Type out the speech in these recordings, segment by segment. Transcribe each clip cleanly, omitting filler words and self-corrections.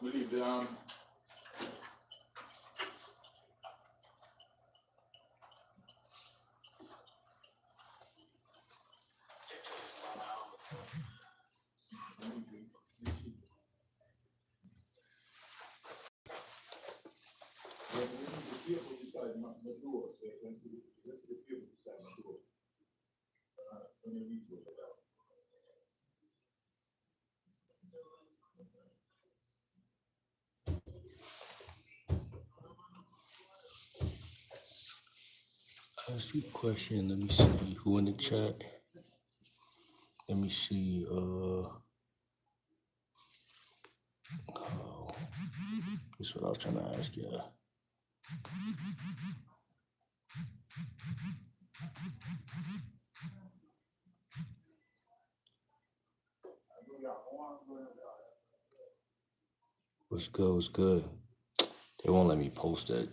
We leave the people beside my door. Let's see the people beside my door. Let me read it out. Ask you a question. Let me see who in the chat. Let me see. This is what I was trying to ask you. What's good? What's good? They won't let me post that.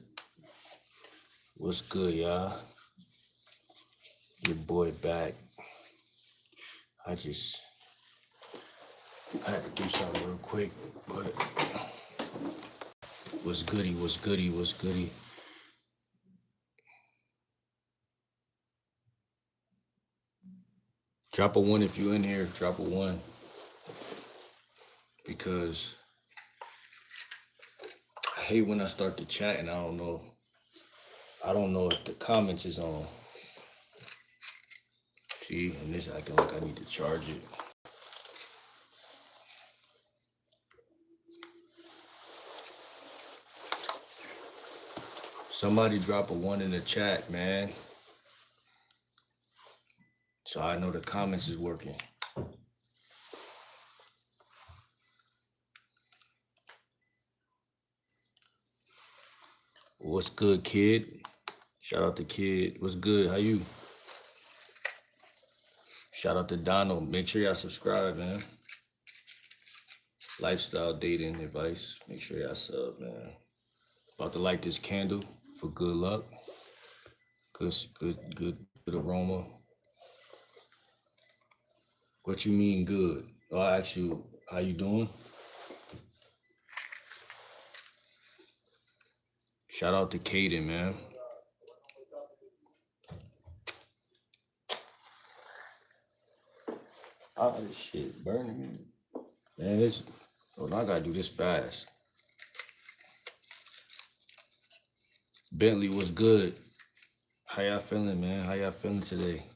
What's good, y'all? Your boy back. I had to do something real quick, but what's goody? What's goody? What's goody? Drop a 1 if you're in here. Drop a 1 because I hate when I start to chat and I don't know if the comments is on. See, and this acting like I need to charge it. Somebody drop a 1 in the chat, man. So I know the comments is working. What's good, kid? Shout out to Kid. What's good? How you? Shout out to Donald. Make sure y'all subscribe, man. Lifestyle dating advice. Make sure y'all sub, man. About to light this candle for good luck. Good aroma. What you mean good? Oh, I asked you, how you doing? Shout out to Kaden, man. Ah, this shit burning me. Man, now I gotta do this fast. Bentley, what's good? How y'all feeling, man? How y'all feeling today?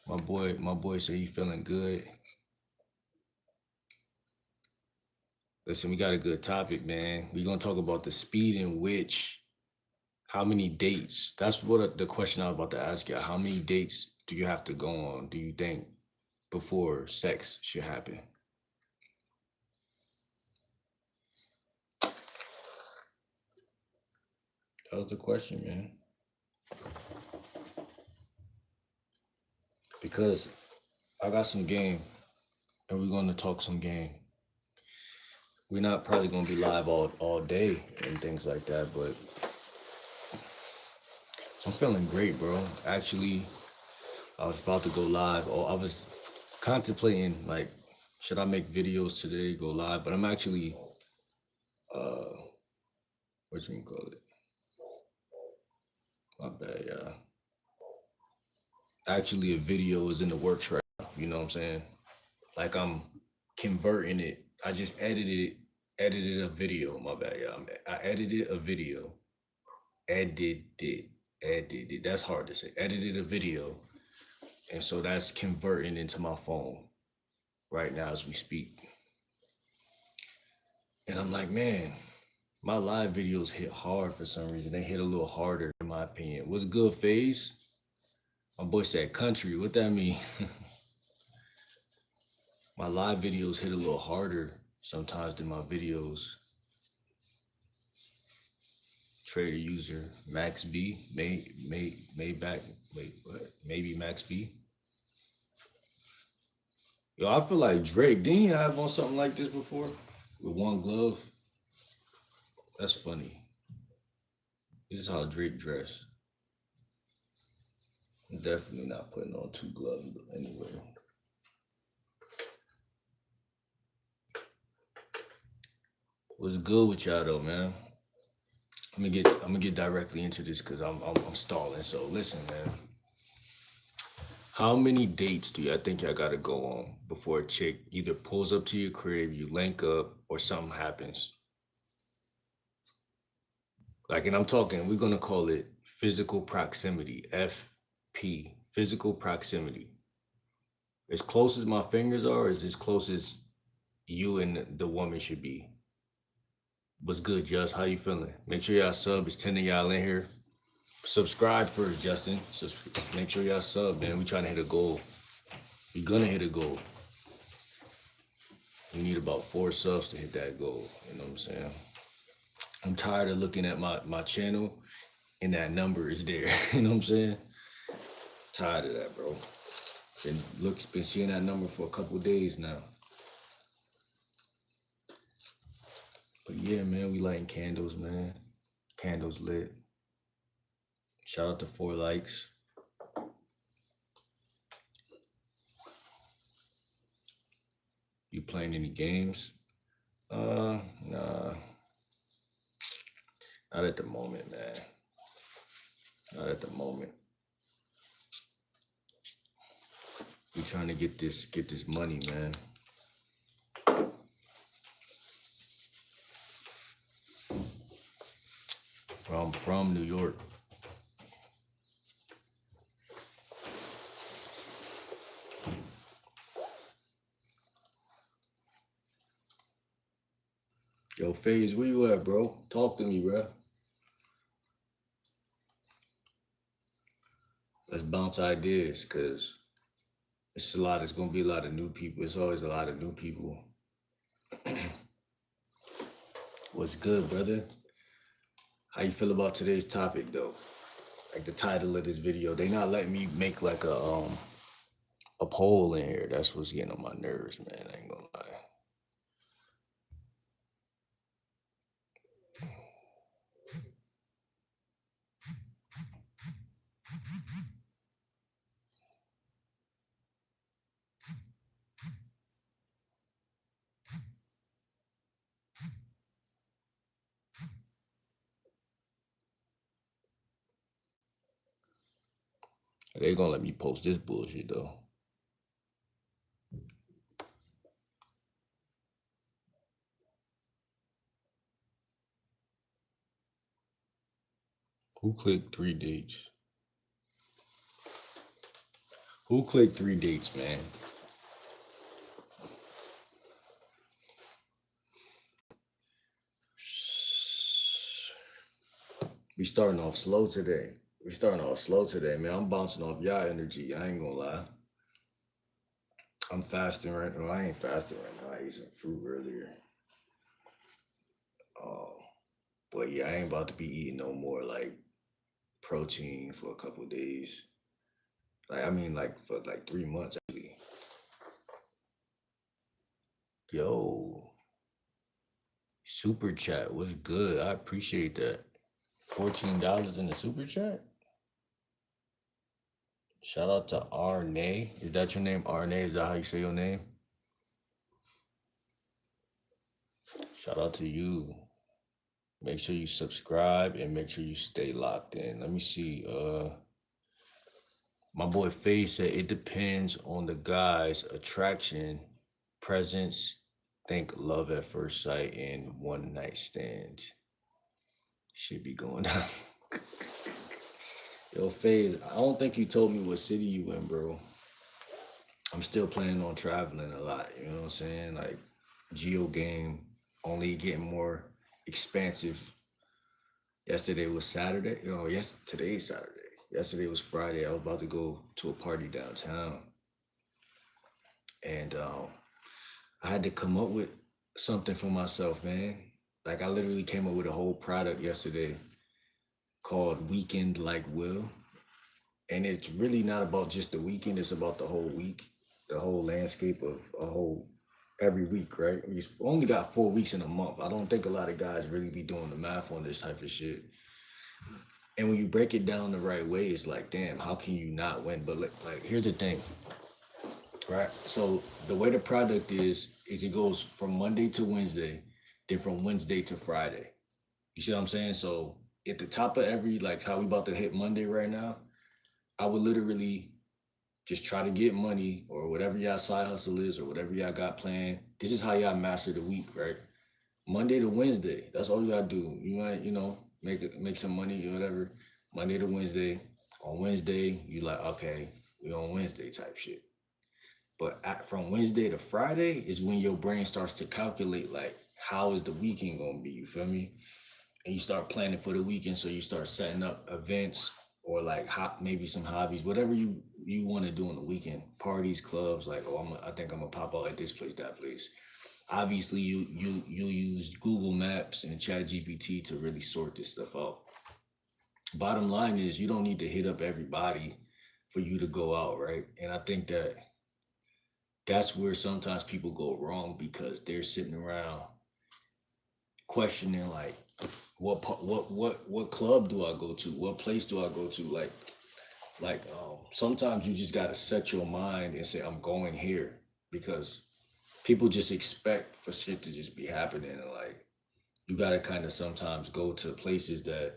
My boy said he feeling good. Listen, we got a good topic, man. We're gonna talk about the speed in which, how many dates? That's what the question I was about to ask you. How many dates do you have to go on, do you think, before sex should happen? That was the question, man. Because I got some game, and we're gonna talk some game. We're not probably gonna be live all day and things like that, but I'm feeling great, bro. Actually, I was about to go live, or I was contemplating, like, should I make videos today, go live? But I'm actually, what you can call it? My bad, yeah. Actually, a video is in the works right now. You know what I'm saying? Like, I'm converting it. I just edited a video. My bad, yeah. I edited a video. Edited. That's hard to say. Edited a video, and so that's converting into my phone right now as we speak. And I'm like, man, my live videos hit hard for some reason. They hit a little harder, in my opinion. What's good, Phase? My boy said country. What that mean? My live videos hit a little harder sometimes than my videos. Trader user Max B may back wait what? Maybe Max B. Yo, I feel like Drake. Didn't you have on something like this before with one glove? That's funny. This is how Drake dressed. I'm definitely not putting on two gloves anyway. What's good with y'all though, man? I'm gonna get directly into this because I'm stalling. So listen, man. How many dates do y'all think y'all gotta go on before a chick either pulls up to your crib, you link up, or something happens? Like, and I'm talking, we're gonna call it physical proximity, FP, physical proximity. As close as my fingers are, is as close as you and the woman should be. What's good, Just? How you feeling? Make sure y'all sub. It's 10 of y'all in here. Subscribe first, Justin. Just make sure y'all sub, man. We trying to hit a goal. We gonna hit a goal. We need about 4 subs to hit that goal. You know what I'm saying? I'm tired of looking at my channel and that number is there. You know what I'm saying? Tired of that, bro. Been seeing that number for a couple days now. But yeah, man, we lighting candles, man. Candles lit. Shout out to 4 likes. You playing any games? Nah. Not at the moment, man. Not at the moment. We trying to get this money, man. From New York. Yo, FaZe, where you at, bro? Talk to me, bro. Let's bounce ideas, cause it's gonna be a lot of new people. It's always a lot of new people. What's good, brother? How you feel about today's topic, though? Like the title of this video, they not letting me make like a poll in here. That's what's getting on my nerves, man. I ain't gonna lie. They gonna let me post this bullshit though. Who clicked 3 dates? Who clicked 3 dates, man? We starting off slow today. Man. I'm bouncing off y'all energy. I ain't gonna lie. I'm fasting right now. I ain't fasting right now. I ate some fruit earlier. But yeah, I ain't about to be eating no more like protein for a couple days. Like for like 3 months actually. Yo, super chat was good. I appreciate that. $14 in the super chat. Shout out to Arne. Is that your name, Arne? Is that how you say your name? Shout out to you. Make sure you subscribe and make sure you stay locked in. Let me see. My boy Faye said it depends on the guy's attraction presence, think love at first sight and one night stand should be going down. Yo, FaZe, I don't think you told me what city you in, bro. I'm still planning on traveling a lot. You know what I'm saying? Like geo game only getting more expansive. Yesterday was Saturday. Yes, today's Saturday. Yesterday was Friday. I was about to go to a party downtown, and I had to come up with something for myself, man. Like I literally came up with a whole product yesterday called Weekend Like Will, and it's really not about just the weekend. It's about the whole week, the whole landscape of a whole every week, right? We've only got 4 weeks in a month. I don't think a lot of guys really be doing the math on this type of shit. And when you break it down the right way, it's like, damn, how can you not win? But like here's the thing, right? So the way the product is it goes from Monday to Wednesday, then from Wednesday to Friday. You see what I'm saying? So at the top of every, like how we about to hit Monday right now, I would literally just try to get money or whatever y'all side hustle is or whatever y'all got planned. This is how y'all master the week, right? Monday to Wednesday. That's all you gotta do. You might, make some money or whatever. Monday to Wednesday. On Wednesday, you like, okay, we on Wednesday type shit. But from Wednesday to Friday is when your brain starts to calculate like how is the weekend gonna be. You feel me? And you start planning for the weekend. So you start setting up events or like maybe some hobbies, whatever you want to do on the weekend. Parties, clubs. Like, oh, I think I'm gonna pop out at this place, that place. Obviously, you use Google Maps and Chat GPT to really sort this stuff out. Bottom line is you don't need to hit up everybody for you to go out, right? And I think that's where sometimes people go wrong because they're sitting around questioning like what club do I go to? What place do I go to? Sometimes you just gotta set your mind and say I'm going here because people just expect for shit to just be happening and like you gotta kind of sometimes go to places that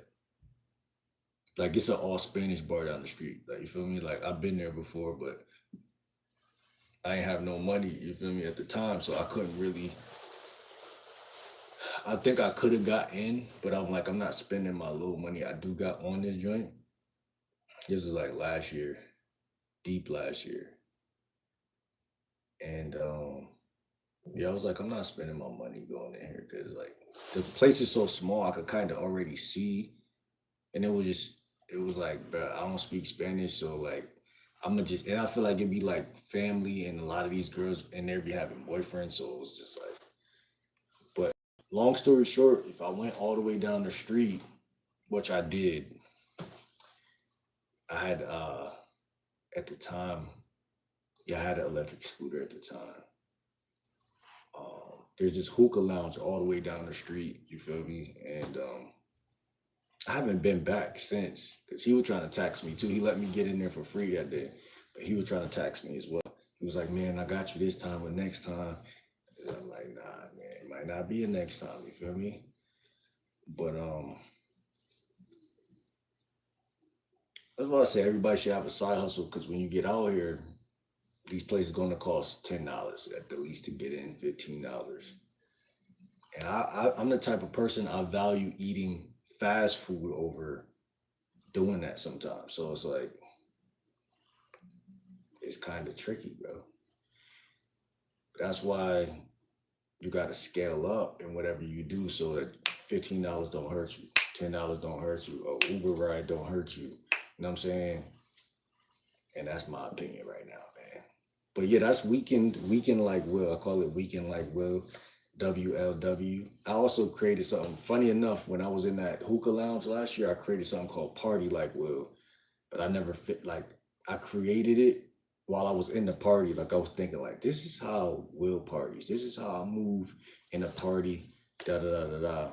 like it's an all Spanish bar down the street. Like you feel me? Like I've been there before, but I ain't have no money. You feel me at the time, so I couldn't really. I think I could have got in, but I'm like I'm not spending my little money I do got on this joint. This was like last year, deep last year, and yeah, I was like I'm not spending my money going in here because like the place is so small I could kind of already see, and it was like, bro, I don't speak Spanish, so like I'm gonna just and I feel like it'd be like family and a lot of these girls and they be having boyfriends, so it was just like. But long story short, if I went all the way down the street, which I did, I had at the time, yeah, I had an electric scooter at the time. There's this hookah lounge all the way down the street. You feel me? And I haven't been back since because he was trying to tax me too. He let me get in there for free that day, but he was trying to tax me as well. He was like, "Man, I got you this time, but next time." And I'm like, "Nah, man, it might not be a next time." You feel me? But that's why I say everybody should have a side hustle because when you get out here, these places going to cost $10 at the least to get in, $15. And I'm the type of person I value eating fast food over doing that sometimes. So it's like it's kind of tricky, bro. That's why you got to scale up in whatever you do so that $15 don't hurt you, $10 don't hurt you, a Uber ride don't hurt you. You know what I'm saying? And that's my opinion right now, man. But yeah, that's weekend like Will. I call it weekend like Will. WLW. I also created something funny enough when I was in that hookah lounge last year. I created something called Party Like Will, but I never fit like I created it while I was in the party. Like I was thinking, like this is how Will parties. This is how I move in a party. Da da da da da.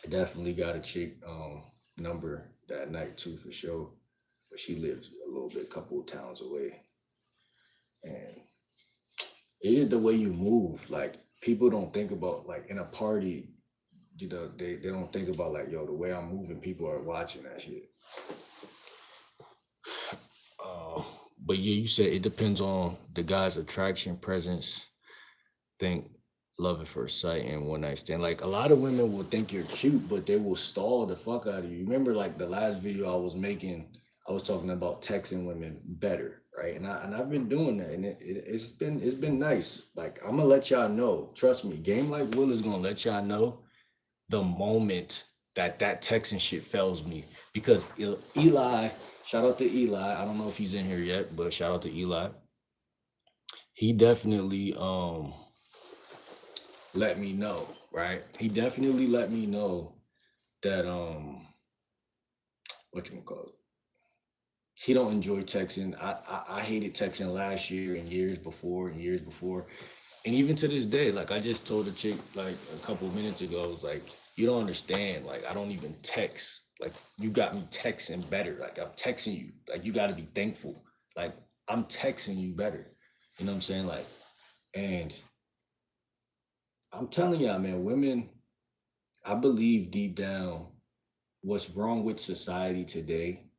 I definitely got a chick number that night too for sure, but she lived a little bit, couple of towns away, and it is the way you move. Like people don't think about like in a party, they don't think about like, yo, the way I'm moving, people are watching that shit. Uh, but yeah, you said it depends on the guy's attraction, presence, think love at first sight and one night stand. Like a lot of women will think you're cute, but they will stall the fuck out of you. Remember, like the last video I was making, I was talking about texting women better, right? And I've been doing that, and it's been nice. Like I'm gonna let y'all know. Trust me, Game Like Will is gonna let y'all know the moment that texting shit fails me because Eli, shout out to Eli. I don't know if he's in here yet, but shout out to Eli. He definitely let me know, right? He definitely let me know that what you call it. He don't enjoy texting. I hated texting last year and years before. And even to this day, like I just told a chick like a couple of minutes ago, I was like, you don't understand. Like I don't even text. Like you got me texting better. Like I'm texting you. Like you gotta be thankful. Like I'm texting you better. You know what I'm saying? Like, and I'm telling y'all, man, women, I believe deep down what's wrong with society today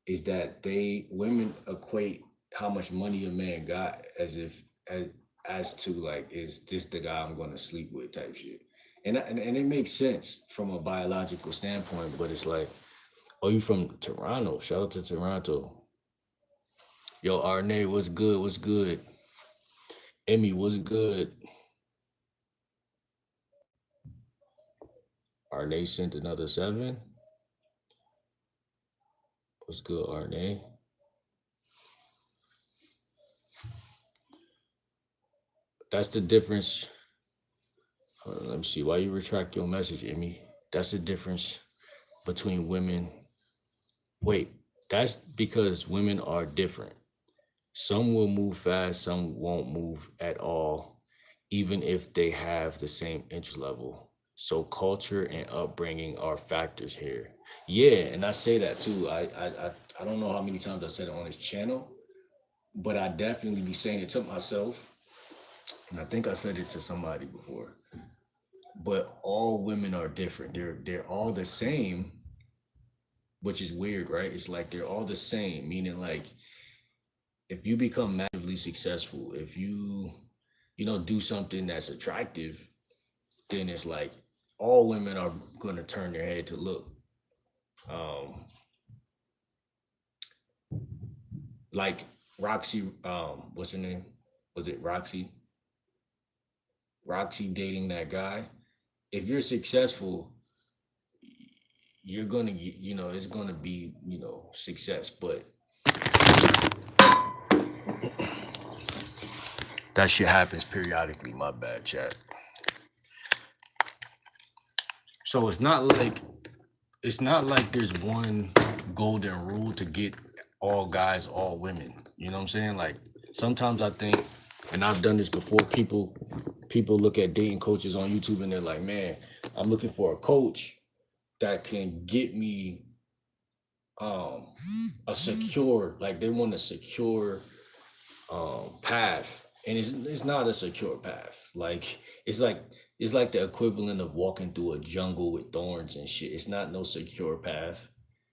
is that they women equate how much money a man got as if as as to like is this the guy I'm going to sleep with type shit. And it makes sense from a biological standpoint, but it's like, oh, you from Toronto? Shout out to Toronto. Yo, Arne, what's good? What's good? Emmy, what's good? Arne sent another seven. What's good, Arne? That's the difference. Hold on, let me see. Why you retract your message, Emmy? That's the difference between women. Wait, that's because women are different. Some will move fast, some won't move at all, even if they have the same interest level. So culture and upbringing are factors here. Yeah, and I say that too. I don't know how many times I said it on this channel, but I definitely be saying it to myself, and I think I said it to somebody before. But all women are different. They're all the same, which is weird, right? It's like they're all the same, meaning like if you become massively successful, if you do something that's attractive, then it's like all women are going to turn their head to look. Um, like Roxy, what's her name? Was it Roxy? Roxy dating that guy. If you're successful, you're gonna get, it's gonna be, success. But that shit happens periodically. My bad, chat. So it's not like there's one golden rule to get all guys, all women. You know what I'm saying? Like sometimes I think, and I've done this before, people look at dating coaches on YouTube and they're like, man, I'm looking for a coach that can get me um a secure, like they want a secure path. And it's not a secure path. Like it's like the equivalent of walking through a jungle with thorns and shit. It's not no secure path.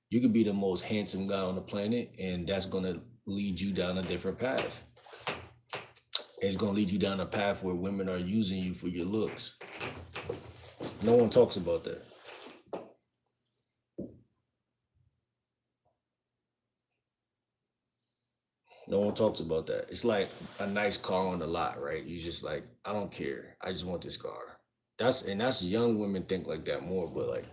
You could be the most handsome guy on the planet, and that's gonna lead you down a different path. It's gonna lead you down a path where women are using you for your looks. No one talks about that. No one talks about that. It's like a nice car on the lot, right? You just like, I don't care. I just want this car. That's young women think like that more, but like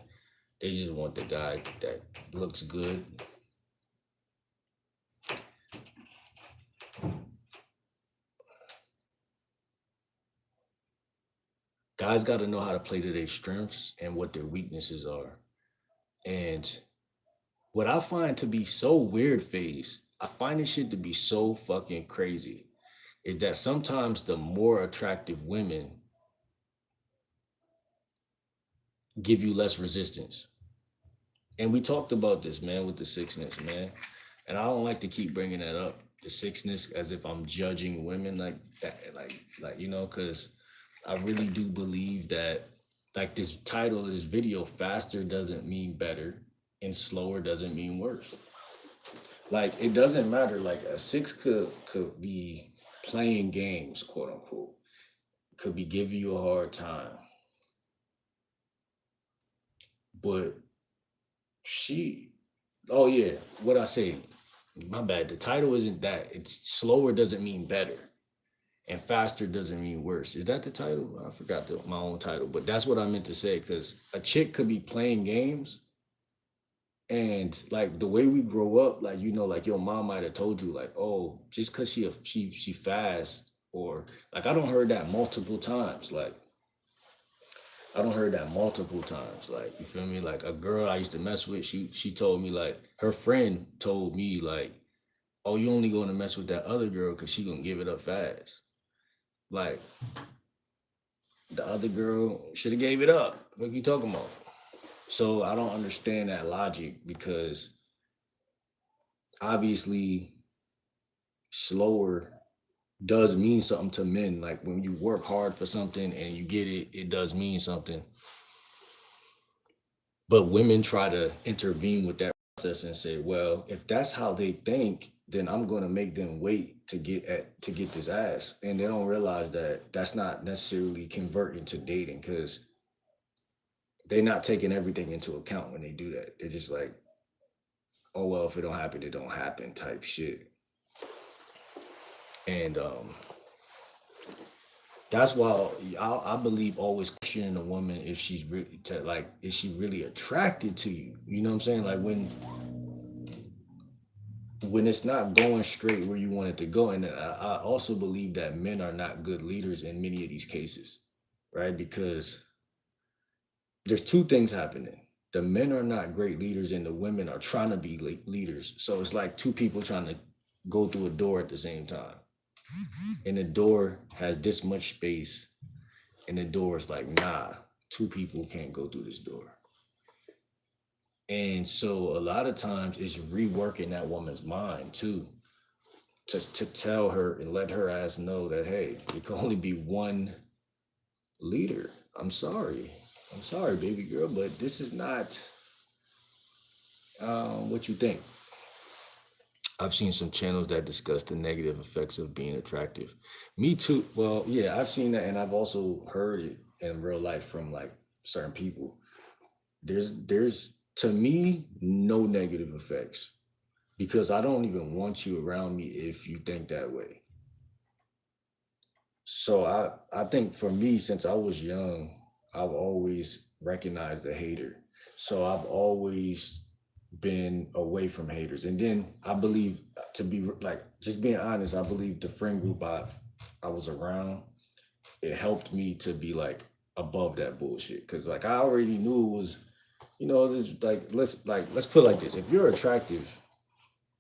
they just want the guy that looks good. Guys got to know how to play to their strengths and what their weaknesses are. And what I find to be so weird, phase, I find this shit to be so fucking crazy, is that sometimes the more attractive women give you less resistance. And we talked about this, man, with the sixness, man. And I don't like to keep bringing that up, the sixness, as if I'm judging women like that, because I really do believe that, like this title of this video, faster doesn't mean better, and slower doesn't mean worse. Like it doesn't matter. Like a six could be playing games, quote unquote. could be giving you a hard time, but she, oh yeah, what I say, my bad. The title isn't that. It's slower doesn't mean better, and faster doesn't mean worse. Is that the title? I forgot my own title, but that's what I meant to say. Because a chick could be playing games, and like the way we grow up, like like your mom might have told you, like, oh, just because she fast, or like I don't heard that multiple times, like I don't heard that multiple times. Like, you feel me? Like a girl I used to mess with, she told me, like, her friend told me, like, oh, you only going to mess with that other girl because she gonna give it up fast. Like, the other girl should have gave it up. What you talking about? So I don't understand that logic, because obviously slower does mean something to men. Like when you work hard for something and you get it, it does mean something. But women try to intervene with that process and say, well, if that's how they think, then I'm going to make them wait to get this ass. And they don't realize that that's not necessarily converting to dating, because they're not taking everything into account when they do that. They're just like, oh well, if it don't happen, it don't happen type shit. And that's why I believe always questioning a woman if she's really like, is she really attracted to you? You know what I'm saying? Like when it's not going straight where you want it to go. And I also believe that men are not good leaders in many of these cases, right? Because there's two things happening. The men are not great leaders, and the women are trying to be leaders. So it's like two people trying to go through a door at the same time. And the door has this much space, and the door is like, nah, two people can't go through this door. And so a lot of times it's reworking that woman's mind too, to tell her and let her ass know that, hey, it can only be one leader. I'm sorry. I'm sorry, baby girl, but this is not what you think. I've seen some channels that discuss the negative effects of being attractive. Me too. Well, yeah, I've seen that, and I've also heard it in real life from like certain people. There's to me no negative effects, because I don't even want you around me if you think that way. So I think for me, since I was young, I've always recognized the hater. So I've always been away from haters. And then I believe, to be like just being honest, I believe the friend group I was around, it helped me to be like above that bullshit. Cause like I already knew it was, this let's put it like this. If you're attractive,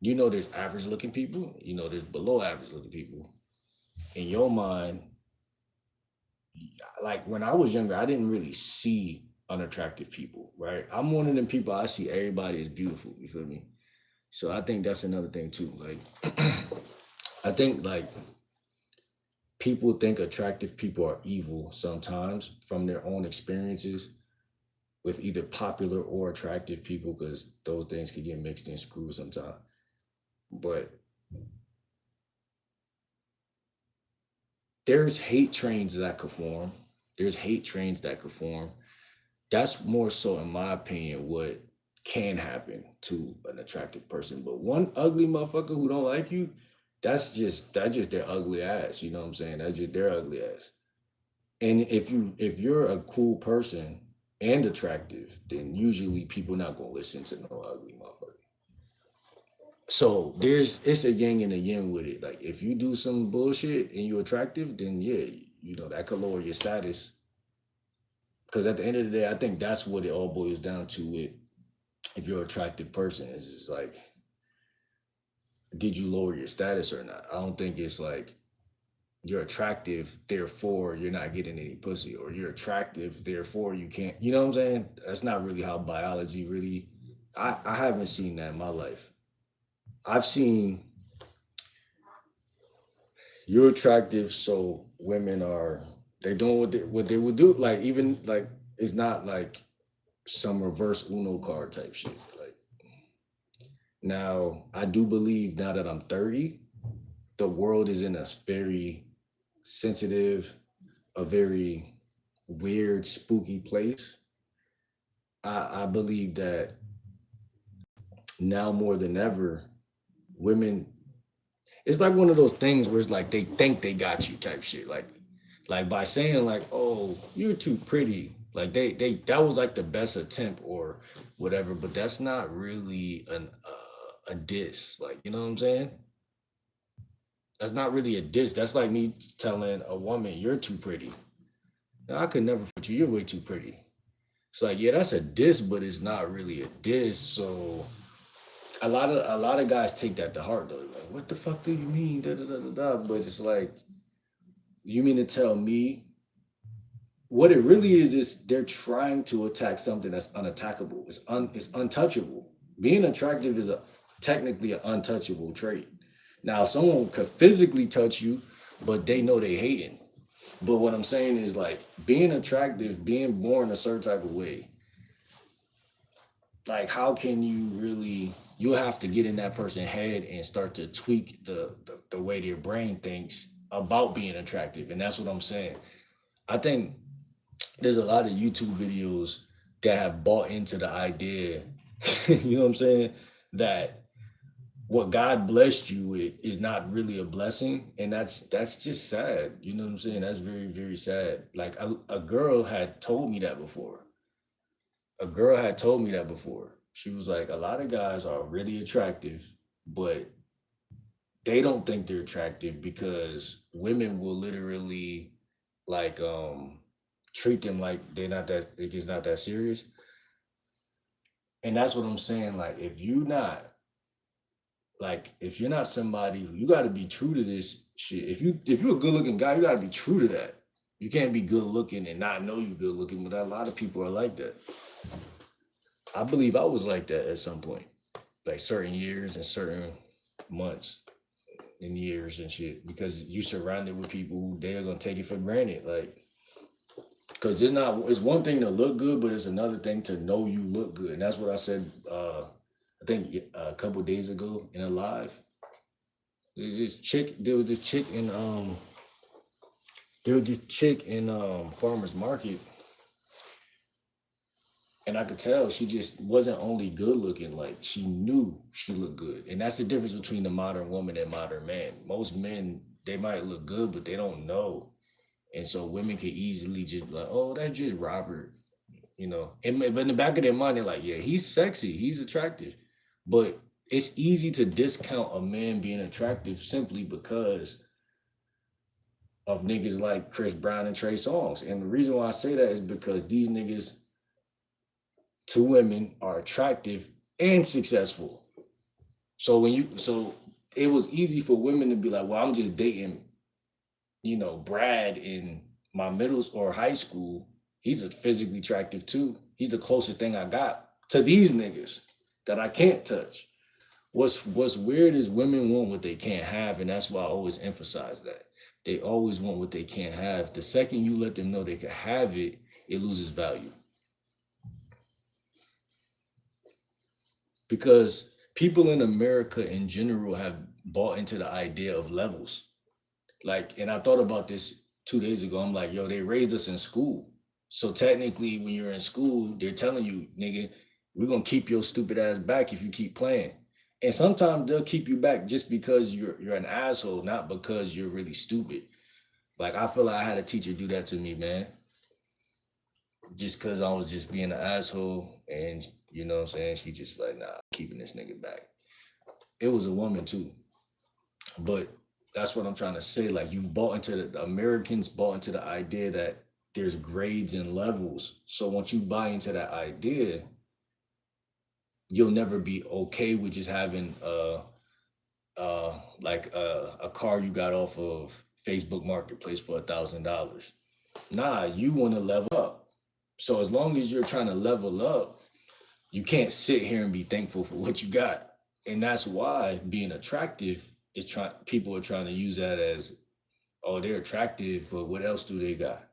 there's average looking people, there's below average looking people. In your mind, like when I was younger, I didn't really see unattractive people, right? I'm one of them people, I see everybody as beautiful. You feel me? So I think that's another thing too. Like I think like people think attractive people are evil sometimes from their own experiences with either popular or attractive people, because those things can get mixed and screwed sometimes. But there's hate trains that could form. There's hate trains that could form. That's more so, in my opinion, what can happen to an attractive person. But one ugly motherfucker who don't like you, that's just their ugly ass. You know what I'm saying? That's just their ugly ass. And if you're a cool person and attractive, then usually people not gonna listen to no ugly motherfucker. So it's a yin and a yin with it. Like if you do some bullshit and you're attractive, then yeah, that could lower your status. Because at the end of the day, I think that's what it all boils down to. With if you're an attractive person, it's just like, did you lower your status or not? I don't think it's like you're attractive, therefore you're not getting any pussy, or you're attractive, therefore you can't. You know what I'm saying? That's not really how biology really. I haven't seen that in my life. I've seen you're attractive, so women are they doing what they would do. Like even like it's not like some reverse Uno card type shit. Like now, I do believe now that I'm 30, the world is in a very sensitive, a very weird, spooky place. I believe that now more than ever, women, it's like one of those things where it's like they think they got you type shit. Like by saying like, "Oh, you're too pretty." Like they that was like the best attempt or whatever, but that's not really a diss. Like, you know what I'm saying? That's not really a diss. That's like me telling a woman, "You're too pretty." Now, I could never put you. You're way too pretty. It's like, yeah, that's a diss, but it's not really a diss. So a lot of guys take that to heart though. Like, what the fuck do you mean? Da, da, da, da, da. But it's like, you mean to tell me what it really is they're trying to attack something that's unattackable. It's untouchable. Being attractive is a technically an untouchable trait. Now someone could physically touch you, but they know they hating. But what I'm saying is like being attractive, being born a certain type of way, like how can you really, you have to get in that person's head and start to tweak the way their brain thinks about being attractive. And that's what I'm saying. I think there's a lot of YouTube videos that have bought into the idea, you know what I'm saying, that what God blessed you with is not really a blessing, and that's just sad. You know what I'm saying? That's very very sad. Like a girl had told me that before. A girl had told me that before. She was like, a lot of guys are really attractive, but they don't think they're attractive because women will literally like treat them like they're not that, like it's not that serious. And that's what I'm saying. Like if you're not somebody who, you got to be true to this shit. If you're a good looking guy, you got to be true to that. You can't be good looking and not know you're good looking, but a lot of people are like that. I believe I was like that at some point, like certain years and certain months and years and shit, because you surrounded with people who they're gonna take it for granted, like because it's one thing to look good, but it's another thing to know you look good, and that's what I said. I think a couple days ago in a live, there was this chick in farmers market, and I could tell she just wasn't only good looking, like she knew she looked good. And that's the difference between the modern woman and modern man. Most men, they might look good, but they don't know. And so women can easily just be like, oh, that's just Robert, but in the back of their mind, they're like, yeah, he's sexy, he's attractive. But it's easy to discount a man being attractive simply because of niggas like Chris Brown and Trey Songz. And the reason why I say that is because these niggas to women are attractive and successful. So it was easy for women to be like, well, I'm just dating, Brad in my middle or high school. He's a physically attractive too. He's the closest thing I got to these niggas that I can't touch. What's weird is women want what they can't have, and that's why I always emphasize that. They always want what they can't have. The second you let them know they can have it, it loses value. Because people in America in general have bought into the idea of levels. Like, and I thought about this 2 days ago. I'm like, yo, they raised us in school. So technically, when you're in school, they're telling you, nigga, we're gonna keep your stupid ass back if you keep playing. And sometimes they'll keep you back just because you're an asshole, not because you're really stupid. Like I feel like I had a teacher do that to me, man. Just because I was just being an asshole, and you know what I'm saying, she just like, nah, I'm keeping this nigga back. It was a woman too. But that's what I'm trying to say. Like you bought into the Americans bought into the idea that there's grades and levels. So once you buy into that idea, you'll never be okay with just having a car you got off of Facebook Marketplace for $1,000. Nah, you want to level up. So as long as you're trying to level up, you can't sit here and be thankful for what you got. And that's why being attractive is trying, people are trying to use that as, oh, they're attractive, but what else do they got?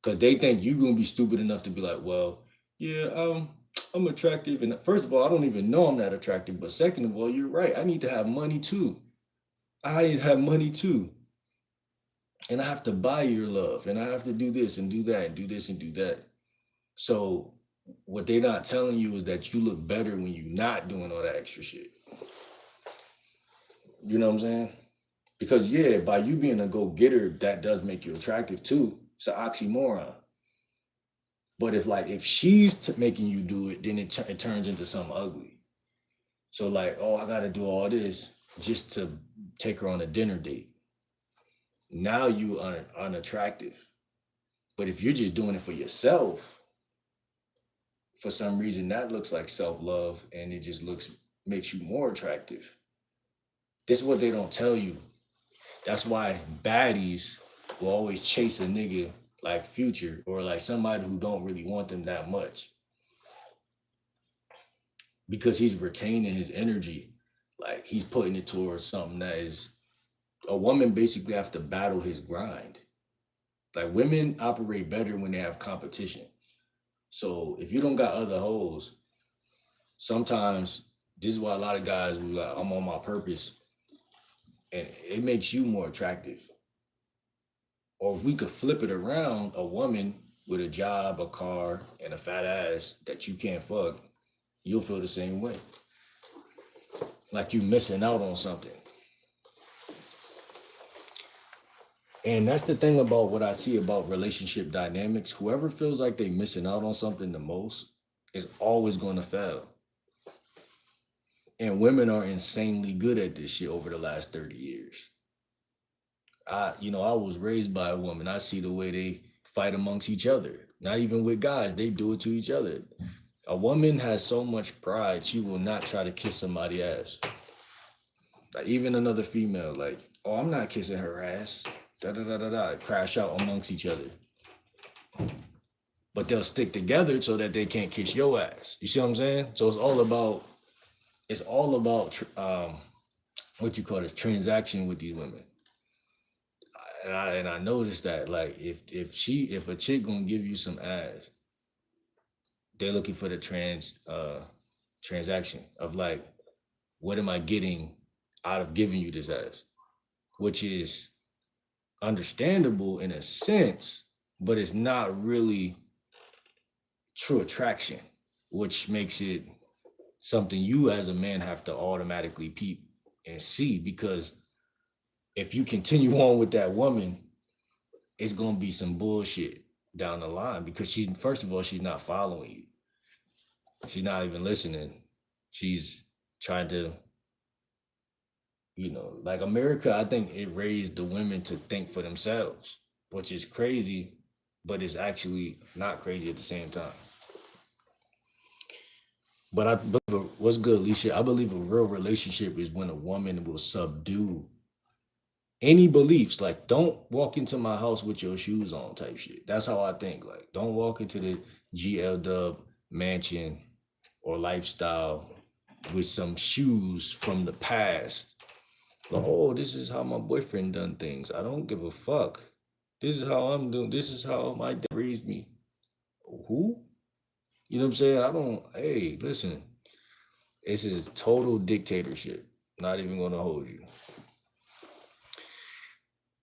Because they think you're gonna be stupid enough to be like, well, yeah, I'm attractive. And first of all, I don't even know I'm not attractive. But second of all, you're right. I need to have money too. I have money too. and I have to buy your love, and I have to do this and do that and do this and do that. So what they're not telling you is that you look better when you're not doing all that extra shit. You know what I'm saying? Because yeah, by you being a go-getter, that does make you attractive too. It's an oxymoron. But if she's making you do it, then it turns into something ugly. So like, oh, I got to do all this just to take her on a dinner date. Now you are unattractive. But if you're just doing it for yourself, for some reason that looks like self-love, and it just looks makes you more attractive. This is what they don't tell you. That's why baddies will always chase a nigga like Future, or like somebody who don't really want them that much, because he's retaining his energy. Like he's putting it towards something that is, a woman basically have to battle his grind. Like women operate better when they have competition. So if you don't got other hoes, sometimes this is why a lot of guys be like, I'm on my purpose, and it makes you more attractive. Or if we could flip it around, a woman with a job, a car, and a fat ass that you can't fuck, you'll feel the same way. Like you missing out on something. And that's the thing about what I see about relationship dynamics. Whoever feels like they missing out on something the most is always going to fail. And women are insanely good at this shit over the last 30 years. I was raised by a woman. I see the way they fight amongst each other. Not even with guys, they do it to each other. A woman has so much pride, she will not try to kiss somebody's ass. Like even another female, like, oh, I'm not kissing her ass. Da da da da da. Crash out amongst each other. But they'll stick together so that they can't kiss your ass. You see what I'm saying? So it's all about what you call this transaction with these women. And I noticed that like if a chick gonna give you some ass, they're looking for the transaction of like, what am I getting out of giving you this ass? Which is understandable in a sense, but it's not really true attraction, which makes it something you as a man have to automatically peep and see. Because if you continue on with that woman, it's gonna be some bullshit down the line, because she's, first of all, she's not following you. She's not even listening. She's trying to, like America, I think it raised the women to think for themselves, which is crazy, but it's actually not crazy at the same time. But I believe, what's good, Alicia? I believe a real relationship is when a woman will subdue any beliefs. Like, don't walk into my house with your shoes on, type shit. That's how I think. Like, don't walk into the GL Dub mansion or lifestyle with some shoes from the past. Like, oh, this is how my boyfriend done things. I don't give a fuck. This is how I'm doing. This is how my dad raised me. Who? You know what I'm saying? I don't. Hey, listen. This is total dictatorship. Not even gonna hold you.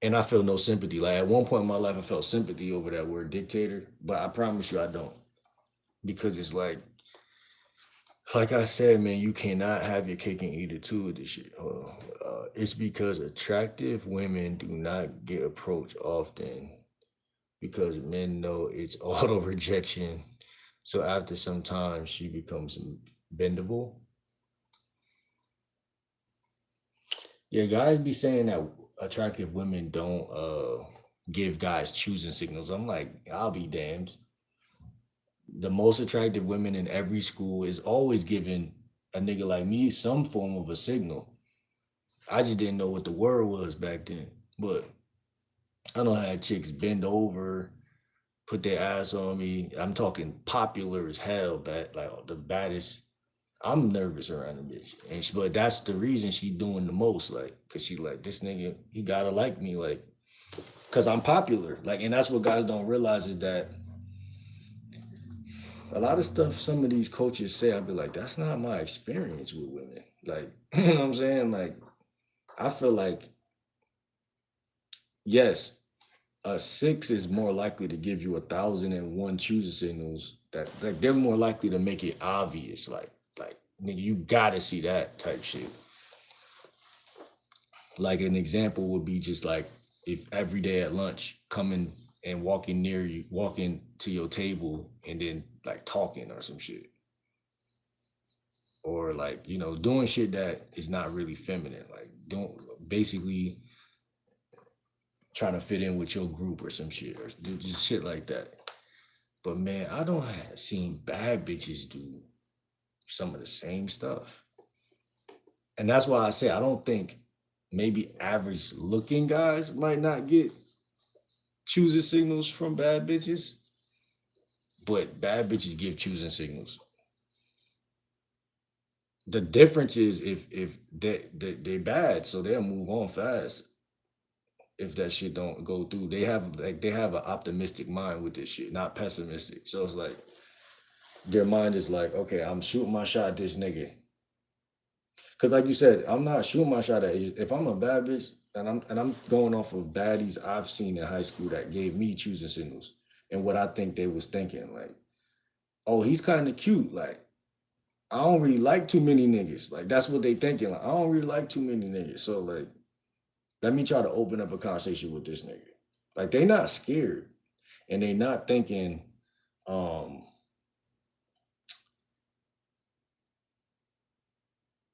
And I feel no sympathy. Like at one point in my life, I felt sympathy over that word dictator, but I promise you, I don't, because it's like I said, man, you cannot have your cake and eat it too with this shit. It's because attractive women do not get approached often because men know it's auto rejection. So after some time, she becomes bendable. Yeah, guys be saying that attractive women don't give guys choosing signals. I'm like, I'll be damned. The most attractive women in every school is always giving a nigga like me some form of a signal. I just didn't know what the word was back then. But I don't have chicks bend over, put their ass on me. I'm talking popular as hell, like the baddest. I'm nervous around the bitch, but that's the reason she doing the most, like, cause she like this nigga, he gotta like me, like, cause I'm popular, like, and that's what guys don't realize is that a lot of stuff some of these coaches say, I'll be like, that's not my experience with women, like, you know what I'm saying, like, I feel like yes, a 6 is more likely to give you 1,001 choosing signals that like they're more likely to make it obvious. Like nigga, you gotta see that type shit. Like an example would be just like if every day at lunch coming and walking near you, walking to your table and then like talking or some shit. Or like, doing shit that is not really feminine. Like don't basically trying to fit in with your group or some shit or do just shit like that. But man, I don't have seen bad bitches do some of the same stuff. And that's why I say I don't think maybe average looking guys might not get choosing signals from bad bitches, but bad bitches give choosing signals. The difference is if they bad, so they'll move on fast. If that shit don't go through, they have an optimistic mind with this shit, not pessimistic. So it's like their mind is like, okay, I'm shooting my shot at this nigga. Cause like you said, I'm not shooting my shot at if I'm a bad bitch and I'm going off of baddies I've seen in high school that gave me choosing signals and what I think they was thinking. Like, oh, he's kind of cute. Like, I don't really like too many niggas. Like, that's what they thinking. Like, I don't really like too many niggas. So like, let me try to open up a conversation with this nigga. Like, they not scared and they not thinking, um,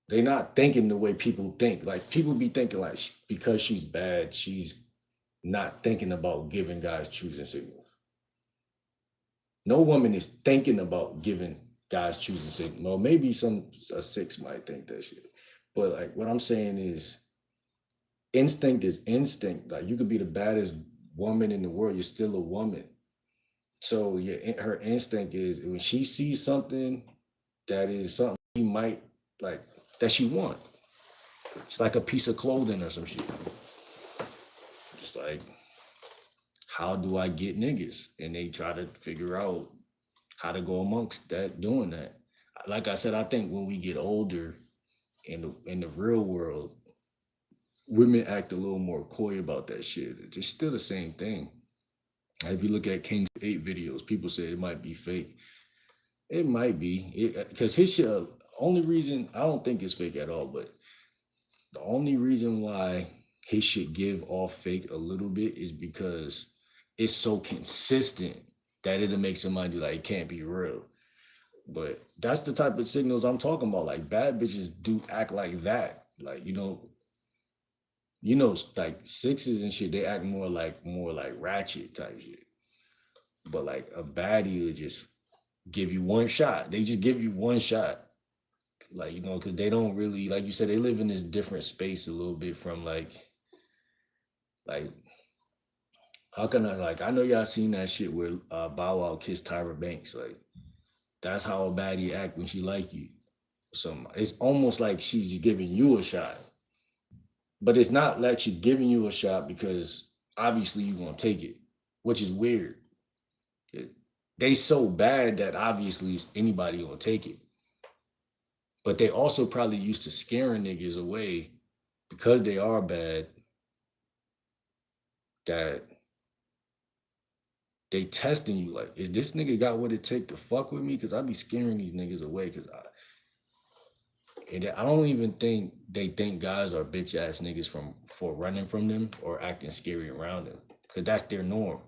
they not thinking the way people think. Like people be thinking like because she's bad, she's not thinking about giving guys choosing signals. No woman is thinking about giving guys choosing signals. Well, maybe a 6 might think that shit. But like what I'm saying is instinct is instinct. Like you could be the baddest woman in the world, you're still a woman. So yeah, her instinct is when she sees something that is something she might like that she want. It's like a piece of clothing or some shit. Just like, how do I get niggas? And they try to figure out how to go amongst that, doing that. Like I said, I think when we get older in the real world, women act a little more coy about that shit. It's still the same thing. If you look at King's 8 videos, people say it might be fake. It might be. Because his shit, only reason, I don't think it's fake at all, but the only reason why his shit give off fake a little bit is because it's so consistent that it'll make somebody like it can't be real. But that's the type of signals I'm talking about. Like bad bitches do act like that. Like like 6s and shit. They act more like ratchet type shit. But like a baddie would just give you one shot. They just give you one shot. Like because they don't really, like you said, they live in this different space a little bit from like how can I know y'all seen that shit where Bow Wow kissed Tyra Banks. Like that's how a baddie act when she like you. So it's almost like she's giving you a shot, but it's not like she's giving you a shot because obviously you gonna take it, which is weird. They so bad that obviously anybody gonna take it. But they also probably used to scaring niggas away because they are bad, that they testing you like, is this nigga got what it take to fuck with me? Cause I be scaring these niggas away and I don't even think they think guys are bitch ass niggas for running from them or acting scary around them. Cause that's their norm.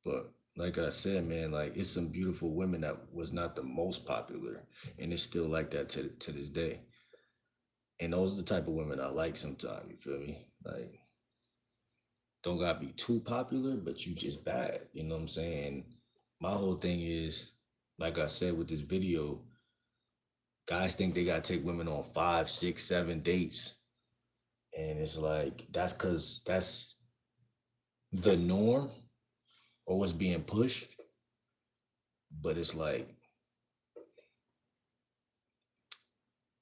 But like I said, man, like it's some beautiful women that was not the most popular, and it's still like that to this day. And those are the type of women I like sometimes. You feel me? Like don't gotta be too popular, but you just bad. You know what I'm saying? My whole thing is, like I said with this video, guys think they gotta take women on 5, 6, 7 dates, and it's like that's because that's the norm or what's being pushed. But it's like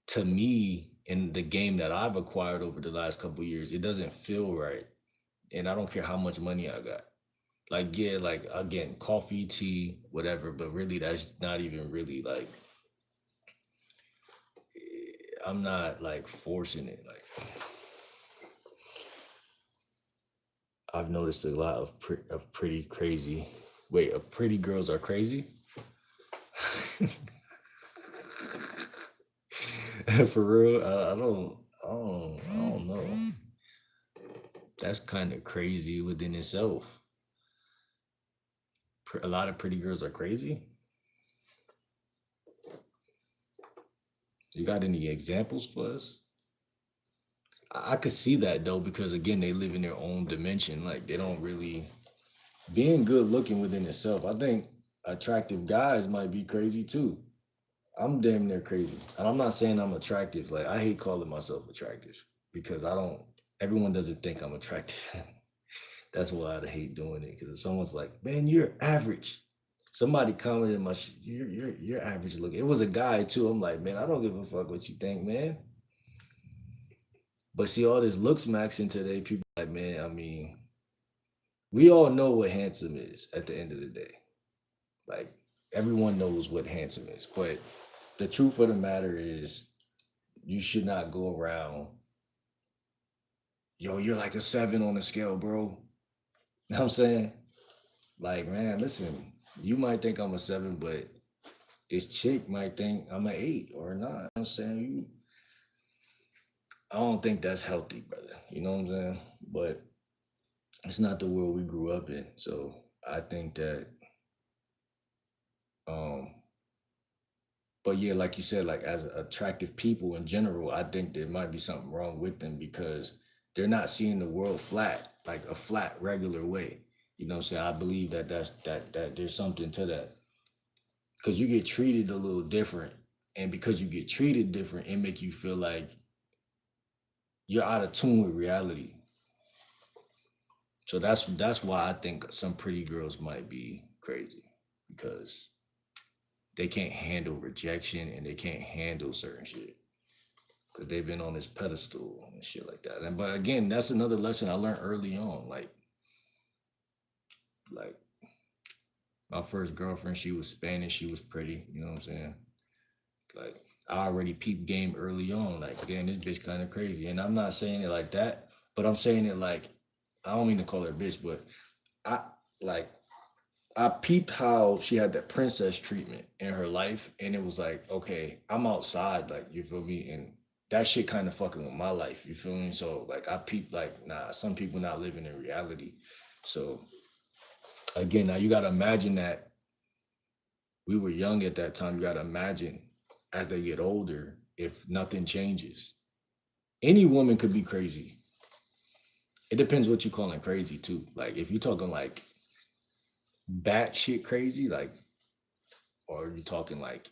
to me in the game that I've acquired over the last couple years, it doesn't feel right. And I don't care how much money I got. Like, yeah, like again, coffee, tea, whatever, but really that's not even really like I'm not like forcing it. Like I've noticed a lot of pretty crazy. Wait, pretty girls are crazy? For real? I don't know. That's kind of crazy within itself. A lot of pretty girls are crazy. You got any examples for us? I could see that though, because again, they live in their own dimension. Like they don't really being good looking within itself. I think attractive guys might be crazy too. I'm damn near crazy. And I'm not saying I'm attractive. Like I hate calling myself attractive because I don't everyone doesn't think I'm attractive. That's why I hate doing it. Because if someone's like, man, you're average. Somebody commented my you're average looking. It was a guy too. I'm like, man, I don't give a fuck what you think, man. But see, all this looks maxing today, people like, man, I mean, we all know what handsome is at the end of the day. Like everyone knows what handsome is. But the truth of the matter is you should not go around, yo, you're like a 7 on the scale, bro. You know what I'm saying? Like, man, listen, you might think I'm a 7, but this chick might think I'm an 8 or a 9. You know what I'm saying? I don't think that's healthy, brother. You know what I'm saying? But it's not the world we grew up in. So I think that um but yeah, like you said, like as attractive people in general, I think there might be something wrong with them because they're not seeing the world flat, like a flat, regular way. You know what I'm saying? I believe that that there's something to that because you get treated a little different, and because you get treated different, it make you feel like you're out of tune with reality. So that's why I think some pretty girls might be crazy because they can't handle rejection and they can't handle certain shit because they've been on this pedestal and shit like that. And but again, that's another lesson I learned early on. Like my first girlfriend, she was Spanish, she was pretty. You know what I'm saying? Like I already peeped game early on. Like damn, this bitch kind of crazy. And I'm not saying it like that, but I'm saying it like I don't mean to call her a bitch, but I like I peeped how she had that princess treatment in her life, and it was like, okay, I'm outside, like you feel me, and that shit kind of fucking with my life, you feel me? So like I peeped, like nah, some people not living in reality. So again, now you gotta imagine that we were young at that time. You gotta imagine as they get older, if nothing changes, any woman could be crazy. It depends what you calling crazy too. Like if you're talking like batshit crazy, like, or you talking like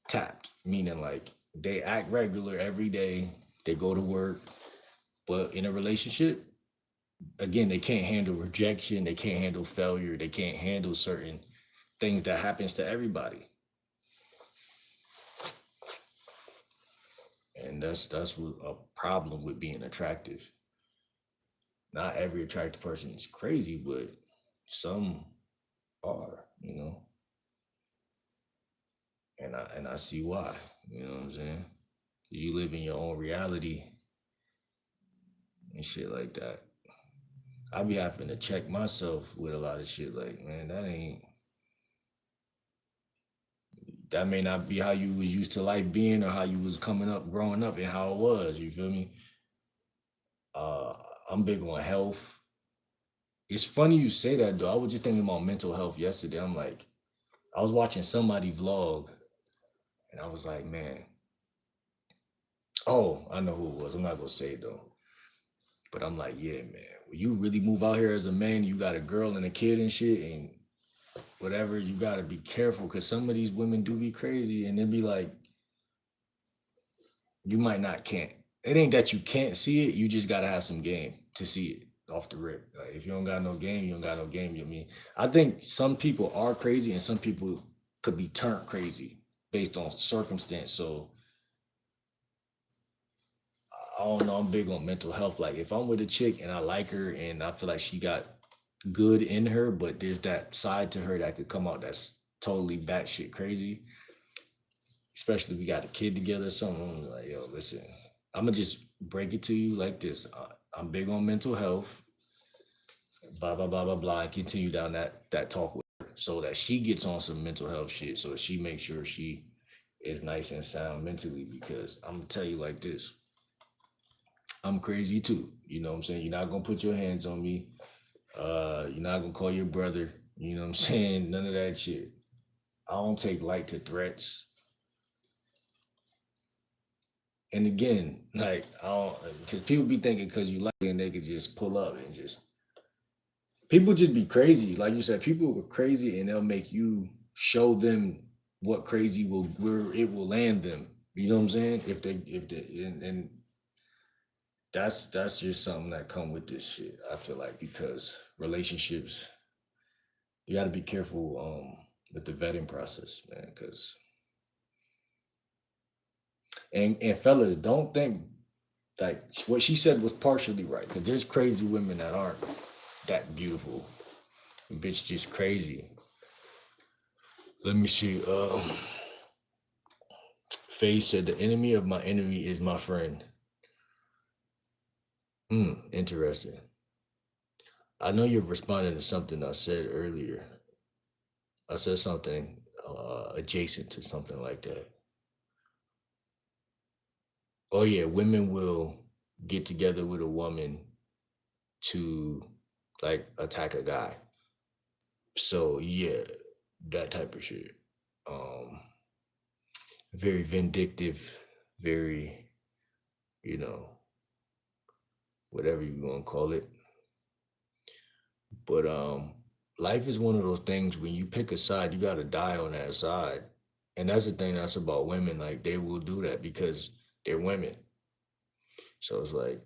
tapped, meaning like they act regular every day, they go to work, but in a relationship, again, they can't handle rejection, they can't handle failure, they can't handle certain things that happens to everybody. And that's what a problem with being attractive. Not every attractive person is crazy, but some are, you know. And I see why. You know what I'm saying? You live in your own reality and shit like that. I be having to check myself with a lot of shit. Like, man, that may not be how you was used to life being or how you was coming up, growing up, and how it was. You feel me? Uh, I'm big on health. It's funny you say that though. I was just thinking about mental health yesterday. I'm like, I was watching somebody vlog, and I was like, man, oh, I know who it was. I'm not gonna say it though. But I'm like, yeah, man. When you really move out here as a man, you got a girl and a kid and shit, and whatever, you gotta be careful because some of these women do be crazy, and then be like, you might not can't. It ain't that you can't see it. You just gotta have some game to see it off the rip. Like if you don't got no game, you don't got no game. You know what I mean? I think some people are crazy, and some people could be turned crazy based on circumstance. So I don't know. I'm big on mental health. Like if I'm with a chick and I like her and I feel like she got good in her, but there's that side to her that could come out that's totally batshit crazy. especially if we got a kid together or something. I'm like, yo, listen, I'm gonna just break it to you like this. I'm big on mental health, blah blah blah blah blah, and continue down that talk with her so that she gets on some mental health shit, so she makes sure she is nice and sound mentally. Because I'm gonna tell you like this, I'm crazy too. You know what I'm saying? You're not gonna put your hands on me. You're not gonna call your brother. You know what I'm saying? None of that shit. I don't take light to threats. And again, like I don't, because people be thinking because you like it and they could just pull up and just people just be crazy. Like you said, people are crazy and they'll make you show them what crazy will where it will land them. You know what I'm saying? If they and that's just something that come with this shit. I feel like because relationships, you got to be careful with the vetting process, man. Because and fellas, don't think like what she said was partially right. Because there's crazy women that aren't that beautiful. Bitch, just crazy. Let me see. Faye said the enemy of my enemy is my friend. Hmm, interesting. I know you're responding to something I said earlier. I said something adjacent to something like that. Oh yeah, women will get together with a woman to like attack a guy. So yeah, that type of shit. Um, very vindictive, very, you know, whatever you gonna call it. But life is one of those things when you pick a side, you gotta die on that side. And that's the thing that's about women, like they will do that because they're women. So it's like,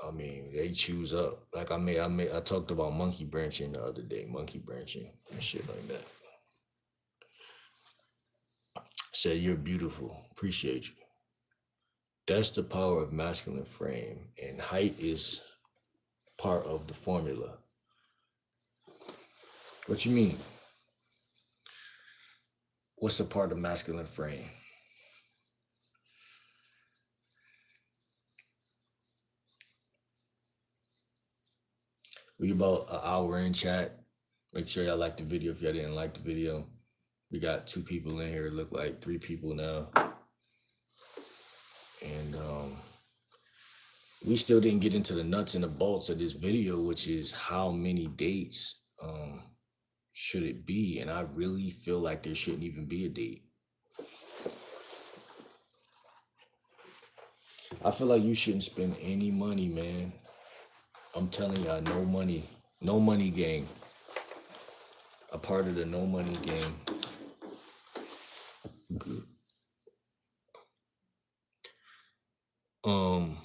I mean, they choose up. Like I talked about monkey branching the other day, monkey branching and shit like that. Said you're beautiful. Appreciate you. That's the power of masculine frame. And height is part of the formula. What you mean? What's a part of masculine frame? We about an hour in chat. Make sure y'all like the video if y'all didn't like the video. We got 2 people in here. It look like 3 people now. And we still didn't get into the nuts and the bolts of this video, which is how many dates should it be? And I really feel like there shouldn't even be a date. I feel like you shouldn't spend any money, man. I'm telling y'all, no money, no money game. A part of the no money game. Um,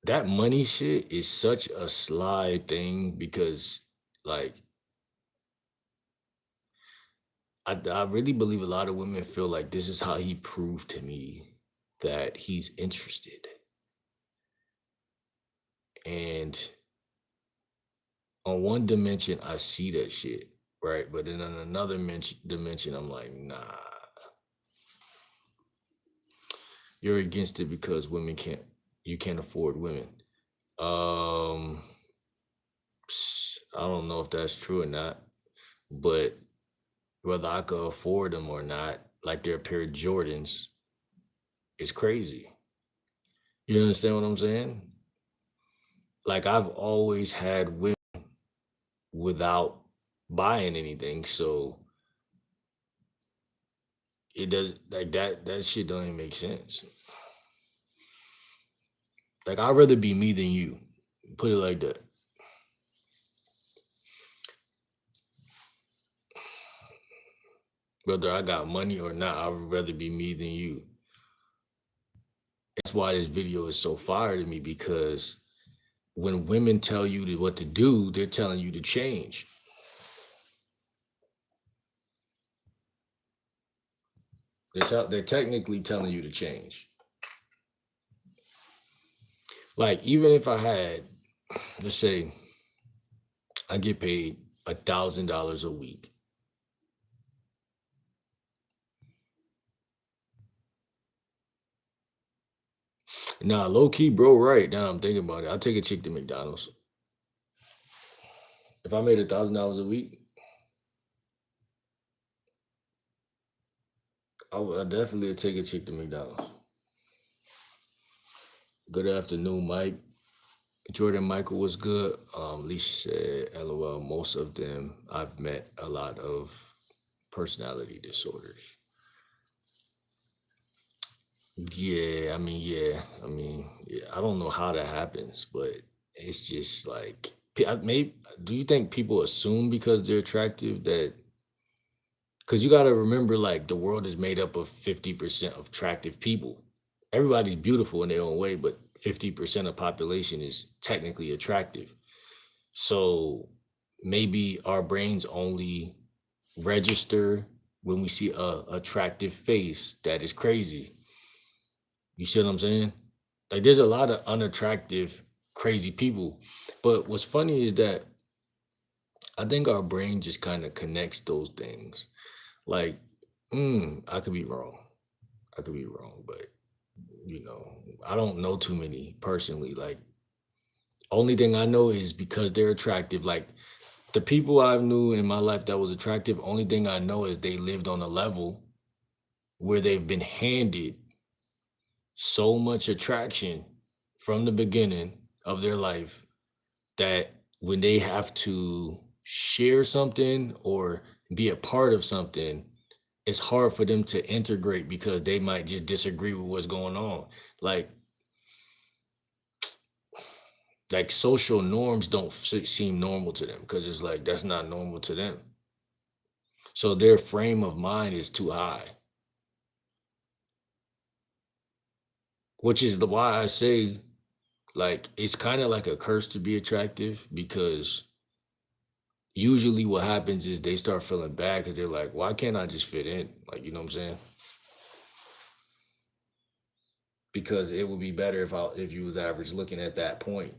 that money shit is such a sly thing because, like, I really believe a lot of women feel like this is how he proved to me that he's interested. And on one dimension, I see that shit, right? But then on another dimension, I'm like, nah, you're against it because you can't afford women. Um, I don't know if that's true or not, but whether I could afford them or not, like they're a pair of Jordans, is crazy. You understand what I'm saying? Like I've always had women without buying anything, so it does like that shit don't even make sense. Like I'd rather be me than you. Put it like that. Whether I got money or not, I would rather be me than you. That's why this video is so fire to me because when women tell you what to do, they're telling you to change. They're technically telling you to change. Like even if I had, let's say, I get paid $1,000 a week, Nah, low key, bro. Right now, I'm thinking about it. I'll take a chick to McDonald's if I made $1,000 a week. I definitely take a chick to McDonald's. Good afternoon, Mike. Jordan Michael was good. Leisha said, "LOL." Most of them I've met a lot of personality disorders. Yeah. I don't know how that happens, but it's just like, maybe. Do you think people assume because they're attractive that? Because you got to remember, like, the world is made up of 50% of attractive people. Everybody's beautiful in their own way, but 50% of population is technically attractive. So maybe our brains only register when we see a attractive face that is crazy. You see what I'm saying? Like, there's a lot of unattractive, crazy people. But what's funny is that I think our brain just kind of connects those things. Like, I could be wrong. I could be wrong, but I don't know too many personally. Like, only thing I know is because they're attractive. Like, the people I knew in my life that was attractive, only thing I know is they lived on a level where they've been handed so much attraction from the beginning of their life that when they have to share something or be a part of something, it's hard for them to integrate because they might just disagree with what's going on. Like, social norms don't seem normal to them because it's like that's not normal to them. So their frame of mind is too high, which is why I say, like, it's kind of like a curse to be attractive because usually what happens is they start feeling bad because they're like, why can't I just fit in? Like, you know what I'm saying? Because it would be better if you was average looking at that point.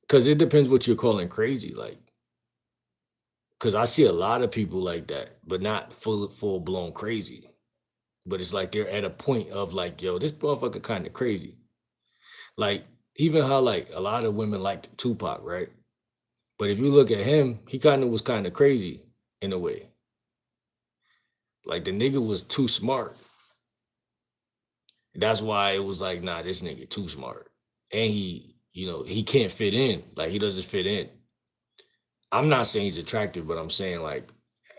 Because it depends what you're calling crazy. Like, because I see a lot of people like that, but not full blown crazy. But it's like they're at a point of like, yo, this motherfucker kind of crazy. Like, even how like a lot of women liked Tupac, right? But if you look at him, he kind of was kind of crazy in a way. Like, the nigga was too smart. That's why it was like, nah, this nigga too smart. And he can't fit in. Like, he doesn't fit in. I'm not saying he's attractive, but I'm saying, like,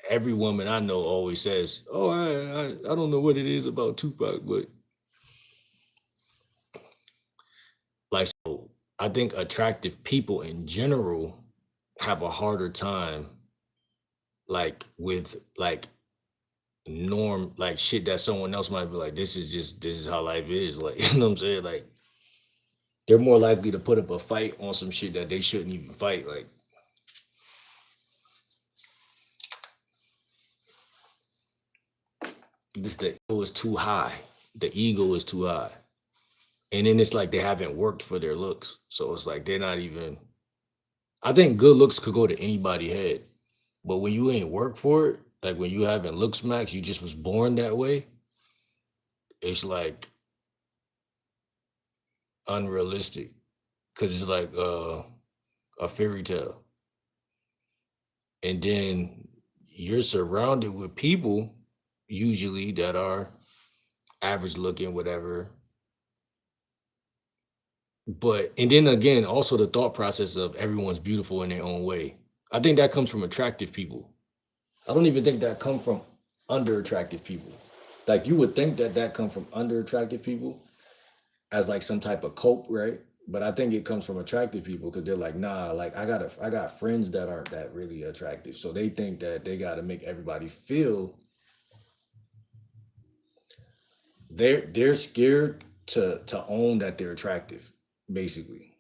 every woman I know always says, "Oh, I don't know what it is about Tupac, but like, so I think attractive people in general have a harder time, like, with like norm, like shit that someone else might be like, this is how life is." Like, you know what I'm saying? Like, they're more likely to put up a fight on some shit that they shouldn't even fight. Like, the ego is too high. The ego is too high. And then it's like they haven't worked for their looks. So it's like they're not even. I think good looks could go to anybody head. But when you ain't work for it, like when you haven't looks max, you just was born that way, it's like unrealistic. Cause it's like a fairy tale. And then you're surrounded with people usually that are average looking, whatever. But and then again, also the thought process of everyone's beautiful in their own way. I think that comes from attractive people. I don't even think that come from under attractive people. Like, you would think that come from under attractive people as like some type of cope, right? But I think it comes from attractive people because they're like, nah, like I got friends that aren't that really attractive, so they think that they got to make everybody feel they're scared to own that they're attractive, basically.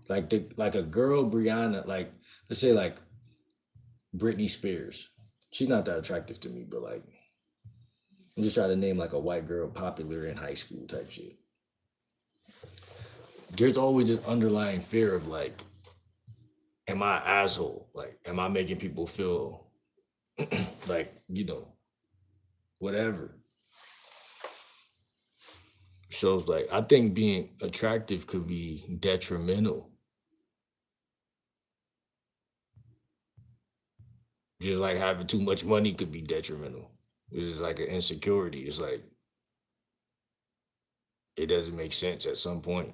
Like a girl, Brianna, like let's say like Britney Spears. She's not that attractive to me, but like I'm just trying to name like a white girl popular in high school type shit. There's always this underlying fear of like, am I an asshole? Like, am I making people feel like, whatever? shows like I think being attractive could be detrimental. Just like having too much money could be detrimental. It's like an insecurity. It's like it doesn't make sense at some point.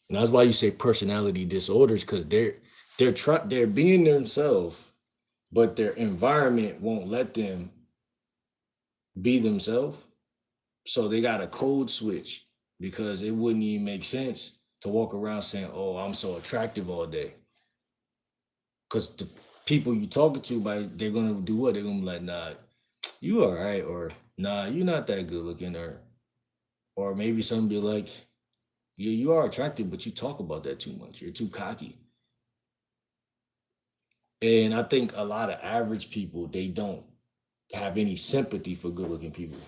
And that's why you say personality disorders, because they're being themselves, but their environment won't let them be themselves. So they got a code switch because it wouldn't even make sense to walk around saying, "Oh, I'm so attractive all day." Because the people you talking to, by they're gonna do what? They're gonna be like, "Nah, you all right," or "Nah, you're not that good looking," or maybe some be like, "Yeah, you are attractive, but you talk about that too much. You're too cocky." And I think a lot of average people, they don't have any sympathy for good looking people.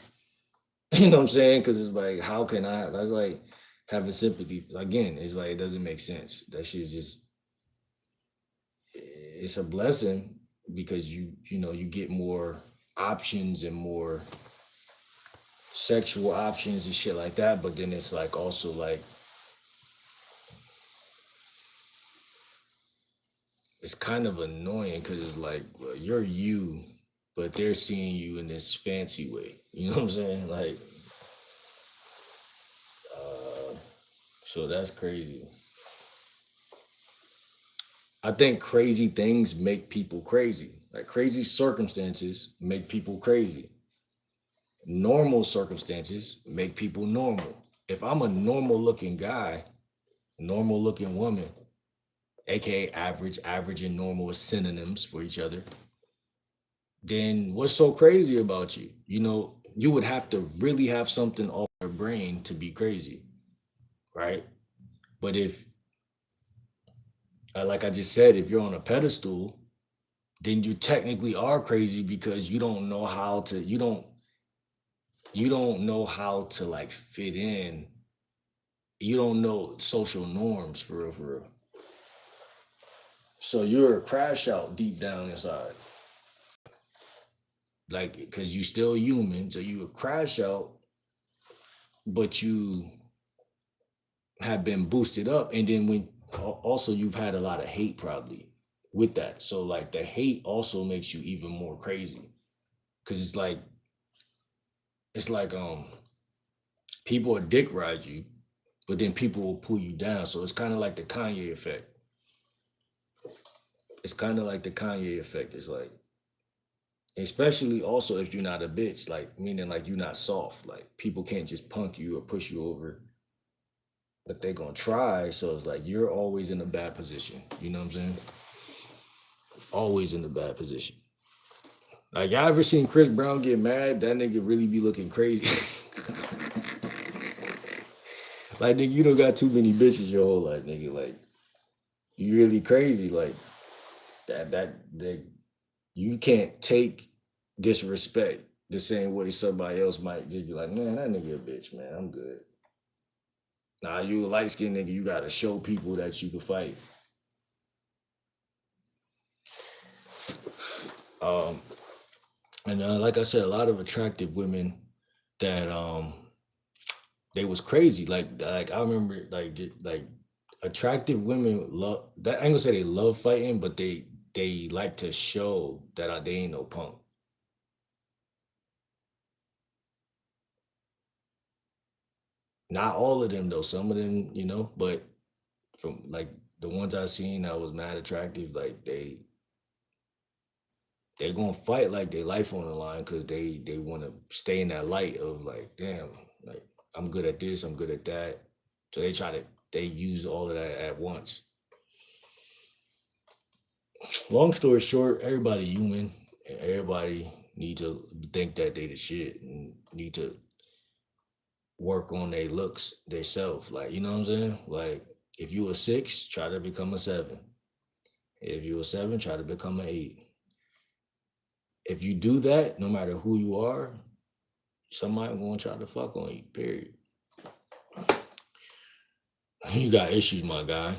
You know what I'm saying? Because it's like, how can I? That's like having sympathy. Again, it's like it doesn't make sense. That shit just it's a blessing because you get more options and more sexual options and shit like that. But then it's like also like it's kind of annoying because it's like well, you're you, but they're seeing you in this fancy way. You know what I'm saying? Like, uh, so that's crazy. I think crazy things make people crazy. Like crazy circumstances make people crazy. Normal circumstances make people normal. If I'm a normal looking guy, normal looking woman, aka average, average and normal is synonyms for each other, then what's so crazy about you? You would have to really have something off your brain to be crazy, right? But if, like I just said, if you're on a pedestal, then you technically are crazy because you don't know how to like fit in. You don't know social norms for real, for real. So you're a crash out deep down inside, like because you still human. So you a crash out, but you have been boosted up, and then also you've had a lot of hate probably with that. So like the hate also makes you even more crazy because it's like people will dick ride you, but then people will pull you down. So it's kind of like the Kanye effect. It's kind of like the Kanye effect. It's like, especially also if you're not a bitch, like meaning like you're not soft. Like people can't just punk you or push you over, but they're gonna try. So it's like you're always in a bad position. You know what I'm saying? Always in a bad position. Like y'all ever seen Chris Brown get mad? That nigga really be looking crazy. Like nigga, you don't got too many bitches your whole life, nigga. Like you really crazy. Like that you can't take disrespect the same way somebody else might just be like, man, that nigga a bitch, man. I'm good. Nah, you a light skinned nigga, you gotta show people that you can fight. Um, and like I said, a lot of attractive women that they was crazy. Like I remember like attractive women love that. I ain't gonna say they love fighting, but they like to show that they ain't no punk. Not all of them though. Some of them, but from like the ones I seen that was mad attractive, like they gonna fight like their life on the line because they want to stay in that light of like, damn, like I'm good at this, I'm good at that. So they use all of that at once. Long story short, everybody human, and everybody need to think that they the shit and need to work on their looks, their self. Like, you know what I'm saying? Like, if you a six, try to become a seven. If you a seven, try to become an eight. If you do that, no matter who you are, somebody gonna try to fuck on you. Period. You got issues, my guy.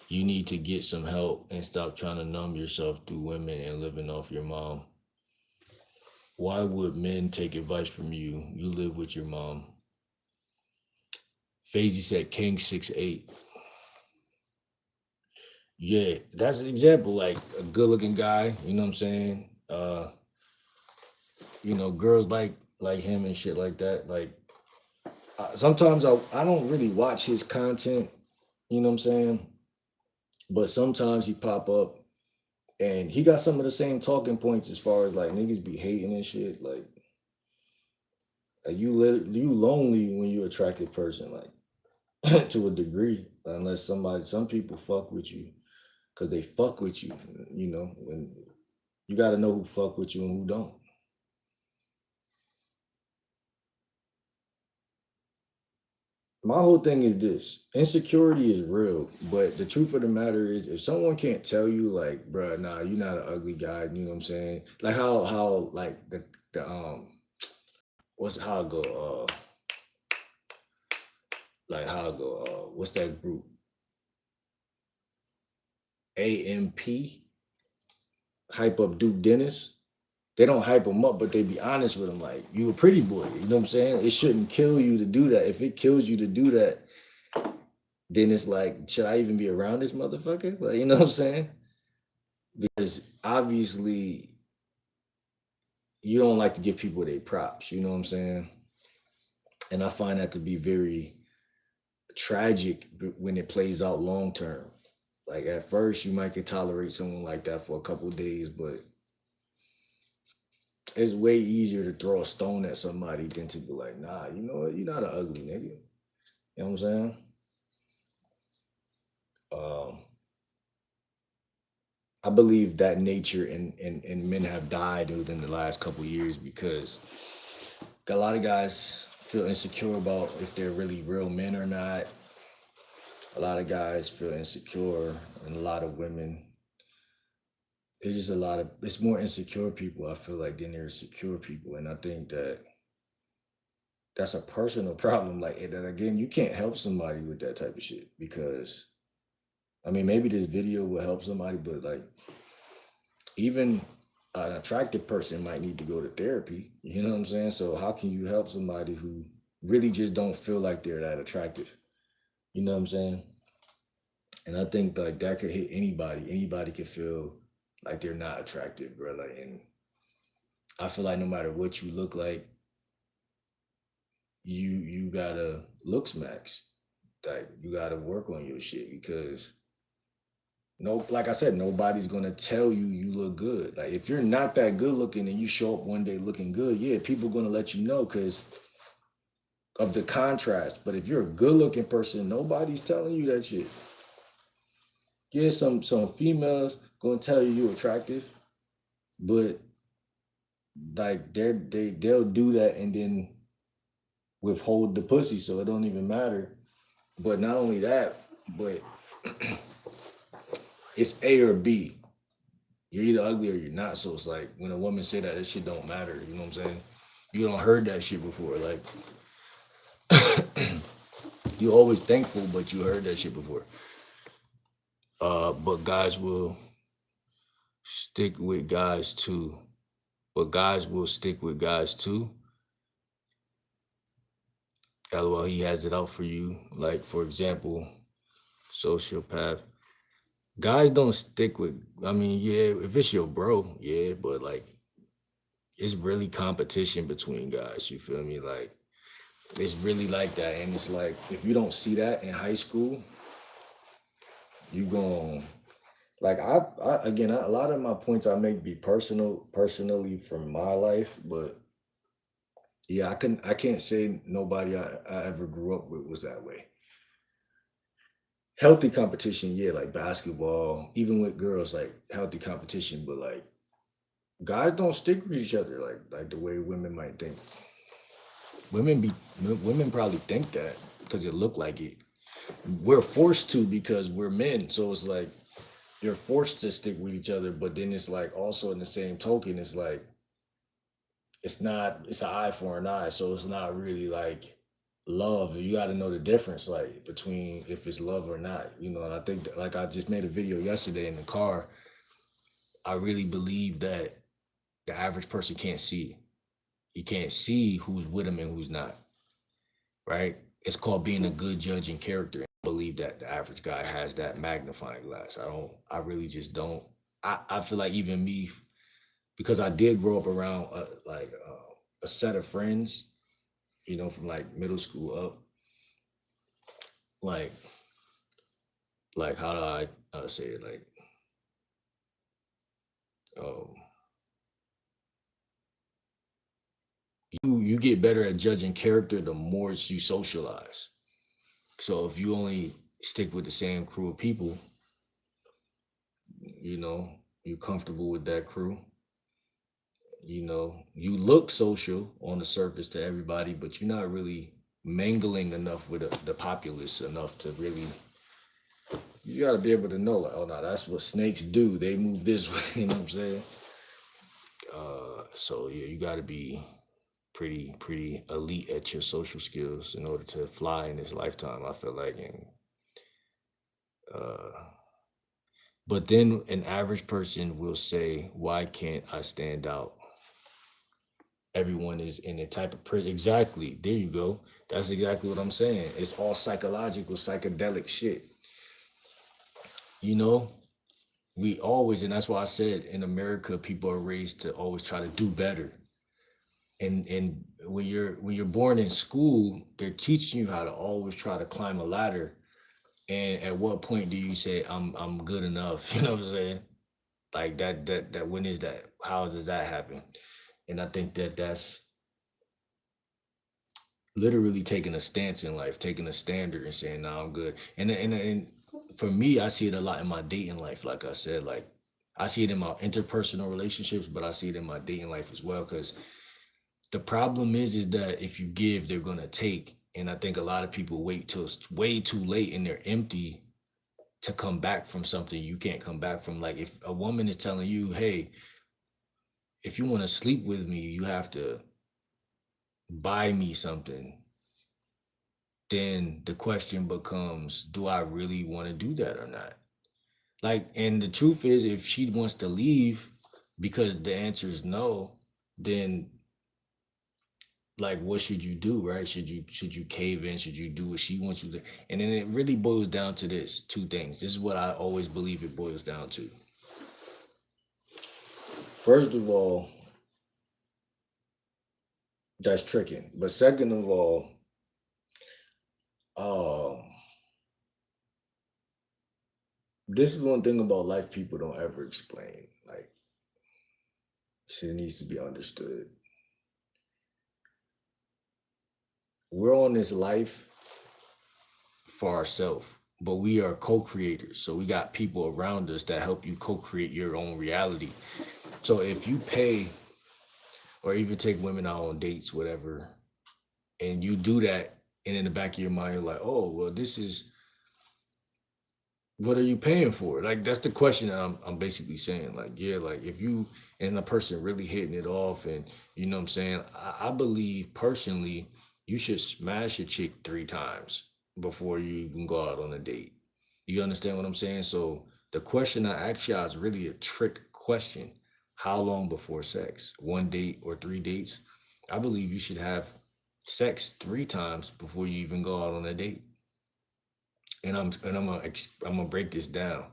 You need to get some help and stop trying to numb yourself through women and living off your mom. Why would men take advice from you? You live with your mom. Fazy said King 6'8". Yeah, that's an example. Like a good looking guy, you know what I'm saying? Girls like him and shit like that. Like sometimes I don't really watch his content, you know what I'm saying? But sometimes he pop up and he got some of the same talking points as far as like niggas be hating and shit. Like you lonely when you're attractive person, like to a degree, unless some people fuck with you because they fuck with you, when you got to know who fuck with you and who don't. My whole thing is this: insecurity is real, but the truth of the matter is, if someone can't tell you, like, bruh, nah, you're not an ugly guy, you know what I'm saying? Like how like the what's how it go like how it go what's that group AMP hype up Duke Dennis. They don't hype him up, but they be honest with him, like, you a pretty boy, you know what I'm saying? It shouldn't kill you to do that. If it kills you to do that, then it's like, should I even be around this motherfucker? Like, you know what I'm saying? Because obviously you don't like to give people their props, you know what I'm saying? And I find that to be very tragic when it plays out long term. Like at first you might could tolerate someone like that for a couple of days, but it's way easier to throw a stone at somebody than to be like, nah, you know what, you're not an ugly nigga. You know what I'm saying? Um, I believe that nature and men have died within the last couple of years because a lot of guys feel insecure about if they're really real men or not. A lot of guys feel insecure, and a lot of women. There's just a lot of it's more insecure people. I feel like than there's secure people, and I think that that's a personal problem. Like that again, you can't help somebody with that type of shit because I mean maybe this video will help somebody, but like even an attractive person might need to go to therapy. You know what I'm saying? So how can you help somebody who really just don't feel like they're that attractive? You know what I'm saying? And I think like that could hit anybody. Anybody could feel like they're not attractive, bro. Like, and I feel like no matter what you look like, you gotta looks max. Like you gotta work on your shit because no, like I said, nobody's gonna tell you you look good. Like if you're not that good looking and you show up one day looking good, yeah, people gonna let you know because of the contrast. But if you're a good looking person, nobody's telling you that shit. Yeah, some females gonna tell you you're attractive, but like they'll do that and then withhold the pussy, so it don't even matter. But not only that, but it's A or B. You're either ugly or you're not. So it's like when a woman say that, that shit don't matter. You know what I'm saying? You don't heard that shit before. Like you always thankful, but you heard that shit before. But guys will stick with guys too. But guys will stick with guys too. LOL, he has it out for you. Like for example, sociopath. Guys don't stick with. I mean, yeah, if it's your bro, yeah, but like it's really competition between guys. You feel me? Like it's really like that, and it's like if you don't see that in high school, you gon' like I again a lot of my points I make be personally from my life, but yeah, I can't say nobody I ever grew up with was that way. Healthy competition, yeah, like basketball, even with girls, like healthy competition, but like guys don't stick with each other like the way women might think. Women be women probably think that because it look like it. We're forced to because we're men, so it's like you're forced to stick with each other. But then it's like also in the same token, it's like it's an eye for an eye, so it's not really like love. You got to know the difference, like between if it's love or not, And I think that, like I just made a video yesterday in the car. I really believe that the average person can't see. You can't see who's with him and who's not, right? It's called being a good judge in character. I believe that the average guy has that magnifying glass. I really just don't. I feel like even me, because I did grow up around a set of friends, from like middle school up, like how do I say it? Like, um, you get better at judging character the more you socialize. So if you only stick with the same crew of people, you know, you're comfortable with that crew. You look social on the surface to everybody, but you're not really mingling enough with the populace enough to really. You got to be able to know, like, oh no, that's what snakes do. They move this way. You know what I'm saying? So yeah, you got to be pretty elite at your social skills in order to fly in this lifetime. I feel like, and uh, but then an average person will say, "Why can't I stand out?" Everyone is in a type of prison. Exactly. There you go. That's exactly what I'm saying. It's all psychological, psychedelic shit. You know, we always, and that's why I said in America, people are raised to always try to do better. And when you're born in school, they're teaching you how to always try to climb a ladder. And at what point do you say I'm good enough? You know what I'm saying? Like that when is that? How does that happen? And I think that's literally taking a stance in life, taking a standard and saying, "No, I'm good." And for me, I see it a lot in my dating life. Like I said, like I see it in my interpersonal relationships, but I see it in my dating life as well. Because the problem is that if you give, they're gonna take. And I think a lot of people wait till it's way too late and they're empty to come back from something you can't come back from. Like if a woman is telling you, "Hey, if you want to sleep with me, you have to buy me something," then the question becomes, do I really want to do that or not? Like, and the truth is, if she wants to leave because the answer is no, then like what should you do, right? Should you cave in? Should you do what she wants you to? And then it really boils down to this two things. This is what I always believe it boils down to. First of all, that's tricking. But second of all, um, this is one thing about life people don't ever explain. Like, shit needs to be understood. We're on this life for ourselves, but we are co-creators. So we got people around us that help you co-create your own reality. So if you pay or even take women out on dates, whatever, and you do that, and in the back of your mind, you're like, oh, well, this is what are you paying for? Like that's the question that I'm basically saying. Like, yeah, like if you and the person really hitting it off and you know what I'm saying, I believe personally you should smash a chick 3 times before you even go out on a date. You understand what I'm saying? So the question I ask y'all is really a trick question. How long before sex? 1 date or 3 dates? I believe you should have sex 3 times before you even go out on a date. And I'm gonna break this down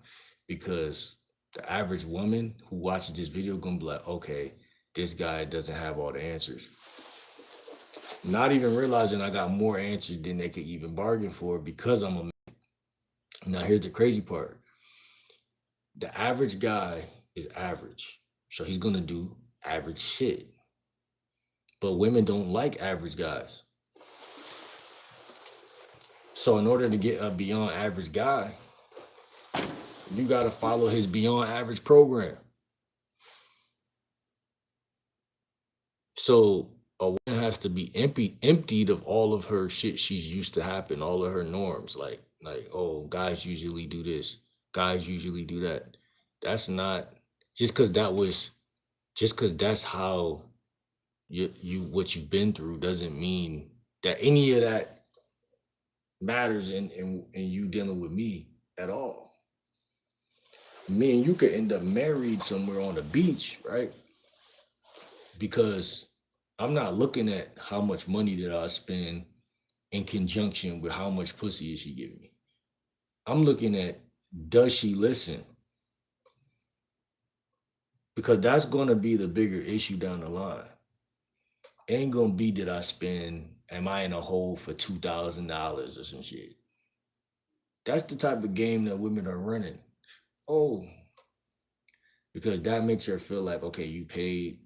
because the average woman who watches this video gonna be like, okay, this guy doesn't have all the answers. Not even realizing I got more answers than they could even bargain for because I'm a man. Now here's the crazy part. The average guy is average. So he's gonna do average shit. But women don't like average guys. So in order to get a beyond average guy, you gotta follow his beyond average program. So a woman has to be emptied of all of her shit she's used to happen, all of her norms. Like, oh, guys usually do this, guys usually do that. That's not just because that was just because that's how you what you've been through doesn't mean that any of that matters in you dealing with me at all. Me and you could end up married somewhere on the beach, right? Because I'm not looking at how much money did I spend in conjunction with how much pussy is she giving me. I'm looking at, does she listen? Because that's going to be the bigger issue down the line. Ain't gonna be, did I spend, am I in a hole for $2,000 or some shit? That's the type of game that women are running. Oh, because that makes her feel like, okay, you paid.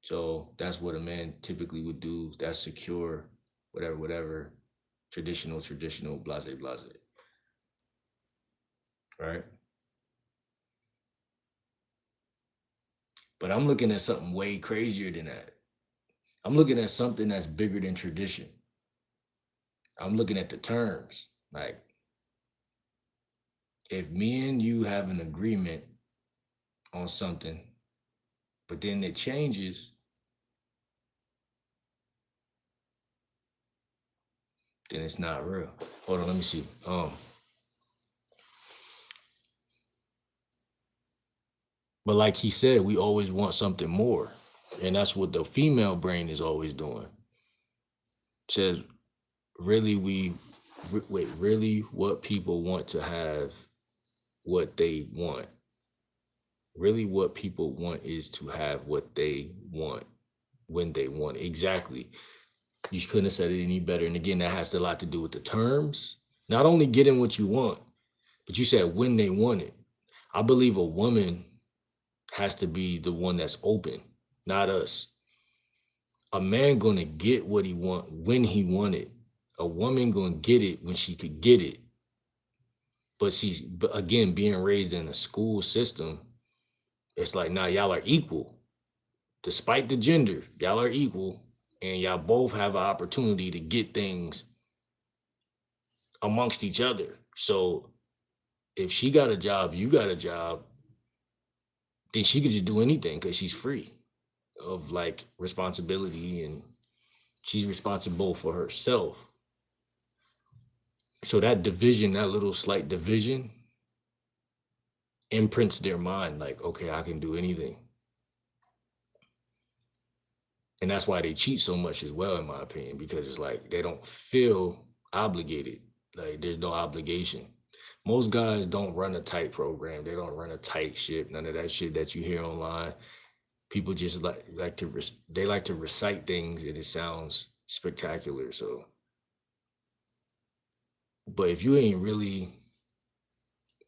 So that's what a man typically would do. That's secure, whatever, whatever. Traditional, blase, blase. Right? But I'm looking at something way crazier than that. I'm looking at something that's bigger than tradition. I'm looking at the terms. Like, if me and you have an agreement on something, but then it changes, then it's not real. Hold on, let me see. But like he said, we always want something more. And that's what the female brain is always doing. Says, really, really what people want to have what they want. Really what people want is to have what they want when they want it. Exactly. You couldn't have said it any better. And again, that has a lot to do with the terms. Not only getting what you want, but you said when they want it. I believe a woman has to be the one that's open, not us. A man gonna get what he want when he want it. A woman gonna get it when she could get it. But again, being raised in a school system, it's like, nah, y'all are equal. Despite the gender, y'all are equal, and y'all both have an opportunity to get things amongst each other. So if she got a job, you got a job, then she could just do anything because she's free of like responsibility, and she's responsible for herself. So that division, that little slight division, imprints their mind like, okay, I can do anything. And that's why they cheat so much as well, in my opinion, because it's like they don't feel obligated. Like there's no obligation. Most guys don't run a tight program. They don't run a tight ship. None of that shit that you hear online. People just they like to recite things and it sounds spectacular. So, but if you ain't really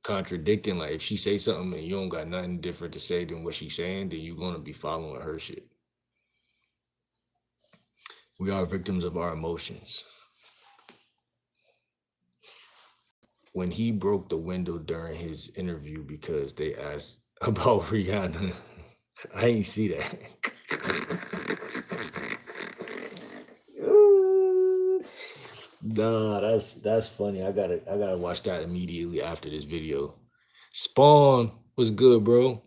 contradicting, like if she say something and you don't got nothing different to say than what she's saying, then you're gonna be following her shit. We are victims of our emotions. When he broke the window during his interview because they asked about Rihanna, I ain't see that. Nah, that's funny. I gotta watch that immediately after this video. Spawn, what's good, bro?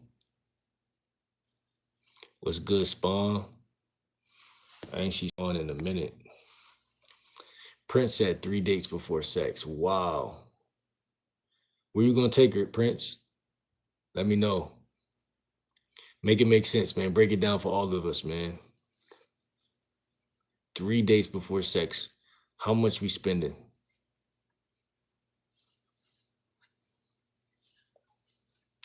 What's good, Spawn? I ain't seen Spawn in a minute. Prince said 3 dates before sex. Wow. Where you gonna take her, Prince? Let me know. Make it make sense, man. Break it down for all of us, man. 3 dates before sex. How much we spending?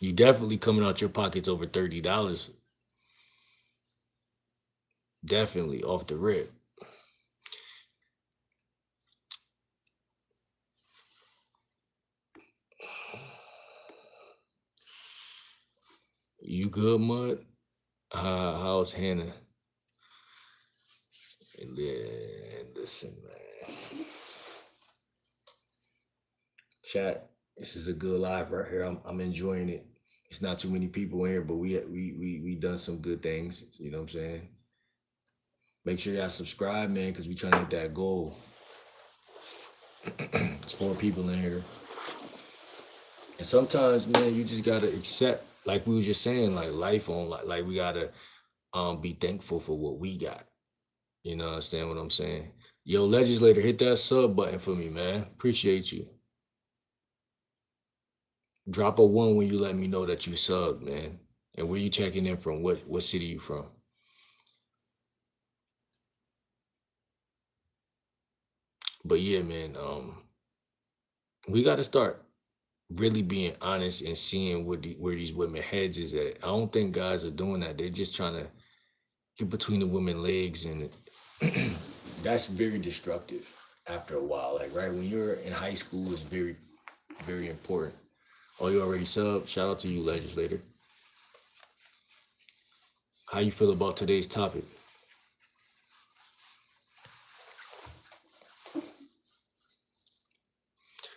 You definitely coming out your pockets over $30. Definitely off the rip. You good, Mud? How's Hannah? Listen, man. Chat. This is a good live right here. I'm enjoying it. It's not too many people in here, but we done some good things. You know what I'm saying? Make sure y'all subscribe, man, because we trying to hit that goal. It's 4 people in here. And sometimes, man, you just gotta accept, like we was just saying, like life on like we gotta be thankful for what we got. You know, understand what I'm saying? Yo, legislator, hit that sub button for me, man. Appreciate you. Drop a 1 when you let me know that you subbed, man. And where you checking in from? What city you from? But yeah, man, we got to start really being honest and seeing where these women heads is at. I don't think guys are doing that. They're just trying to get between the women legs, and that's very destructive after a while. Like right when you're in high school, it's very important. Oh, you already sub? Shout out to you, legislator. How you feel about today's topic?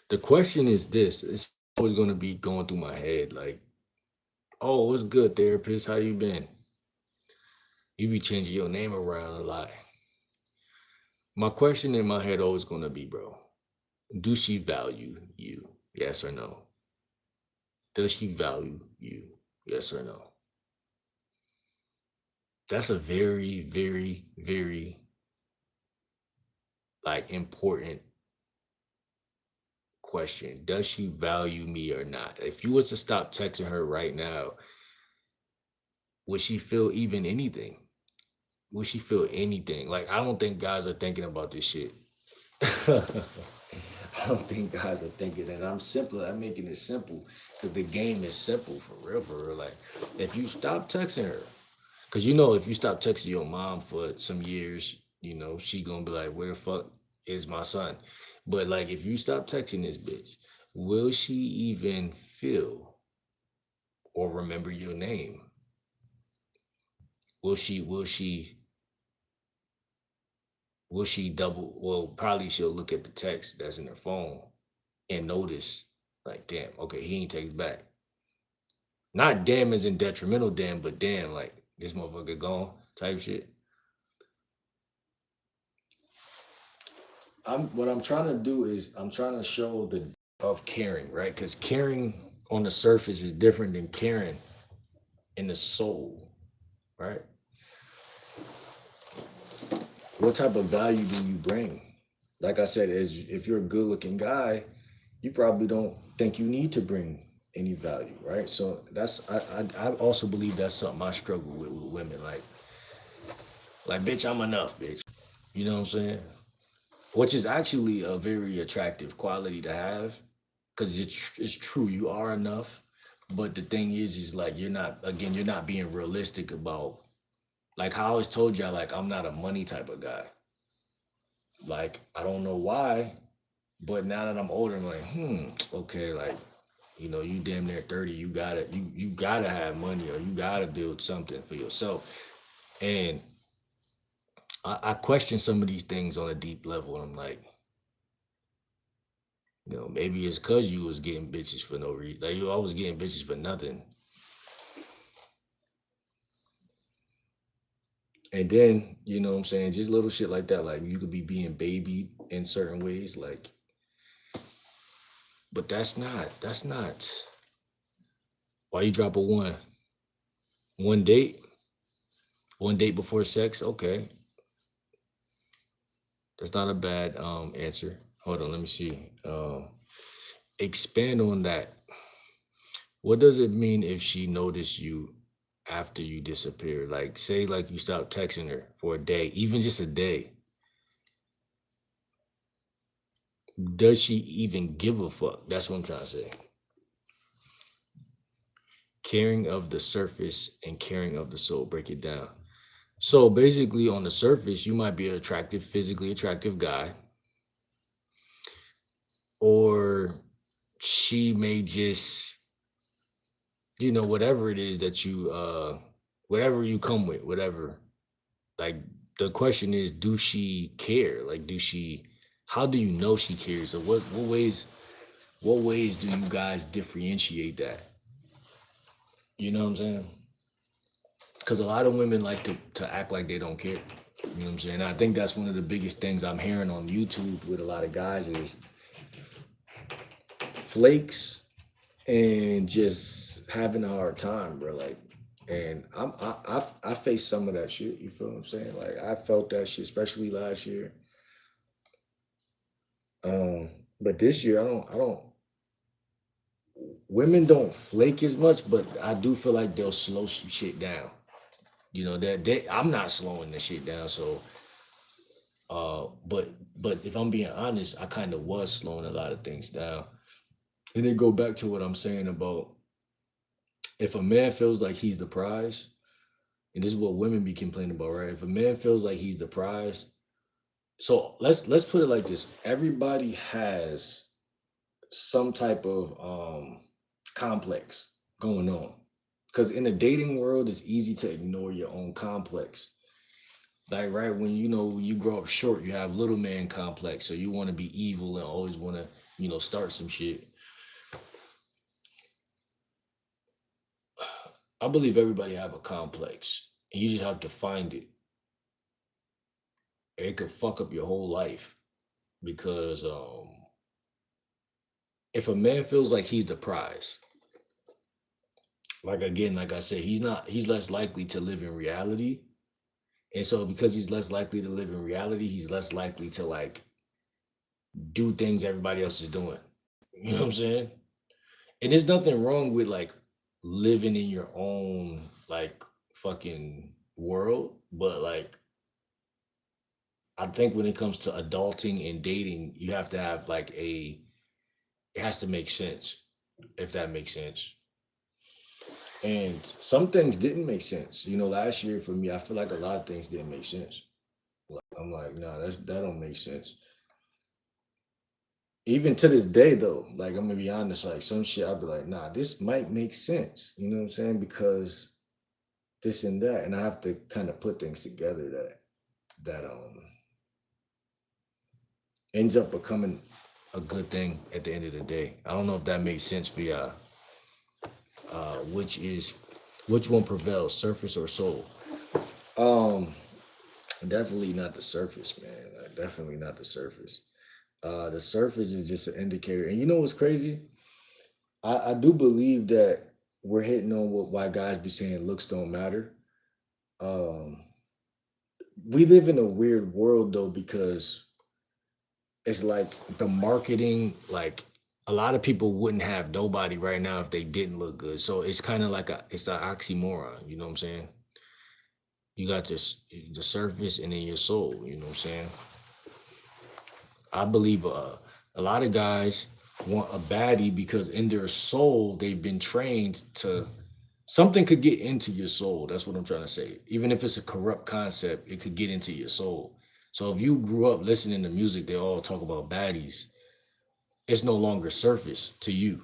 The question is this: it's always going to be going through my head, like, "Oh, what's good, therapist? How you been? You be changing your name around a lot." My question in my head always going to be, bro, do she value you? Yes or no? Does she value you? Yes or no? That's a very like important question. Does she value me or not? If you was to stop texting her right now, would she feel even anything? Would she feel anything? Like I don't think guys are thinking about this shit. I don't think guys are thinking that. I'm making it simple because the game is simple for real, for real. Like if you stop texting her, because you know if you stop texting your mom for some years, you know she gonna be like, where the fuck is my son? But like if you stop texting this bitch, will she even feel or remember your name? Will she double, well, probably she'll look at the text that's in her phone and notice, like, damn, okay, he ain't text back. Not damn as in detrimental damn, but damn, like this motherfucker gone type shit. What I'm trying to do is I'm trying to show the of caring, right? Because caring on the surface is different than caring in the soul, right? What type of value do you bring? Like I said, as if you're a good looking guy, you probably don't think you need to bring any value, right? So I also believe that's something I struggle with women. Like bitch, I'm enough, bitch. You know what I'm saying? Which is actually a very attractive quality to have, because it's true, you are enough. But the thing is like you're not being realistic about, like how I always told y'all, like I'm not a money type of guy. Like I don't know why, but now that I'm older, I'm like, okay, like you damn near 30, you gotta have money, or you gotta build something for yourself. And I question some of these things on a deep level. And I'm like, maybe it's cause you was getting bitches for no reason. Like you always getting bitches for nothing. And then, you know what I'm saying, just little shit like that. Like you could be being babied in certain ways, like, but that's not why you drop a one date, one date before sex. Okay, that's not a bad answer. Hold on, let me see. Expand on that. What does it mean if she noticed you after you disappear? Like, say, like you stop texting her for a day, even just a day. Does she even give a fuck? That's what I'm trying to say. Caring of the surface and caring of the soul. Break it down. So basically, on the surface, you might be an attractive, physically attractive guy, or she may just, whatever it is that whatever you come with, whatever. Like the question is, do she care? Like, how do you know she cares? Or what ways do you guys differentiate that? You know what I'm saying? Because a lot of women like to act like they don't care. You know what I'm saying? I think that's one of the biggest things I'm hearing on YouTube with a lot of guys is flakes and just having a hard time, bro. Like, and I faced some of that shit. You feel what I'm saying? Like, I felt that shit, especially last year. Um, but this year, I don't. Women don't flake as much, but I do feel like they'll slow some shit down. That I'm not slowing the shit down. So But if I'm being honest, I kind of was slowing a lot of things down. And then go back to what I'm saying about if a man feels like he's the prize, and this is what women be complaining about, right? If a man feels like he's the prize, so let's put it like this: everybody has some type of complex going on, because in the dating world, it's easy to ignore your own complex. Like right when you grow up short, you have little man complex, so you want to be evil and always want to start some shit. I believe everybody have a complex, and you just have to find it. It could fuck up your whole life because if a man feels like he's the prize, like again, like I said, he's less likely to live in reality. And so because he's less likely to live in reality, he's less likely to like do things everybody else is doing. You know what I'm saying? And there's nothing wrong with like living in your own like fucking world, but like I think when it comes to adulting and dating, you have to have like it has to make sense, if that makes sense. And some things didn't make sense. Last year for me, I feel like a lot of things didn't make sense. Like, I'm like, nah, that don't make sense. Even to this day, though, like I'm gonna be honest, like some shit, I'll be like, nah, this might make sense. You know what I'm saying? Because this and that, and I have to kind of put things together that ends up becoming a good thing at the end of the day. I don't know if that makes sense for y'all. Which one prevails, surface or soul? Um, Definitely not the surface, man. Like, definitely not the surface. The surface is just an indicator. And you know what's crazy? I do believe that we're hitting on what why guys be saying looks don't matter. Um, we live in a weird world though because it's like the marketing, like a lot of people wouldn't have nobody right now if they didn't look good. So it's kind of like it's an oxymoron. You know what I'm saying? You got this the surface and then your soul. You know what I'm saying? I believe a lot of guys want a baddie because in their soul they've been trained to something could get into your soul. That's what I'm trying to say. Even if it's a corrupt concept, it could get into your soul. So if you grew up listening to music, they all talk about baddies. It's no longer surface to you.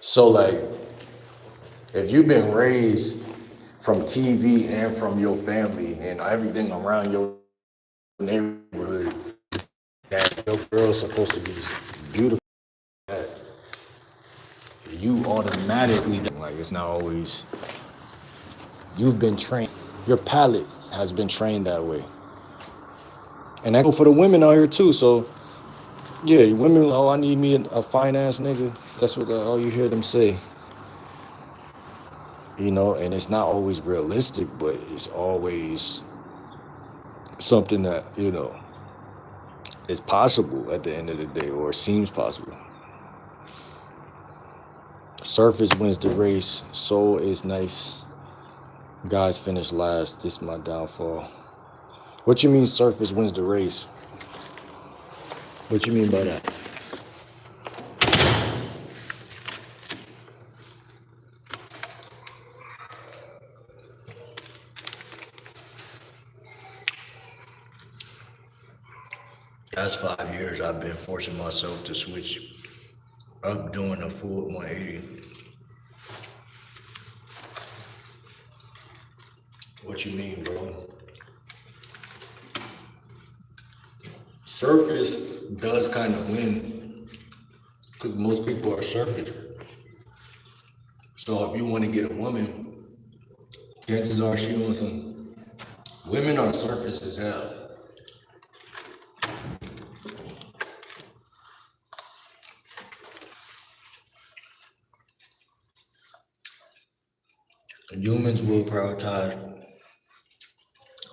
So like if you've been raised from TV and from your family and everything around your neighborhood that your girl's supposed to be beautiful, that you automatically like it's not always you've been trained. Your palate has been trained that way. And that go for the women out here too. So yeah, women, oh, I need me a fine ass nigga. That's what all you hear them say. And it's not always realistic, but it's always something that is possible at the end of the day, or seems possible. Surface wins the race. Soul is nice. Guys finish last. This is my downfall. What you mean surface wins the race? What you mean by that? Last 5 years, I've been forcing myself to switch up doing a full 180. What you mean, bro? Surface does kind of win because most people are surfing. So if you want to get a woman, chances are she wants some. Women are surface as hell. Humans will prioritize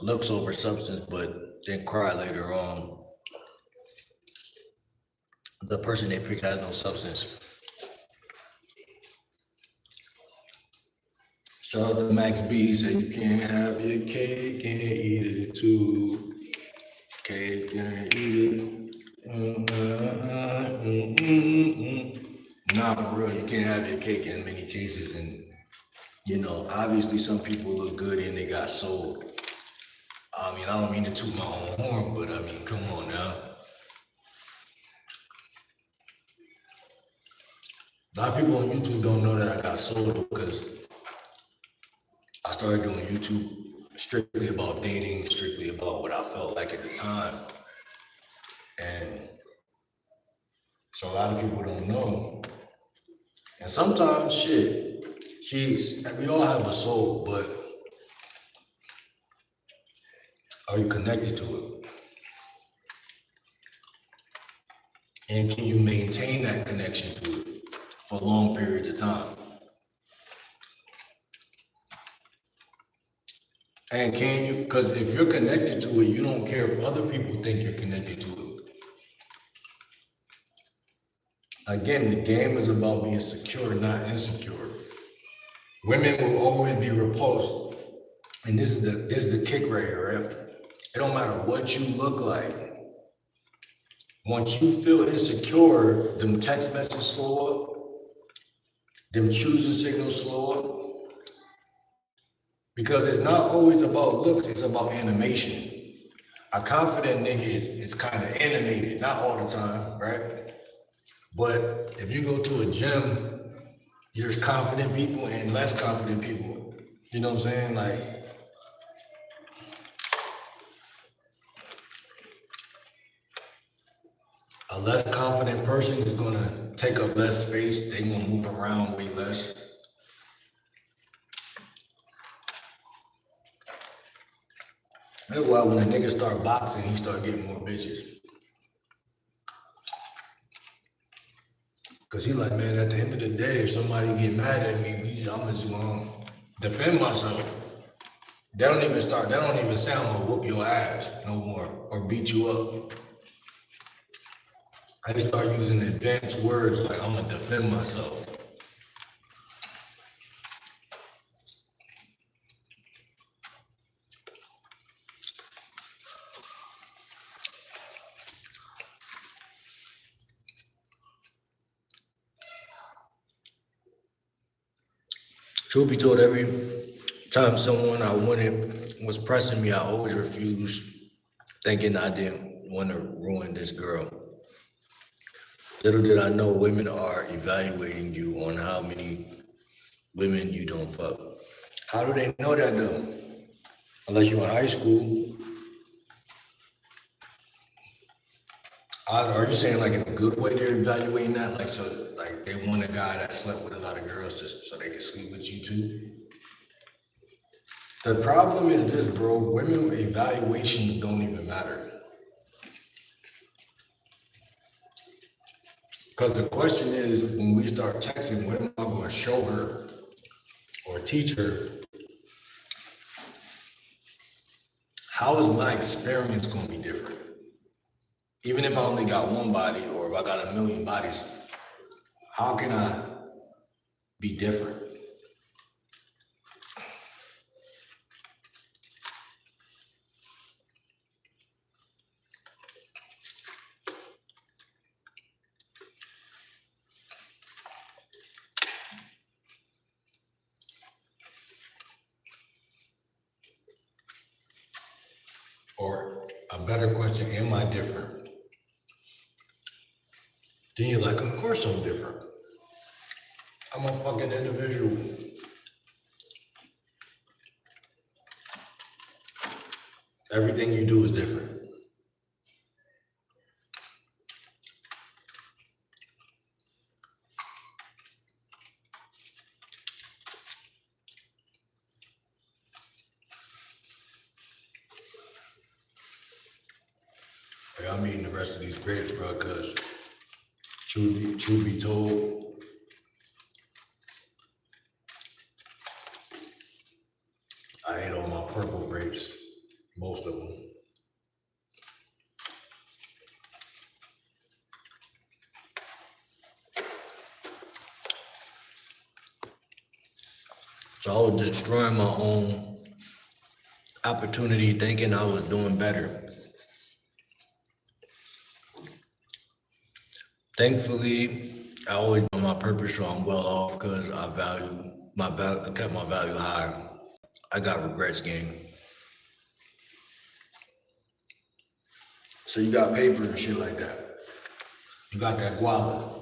looks over substance, but then cry later on. The person they pick has no substance. Shout out to Max B, say you can't have your cake and eat it too. Cake and eat it. Nah, for real, you can't have your cake in many cases. And, obviously some people look good and they got sold. I mean, I don't mean to toot my own horn, but I mean, come on now. A lot of people on YouTube don't know that I got sold because I started doing YouTube strictly about dating, strictly about what I felt like at the time. And so a lot of people don't know. And sometimes we all have a soul, but are you connected to it? And can you maintain that connection to it for long periods of time? And can you, because if you're connected to it, you don't care if other people think you're connected to it. Again, the game is about being secure, not insecure. Women will always be repulsed. And this is the kick right here, right? It don't matter what you look like. Once you feel insecure, them text messages slow up, them choosing signals slow up. Because it's not always about looks, it's about animation. A confident nigga is kind of animated, not all the time, right? But if you go to a gym, there's confident people and less confident people. You know what I'm saying? Like, a less confident person is gonna take up less space. They gonna move around way less. That's why when a nigga start boxing, he start getting more bitches. Cause he like, man, at the end of the day, if somebody get mad at me, I'm just gonna defend myself. They don't even say I'm gonna whoop your ass no more or beat you up. I start using advanced words like I'm gonna defend myself. Truth be told, every time someone I wanted was pressing me, I always refused, thinking I didn't want to ruin this girl. Little did I know women are evaluating you on how many women you don't fuck. How do they know that though? Unless you're in high school. Are you saying like in a good way they're evaluating that? Like so like they want a guy that slept with a lot of girls just so they can sleep with you too? The problem is this, bro. Women evaluations don't even matter. Because the question is, when we start texting, what am I going to show her or teach her? How is my experience going to be different? Even if I only got one body or if I got a million bodies, how can I be different? Or a better question, am I different? Then you're like, of course I'm different. I'm a fucking individual. Everything you do is different. Like, I'm eating the rest of these grapes, bro, because truth be told, I ate all my purple grapes, most of them. So I was destroying my own opportunity thinking I was doing better. Thankfully, I always know my purpose, so I'm well off because I kept my value high. I got regrets game. So you got paper and shit like that. You got that guava.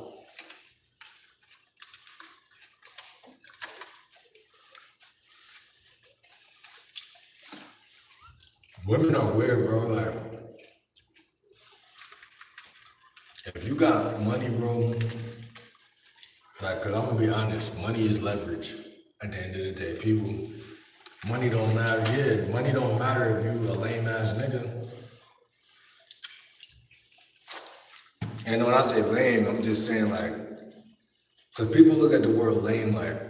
Women are weird, bro. Like, if you got money, bro, like, cause I'm gonna be honest, money is leverage. At the end of the day, money don't matter. Yeah, money don't matter if you a lame ass nigga. And when I say lame, I'm just saying like, cause people look at the word lame like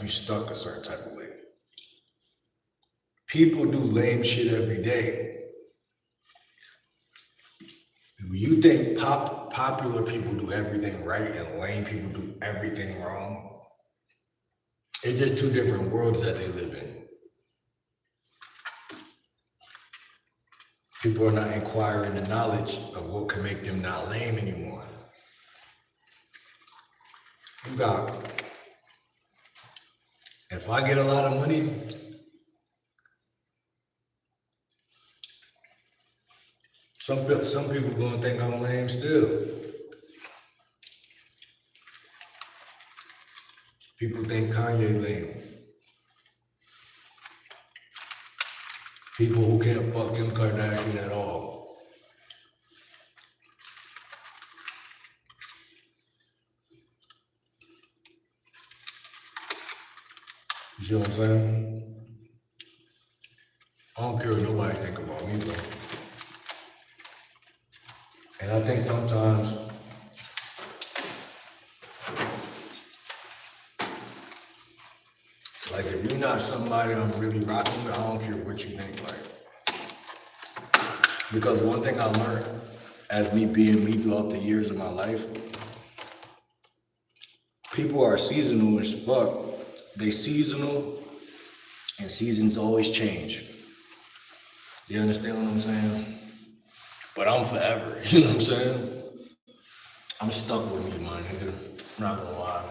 you stuck a certain type of way. People do lame shit every day. You think popular people do everything right and lame people do everything wrong? It's just two different worlds that they live in. People are not inquiring the knowledge of what can make them not lame anymore. You got, if I get a lot of money, some people gonna think I'm lame still. People think Kanye lame. People who can't fuck Kim Kardashian at all. You see what I'm saying? I don't care what nobody think about me, bro. And I think sometimes, like, if you're not somebody I'm really rocking with, I don't care what you think, like. Because one thing I learned as me being me throughout the years of my life, people are seasonal as fuck. They seasonal, and seasons always change. You understand what I'm saying? But I'm forever, you know what I'm saying? I'm stuck with me, my nigga. I'm not gonna lie.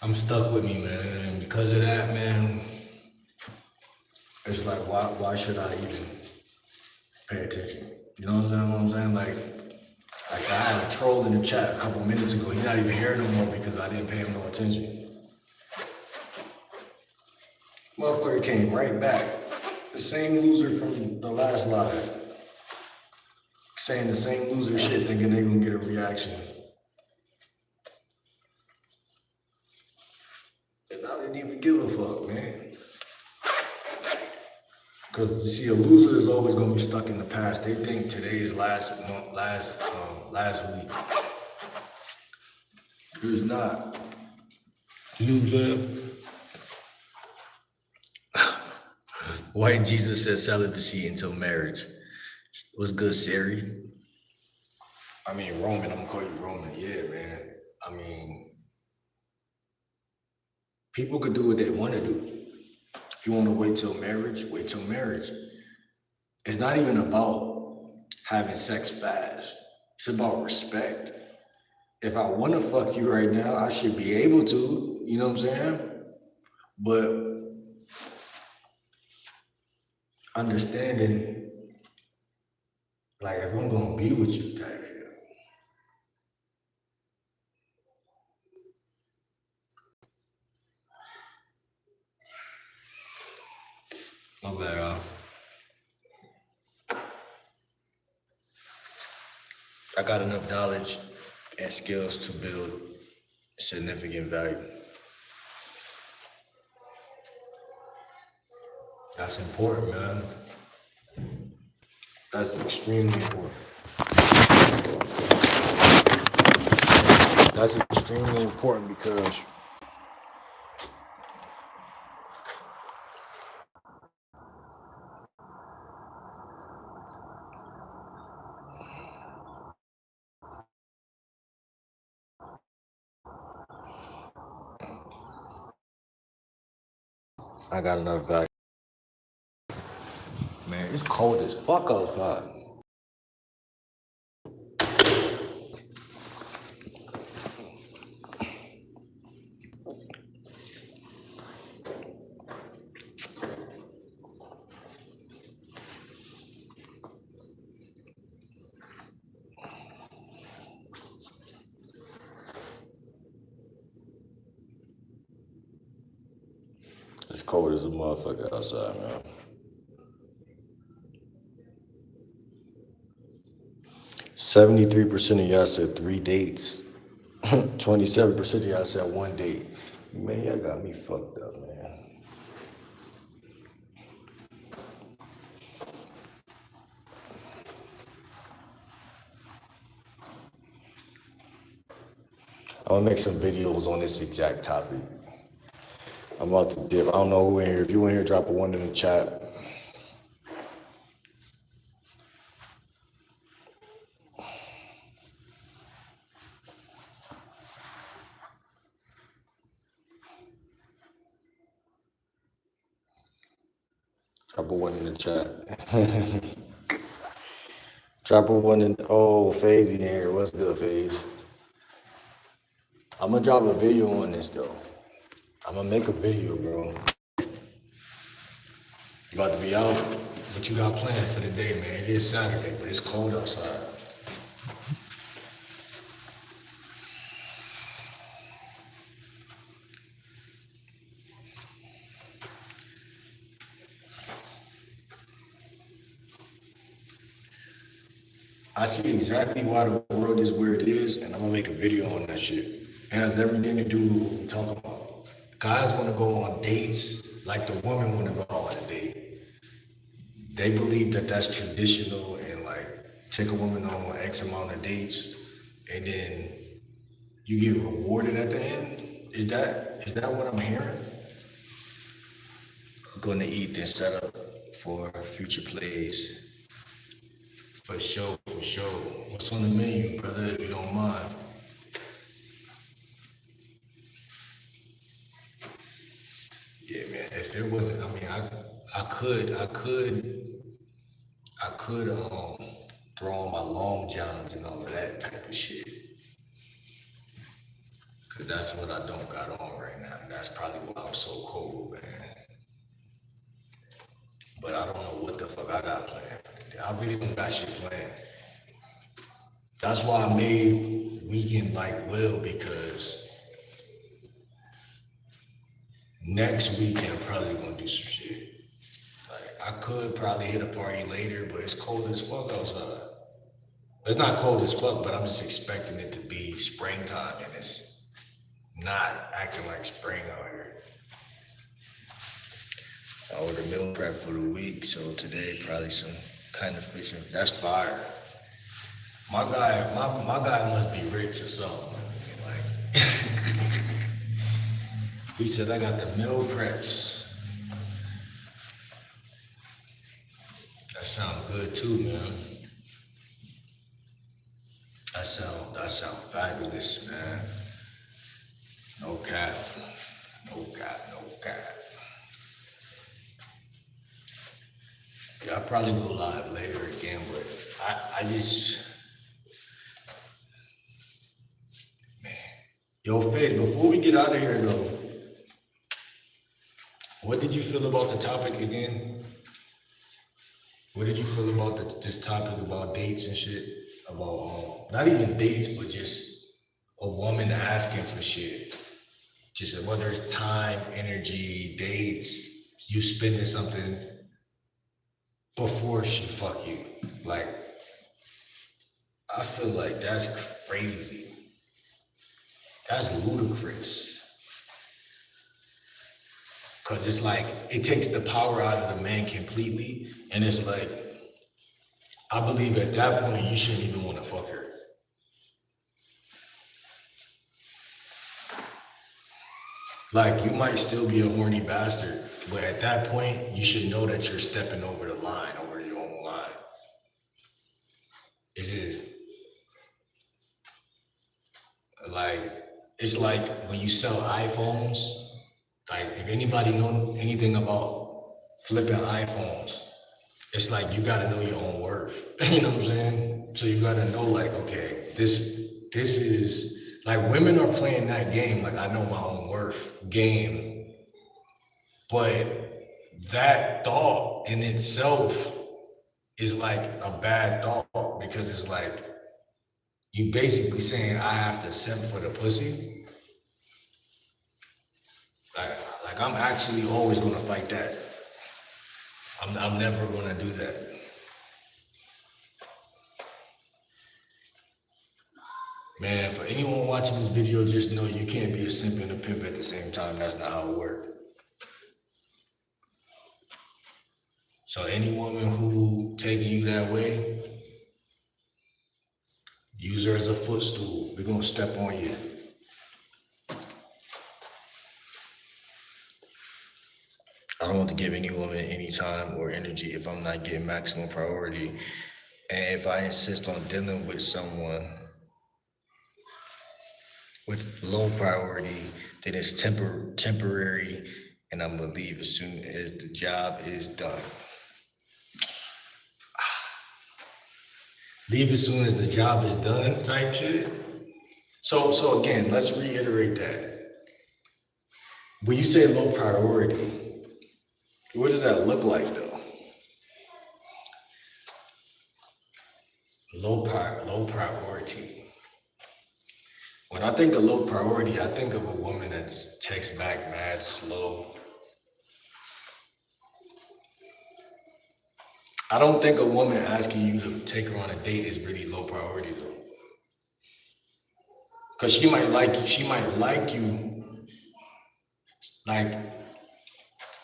I'm stuck with me, man. And because of that, man, it's like, why should I even pay attention? You know what I'm saying? Like I had a troll in the chat a couple minutes ago. He's not even here no more because I didn't pay him no attention. Motherfucker came right back. The same loser from the last live. Saying the same loser shit, thinking they gonna get a reaction. And I didn't even give a fuck, man. Because you see, a loser is always gonna be stuck in the past. They think today is last week. It's not. You know what I'm saying? White Jesus said celibacy until marriage. What's good, Siri? I mean, Roman, I'm gonna call you Roman. Yeah, man. I mean, people could do what they wanna do. If you wanna wait till marriage, wait till marriage. It's not even about having sex fast. It's about respect. If I wanna fuck you right now, I should be able to, you know what I'm saying? But understanding, Like if I'm gonna be with you, type shit. My bad, I got enough knowledge and skills to build significant value. That's important, man. That's extremely important. That's extremely important because I got enough value. Man, it's cold as fuck outside. It's cold as a motherfucker outside, man. 73% of y'all said 3 dates. 27% of y'all said 1 date. Man, y'all got me fucked up, man. I'm gonna make some videos on this exact topic. I'm about to dip. I don't know who in here. If you in here, drop a 1 in the chat. Drop a 1 in the chat. Drop a 1 in. Oh, FaZe in here. What's good, FaZe? I'm gonna drop a video on this though. I'm gonna make a video, bro. You about to be out? What you got planned for the day, man? It is Saturday, but it's cold outside. I see exactly why the world is where it is, and I'm gonna make a video on that shit. It has everything to do with what we talk about. Guys want to go on dates like the woman want to go on a date. They believe that that's traditional and like take a woman on X amount of dates, and then you get rewarded at the end. Is that what I'm hearing? Going to eat and set up for future plays. For sure, for sure. What's on the menu, brother, if you don't mind? Yeah, man. If it wasn't, I mean, I could throw on my long johns and all of that type of shit. Cause that's what I don't got on right now. And that's probably why I'm so cold, man. But I don't know what the fuck I got planned for the day. I really don't got shit planned. That's why I made weekend like Will, because next weekend probably gonna do some shit. Like I could probably hit a party later, but it's cold as fuck outside. It's not cold as fuck, but I'm just expecting it to be springtime, and it's not acting like spring out here. I ordered meal prep for the week, so today probably some kind of fish. That's fire. My guy must be rich or something. Like he said, I got the meal preps. That sounds good too, man. That sound fabulous, man. No cap. No cap, no cap. Yeah, I'll probably go live later again, but I just, man. Yo, FaZe, before we get out of here though, what did you feel about the topic again? What did you feel about this topic about dates and shit? About not even dates, but just a woman asking for shit. Just whether it's time, energy, dates, you spending something before she fuck you. Like, I feel like that's crazy. That's ludicrous. Cause it's like it takes the power out of the man completely, and it's like I believe at that point you shouldn't even want to fuck her. Like you might still be a horny bastard, but at that point you should know that you're stepping over the line, over your own line. It's just like it's like when you sell iPhones. Like if anybody know anything about flipping iPhones, it's like you gotta know your own worth. You know what I'm saying? So you gotta know like, okay, this is like women are playing that game, like I know my own worth game. But that thought in itself is like a bad thought because it's like you basically saying I have to simp for the pussy. Like I'm actually always gonna fight that. I'm never gonna do that. Man, for anyone watching this video, just know you can't be a simp and a pimp at the same time. That's not how it works. So any woman who taking you that way, use her as a footstool. We're gonna step on you. I don't want to give any woman any time or energy if I'm not getting maximum priority. And if I insist on dealing with someone with low priority, then it's temporary, and I'm gonna leave as soon as the job is done. Leave as soon as the job is done type shit. So again, let's reiterate that. When you say low priority, what does that look like though? Low priority. When I think of low priority, I think of a woman that's texts back mad slow. I don't think a woman asking you to take her on a date is really low priority though. Cause she might like you, like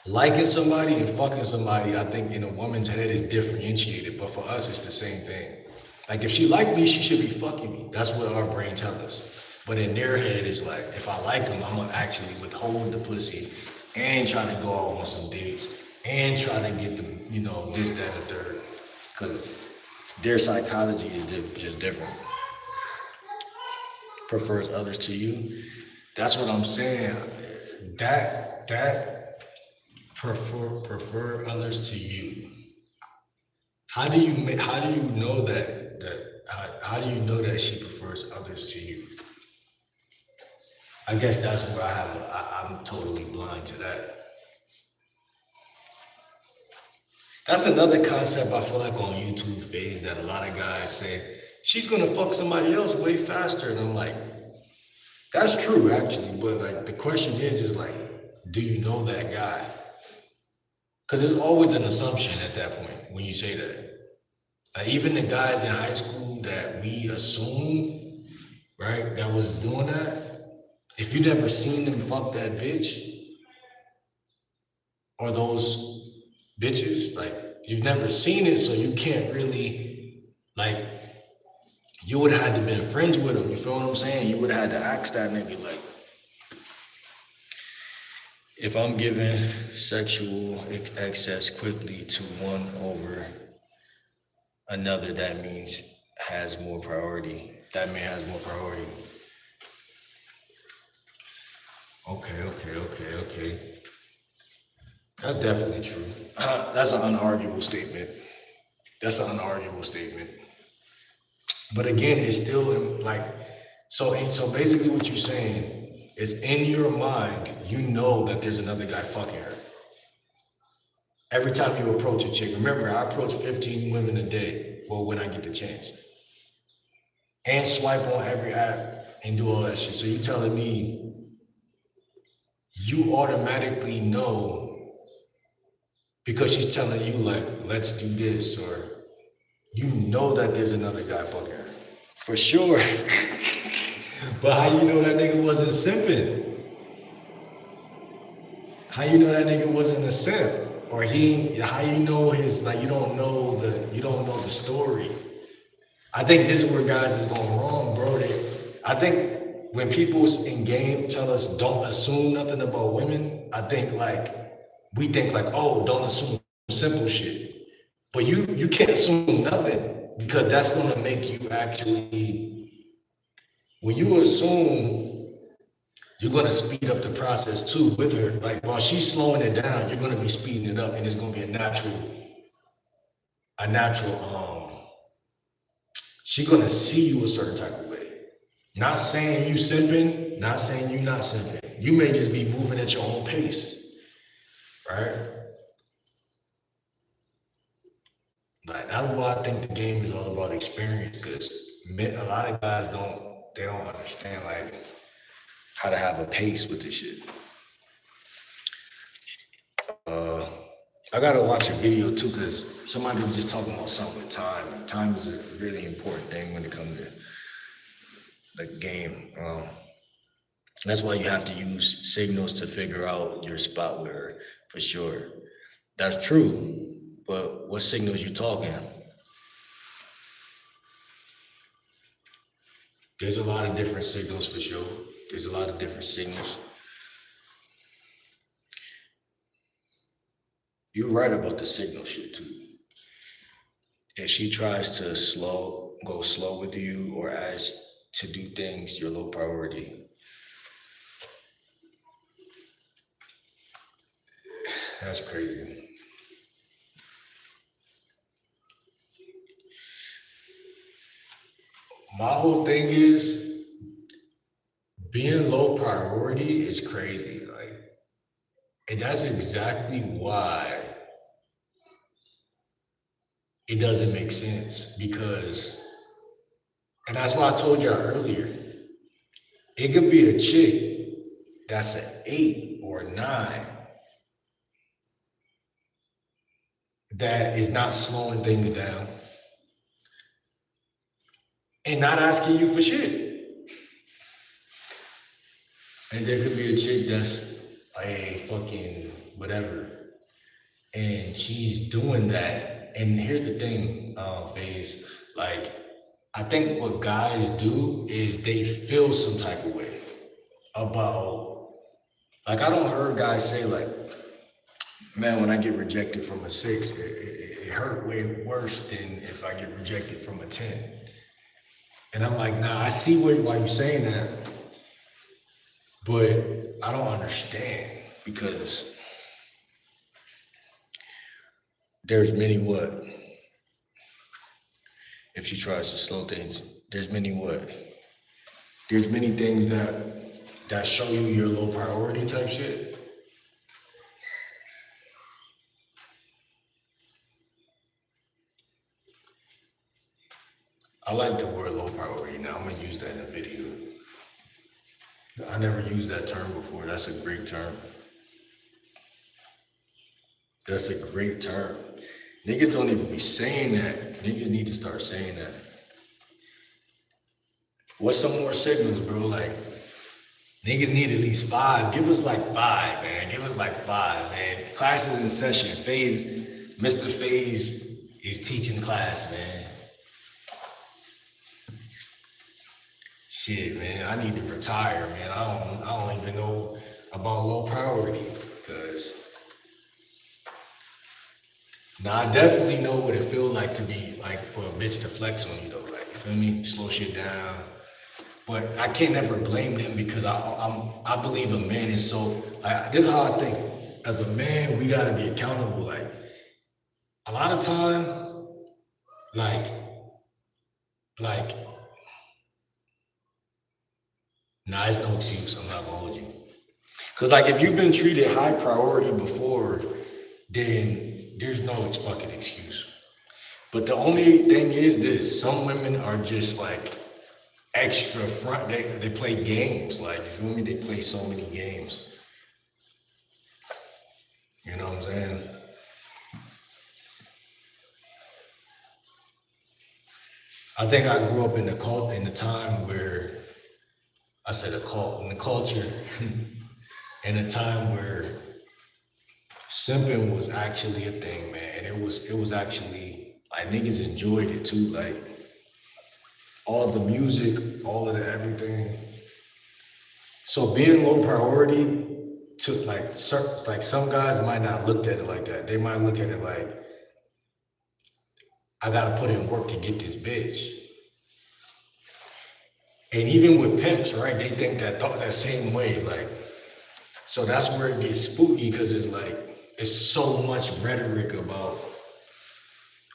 liking somebody and fucking somebody, I think in a woman's head is differentiated, but for us it's the same thing. Like if she liked me, she should be fucking me. That's what our brain tells us. But in their head, it's like, if I like them, I'm gonna actually withhold the pussy and try to go out on some dates and try to get them, you know, this, that, and the third. Because their psychology is just different. Prefers others to you. That's what I'm saying. That prefer others to you. How do you know that how do you know that she prefers others to you? I guess that's where I'm totally blind to that. That's another concept I feel like on YouTube phase that a lot of guys say, she's gonna fuck somebody else way faster. And I'm like, that's true actually, but like the question is like, do you know that guy? Because it's always an assumption at that point when you say that. Like even the guys in high school that we assume, right, that was doing that, if you never seen them fuck that bitch or those bitches, like you've never seen it, so you can't really, like, you would have had to been friends with them, you feel what I'm saying? You would have had to ask that nigga, like, if I'm giving sexual access quickly to one over another, that means has more priority. That man has more priority. Okay. That's definitely true. That's an unarguable statement. But again, it's still like, so basically what you're saying is in your mind, you know that there's another guy fucking her. Every time you approach a chick, remember, I approach 15 women a day, well, when I get the chance. And swipe on every app and do all that shit. So you telling me you automatically know because she's telling you like, let's do this, or you know that there's another guy fucking her. For sure. But how you know that nigga wasn't simping? How you know that nigga wasn't a simp? Or how you know his, like, you don't know the story. I think this is where guys is going wrong, bro. I think when people in game tell us don't assume nothing about women, I think like, we think like, oh, don't assume simple shit. But you can't assume nothing because that's gonna make you actually, when you assume, you're gonna speed up the process too with her. Like while she's slowing it down, you're gonna be speeding it up and it's gonna be a natural, she's gonna see you a certain type of way. Not saying you simping, not saying you not simping. You may just be moving at your own pace, right? Like that's why I think the game is all about experience, because a lot of guys don't understand like how to have a pace with this shit. I gotta watch a video too, because somebody was just talking about something with time. And time is a really important thing when it comes to the game. That's why you have to use signals to figure out your spot with her, for sure. That's true, but what signals you talking? There's a lot of different signals for sure. There's a lot of different signals. You're right about the signal shit too. If she tries to go slow with you or ask to do things, you're low priority. That's crazy. My whole thing is being low priority is crazy. Like, and that's exactly why it doesn't make sense, because, and that's why I told y'all earlier, it could be a chick that's an 8 or a 9 that is not slowing things down and not asking you for shit. And there could be a chick that's a fucking whatever, and she's doing that. And here's the thing, FaZe, like, I think what guys do is they feel some type of way about, like, I don't hear guys say like, man, when I get rejected from a 6, it hurt way worse than if I get rejected from a 10. And I'm like, nah, I see why you're saying that, but I don't understand, because there's many what? If she tries to slow things, there's many what? There's many things that show you your low priority type shit. I like the word low priority now. I'm gonna use that in a video. I never used that term before. That's a great term. That's a great term. Niggas don't even be saying that. Niggas need to start saying that. What's some more signals, bro? Like, niggas need at least 5. Give us like 5, man. Give us like 5, man. Class is in session. FaZe, Mr. FaZe is teaching class, man. Shit, man, I need to retire, man. I don't even know about low priority, because now I definitely know what it feels like to be like for a bitch to flex on you though, like, you feel me? Slow shit down. But I can't never blame them, because I believe a man is so, this is how I think. As a man, we gotta be accountable. Like, a lot of time, like, nah, it's no excuse. I'm not gonna hold you. Cause like, if you've been treated high priority before, then there's no fucking excuse. But the only thing is this: some women are just like extra front. They play games. Like, you feel me? They play so many games. You know what I'm saying? I think I grew up in the time where I said a cult in the culture, in a time where simping was actually a thing, man. And it was actually like niggas enjoyed it too. Like all the music, all of the everything. So being low priority to like some guys might not look at it like that. They might look at it like, I gotta put in work to get this bitch. And even with pimps, right? They think that same way. Like, so that's where it gets spooky, because it's like it's so much rhetoric about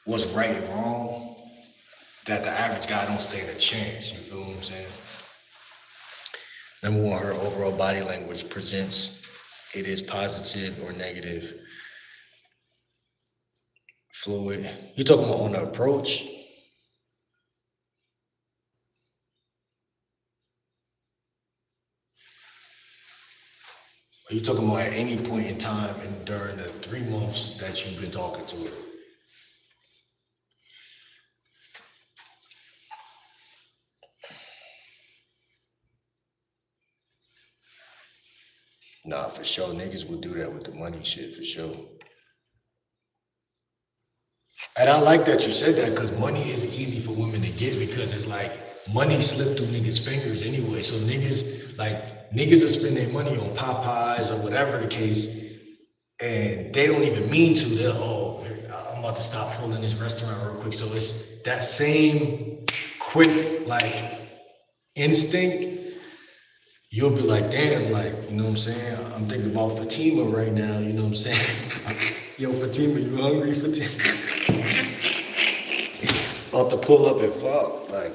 what's right and wrong that the average guy don't stand a chance. You feel what I'm saying? Number one, her overall body language presents it is positive or negative, fluid. You talking about on the approach? Are you talking about at any point in time and during the 3 months that you've been talking to her? Nah, for sure. Niggas will do that with the money shit, for sure. And I like that you said that, because money is easy for women to get, because it's like money slipped through niggas' fingers anyway. So niggas will spend their money on Popeyes or whatever the case, and they don't even mean to. They're, oh, I'm about to stop pulling this restaurant real quick. So it's that same quick, like, instinct. You'll be like, damn, like, you know what I'm saying? I'm thinking about Fatima right now, you know what I'm saying? Yo, Fatima, you hungry, Fatima? About to pull up and fuck, like.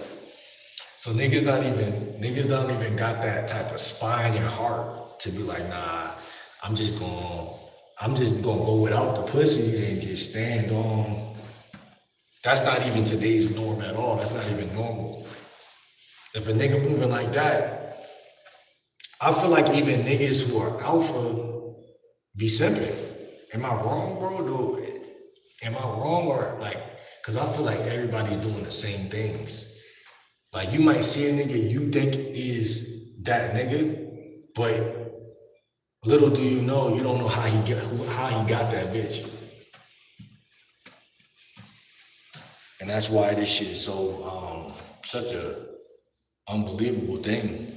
So niggas don't even got that type of spine and heart to be like, nah, I'm just gonna go without the pussy and just stand on. That's not even today's norm at all. That's not even normal. If a nigga moving like that, I feel like even niggas who are alpha be simping. Am I wrong, bro? No. Am I wrong, or like, cause I feel like everybody's doing the same things. Like, you might see a nigga you think is that nigga, but little do you know, you don't know how he got that bitch. And that's why this shit is so such a unbelievable thing.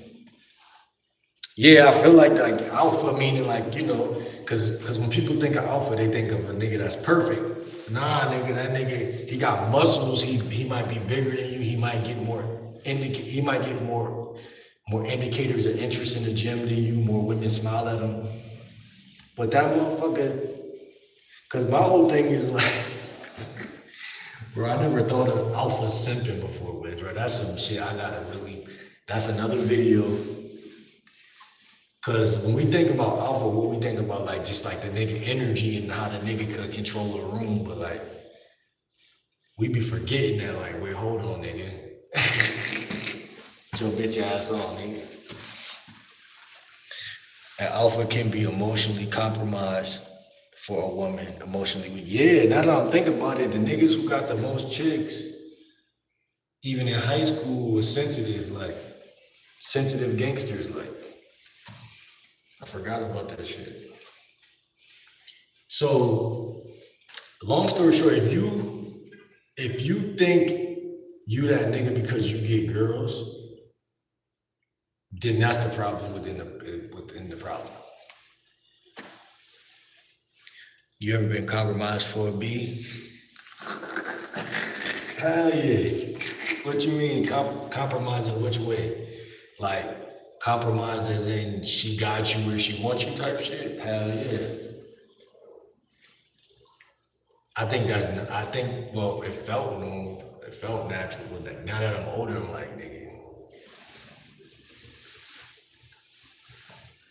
Yeah, I feel like alpha meaning like, you know, cause when people think of alpha, they think of a nigga that's perfect. Nah, nigga, that nigga, he got muscles. He might be bigger than you. He might get more indicators of interest in the gym than you. More women smile at him. But that motherfucker, cause my whole thing is like, bro, I never thought of alpha simping before, Rizz, bro. That's some shit that's another video. Cause when we think about alpha, what we think about, like, just like the nigga energy and how the nigga could control a room, but like, we be forgetting that, like, wait, hold on, nigga. Get your bitch ass on, nigga. And alpha can be emotionally compromised for a woman, emotionally weak. Yeah, now that I'm thinking about it, the niggas who got the most chicks, even in high school, was sensitive, like, sensitive gangsters, like. I forgot about that shit. So, long story short, if you think you that nigga because you get girls, then that's the problem within the problem. You ever been compromised for a B? Hell yeah. What you mean, compromise in which way? Like, compromise as in she got you where she wants you type shit? Hell yeah. Well, it felt normal. It felt natural. But now that I'm older, I'm like, nigga.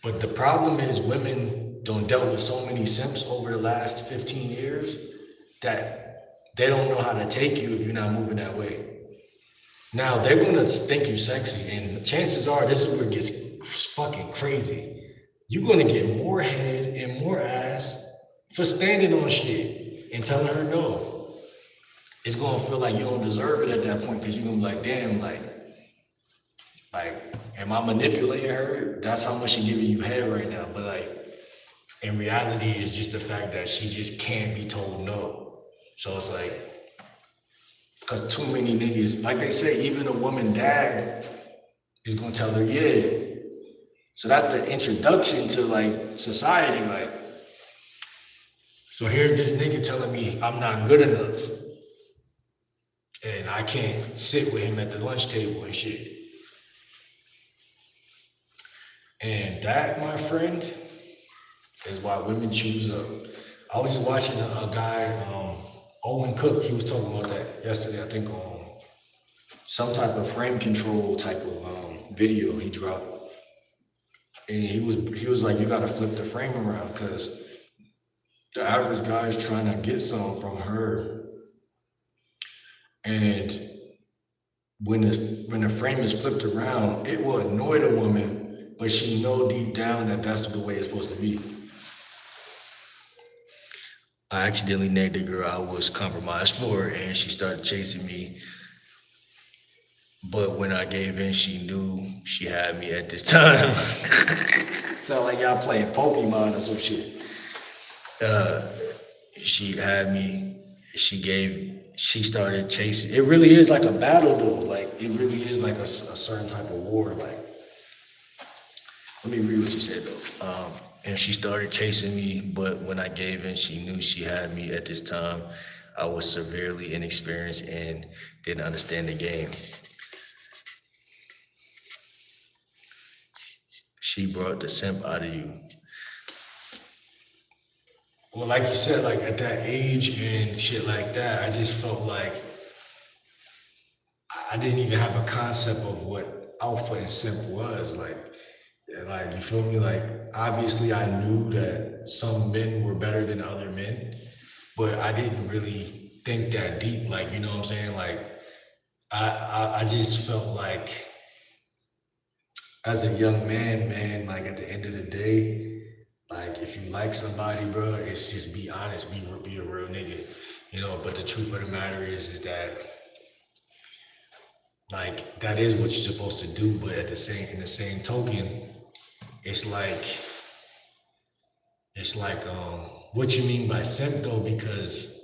But the problem is women don't dealt with so many simps over the last 15 years that they don't know how to take you if you're not moving that way. Now they're gonna think you sexy, and chances are this is where it gets fucking crazy. You're gonna get more head and more ass for standing on shit and telling her no. It's gonna feel like you don't deserve it at that point because you're gonna be like, damn, like, am I manipulating her? That's how much she's giving you head right now. But like, in reality, it's just the fact that she just can't be told no. So it's like, because too many niggas, like they say, even a woman dad is gonna tell her, yeah. So that's the introduction to like society, like. So here's this nigga telling me I'm not good enough. And I can't sit with him at the lunch table and shit. And that, my friend, is why women choose up. I was just watching a guy, Owen Cook, he was talking about that yesterday, I think on some type of frame control type of video he dropped. And he was like, you gotta flip the frame around because the average guy is trying to get something from her. And when the frame is flipped around, it will annoy the woman, but she know deep down that that's the way it's supposed to be. I accidentally nagged the girl I was compromised for, and she started chasing me. But when I gave in, she knew she had me at this time. Sound like y'all playing Pokemon or some shit. She had me, she started chasing. It really is like a battle though. Like, it really is like a certain type of war. Like, let me read what you said though. And she started chasing me, but when I gave in, she knew she had me at this time. I was severely inexperienced and didn't understand the game. She brought the simp out of you. Well, like you said, like at that age and shit like that, I just felt like I didn't even have a concept of what alpha and simp was. Like, you feel me? Like, obviously I knew that some men were better than other men, but I didn't really think that deep. Like, you know what I'm saying? Like, I just felt like as a young man, like at the end of the day, like if you like somebody, bro, it's just be honest, be a real nigga, you know. But the truth of the matter is that like that is what you're supposed to do. But in the same token, it's like what you mean by simp though? Because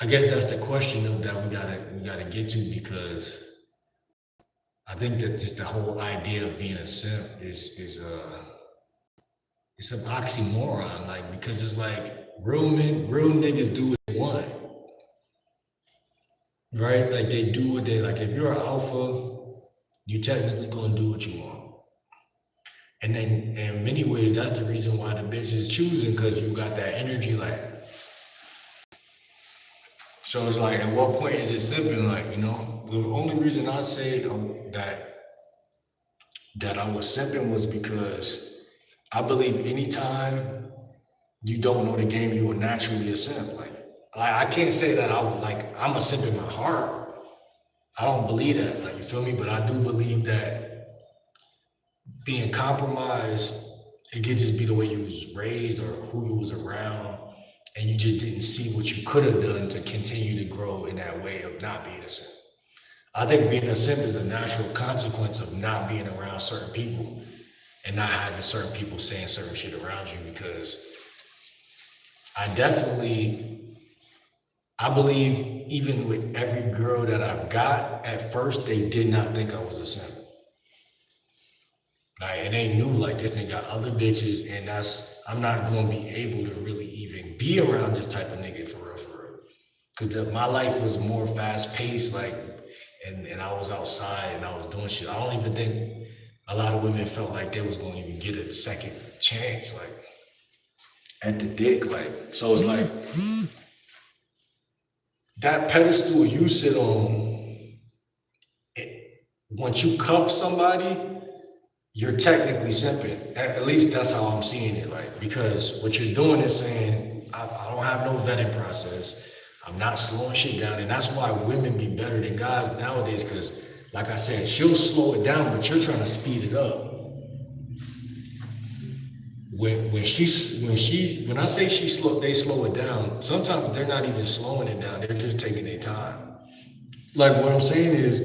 I guess that's the question that we gotta get to, because I think that just the whole idea of being a simp is it's an oxymoron, like, because it's like real niggas do what they want, right? Like they do what they like. If you're an alpha, you technically gonna do what you want. And then in many ways, that's the reason why the bitch is choosing, because you got that energy, like. So it's like, at what point is it simping? Like, you know, the only reason I say that I was simping was because I believe anytime you don't know the game, you are naturally a simp. Like I can't say that I'm a simp in my heart. I don't believe that, like, you feel me? But I do believe that being compromised, it could just be the way you was raised or who you was around, and you just didn't see what you could have done to continue to grow in that way of not being a simp. I think being a simp is a natural consequence of not being around certain people and not having certain people saying certain shit around you, because I believe even with every girl that I've got, at first they did not think I was a simp. Like, and they knew like this nigga got other bitches, and I'm not gonna be able to really even be around this type of nigga for real. Cause my life was more fast paced, like, and I was outside and I was doing shit. I don't even think a lot of women felt like they was gonna even get a second chance, like, at the dick, like. So it's like, that pedestal you sit on, once you cuff somebody, you're technically simping. At least that's how I'm seeing it, like, because what you're doing is saying, I don't have no vetting process. I'm not slowing shit down, and that's why women be better than guys nowadays. Because, like I said, she'll slow it down, but you're trying to speed it up. When I say they slow it down. Sometimes they're not even slowing it down. They're just taking their time. Like what I'm saying is,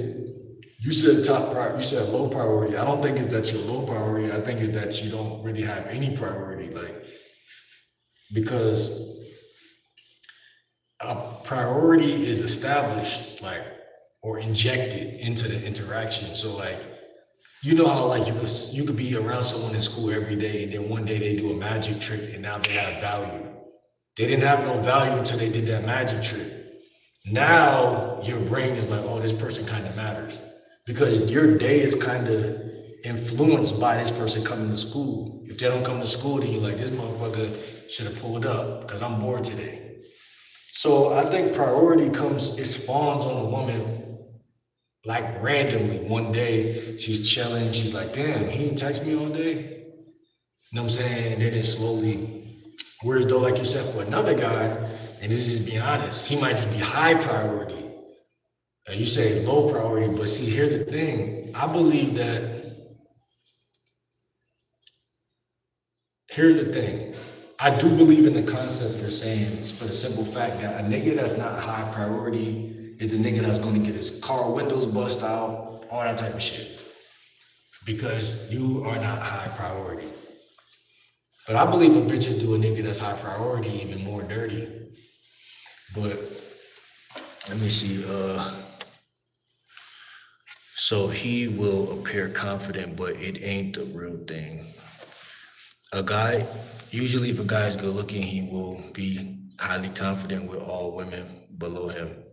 you said you said low priority. I don't think it's that you're low priority. I think it's that you don't really have any priority. Like, because a priority is established, like, or injected into the interaction. So like, you know how like you could be around someone in school every day, and then one day they do a magic trick, and now they have value. They didn't have no value until they did that magic trick. Now your brain is like, oh, this person kind of matters, because your day is kind of influenced by this person coming to school. If they don't come to school, then you're like, this motherfucker should have pulled up because I'm bored today. So I think priority it spawns on a woman like randomly. One day she's chilling, she's like, damn, he didn't text me all day. You know what I'm saying? And then it slowly, whereas though, like you said, for another guy, and this is just being honest, he might just be high priority. You say low priority, but see, here's the thing. Here's the thing. I do believe in the concept you're saying. It's for the simple fact that a nigga that's not high priority is the nigga that's gonna get his car windows bust out, all that type of shit. Because you are not high priority. But I believe a bitch would do a nigga that's high priority even more dirty. But let me see. So he will appear confident, but it ain't the real thing. Usually if a guy is good looking, he will be highly confident with all women below him.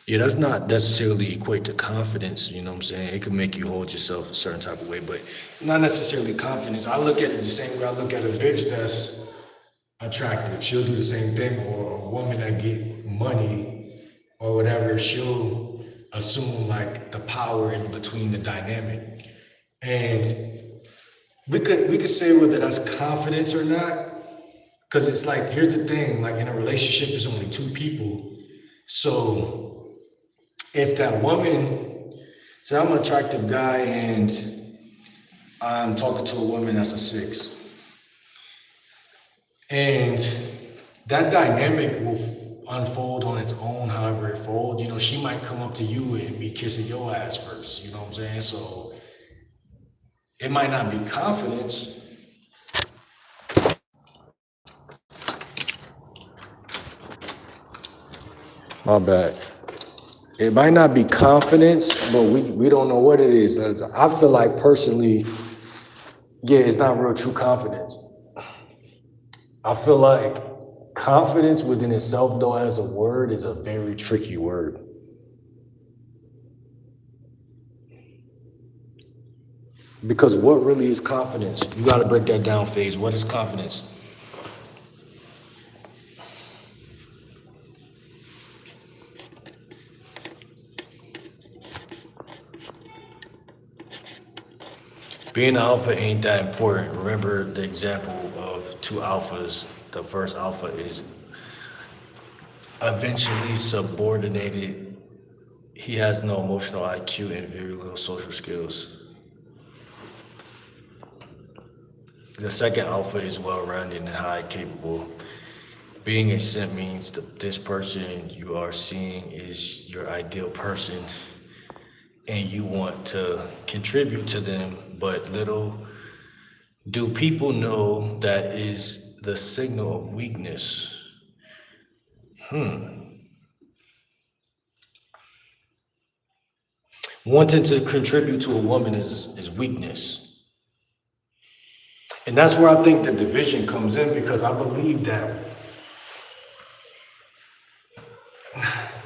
Yeah, that's not necessarily equate to confidence, you know what I'm saying? It can make you hold yourself a certain type of way, but not necessarily confidence. I look at it the same way I look at a bitch that's attractive. She'll do the same thing, or a woman that get money or whatever, she'll assume like the power in between the dynamic. And we could say whether that's confidence or not, because it's like, here's the thing, like in a relationship, there's only two people. So if that woman, so I'm an attractive guy and I'm talking to a woman that's a 6. And that dynamic will unfold on its own, however it folds. You know, she might come up to you and be kissing your ass first, you know what I'm saying? So it might not be confidence. My bad. It might not be confidence, but we don't know what it is. I feel like personally, yeah, it's not real true confidence. I feel like confidence within itself, though, as a word, is a very tricky word. Because what really is confidence? You got to break that down, FaZe. What is confidence? Being an alpha ain't that important. Remember the example of 2 alphas. The first alpha is eventually subordinated. He has no emotional IQ and very little social skills. The second alpha is well-rounded and high capable. Being a simp means this person you are seeing is your ideal person and you want to contribute to them, but little do people know that is the signal of weakness. Wanting to contribute to a woman is weakness. And that's where I think the division comes in, because I believe that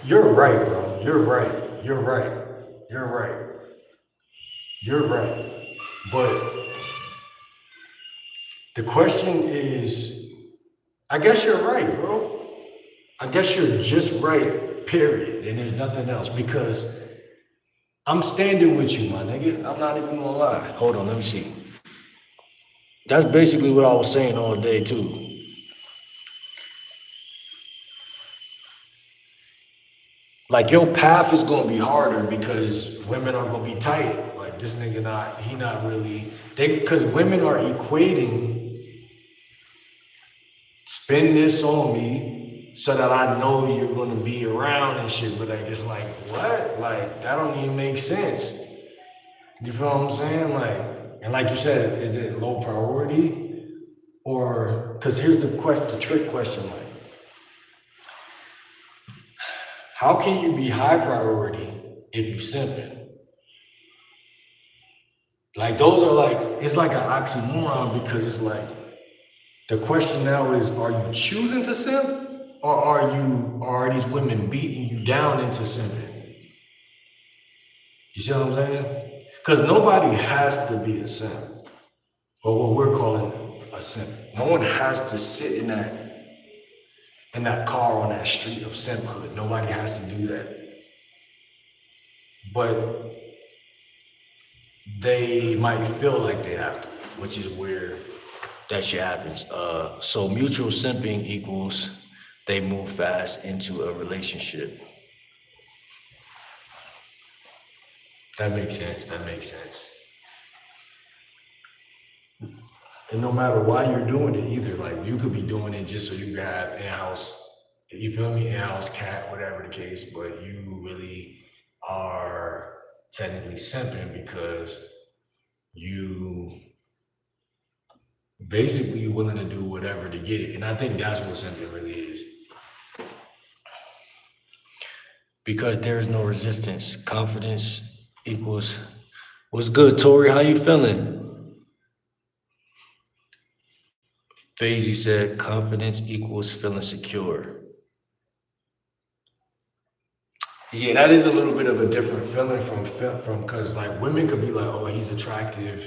you're right, bro. You're right. You're right. You're right. You're right. But the question is, I guess you're right, bro. I guess you're just right, period, and there's nothing else, because I'm standing with you, my nigga. I'm not even gonna lie. Hold on, let me see. That's basically what I was saying all day too. Like your path is gonna be harder because women are gonna be tight. Like this nigga he not really, because women are equating, spend this on me so that I know you're gonna be around and shit. But like, it's like, what? Like, that don't even make sense. You feel what I'm saying? Like, and like you said, is it low priority? Or, because here's the trick question, like, how can you be high priority if you simping? Like, those are like, it's like an oxymoron, because it's like, the question now is, are you choosing to simp? Or are these women beating you down into simping? You see what I'm saying? Because nobody has to be a simp, or what we're calling a simp. No one has to sit in that car on that street of simphood. Nobody has to do that. But they might feel like they have to, which is where that shit happens. So mutual simping equals they move fast into a relationship. That makes sense. That makes sense. And no matter why you're doing it either, like you could be doing it just so you can have in-house, you feel me, in-house cat, whatever the case, but you really are technically simping because you basically willing to do whatever to get it. And I think that's what simping really is. Because there's no resistance. Confidence equals, what's good, Tori? How you feeling? Fazy said, confidence equals feeling secure. Yeah, that is a little bit of a different feeling from because like women could be like, oh, he's attractive,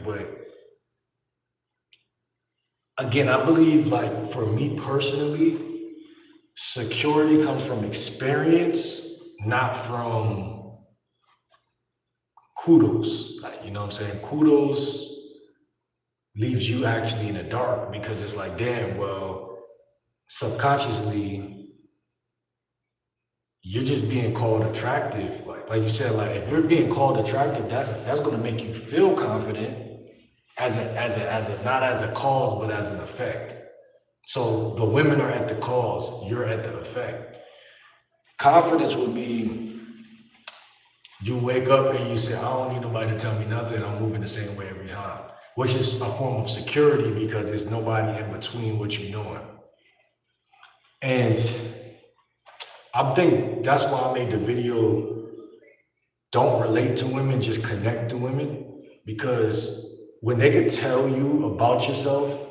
but again, I believe like for me personally, security comes from experience, not from kudos. Like, you know what I'm saying? Kudos leaves you actually in the dark because it's like, damn, well, subconsciously, you're just being called attractive. Like you said, like if you're being called attractive, that's gonna make you feel confident as a not as a cause, but as an effect. So the women are at the cause, you're at the effect. Confidence would be you wake up and you say, I don't need nobody to tell me nothing, I'm moving the same way every time. Which is a form of security because there's nobody in between what you're doing. And I think that's why I made the video, don't relate to women, just connect to women. Because when they could tell you about yourself,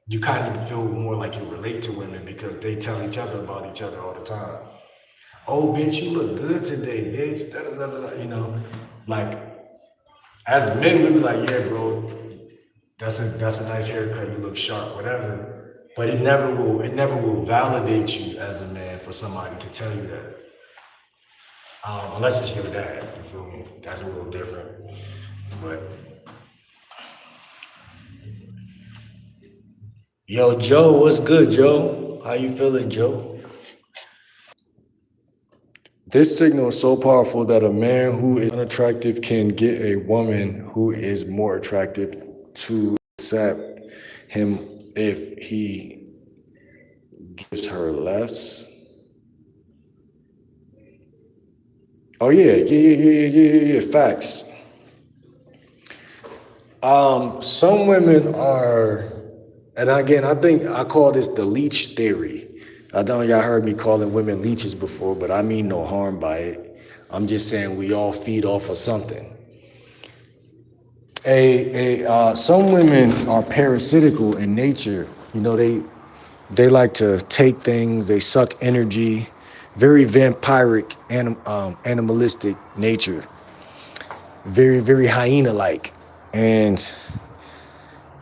you kind of feel more like you relate to women because they tell each other about each other all the time. Oh, bitch, you look good today, bitch. Da, da, da, da. You know, like as men, we be like, yeah, bro, that's a nice haircut. You look sharp, whatever. But it never will validate you as a man for somebody to tell you that. Unless it's your dad, you feel me? That's a little different. But yo, Joe, what's good, Joe? How you feeling, Joe? This signal is so powerful that a man who is unattractive can get a woman who is more attractive to accept him if he gives her less. Oh yeah, facts. Some women are, and again, I think I call this the leech theory. I know y'all heard me calling women leeches before, but I mean no harm by it. I'm just saying we all feed off of something. Some women are parasitical in nature. You know, they like to take things, they suck energy, very vampiric, animalistic nature, very, very hyena-like. And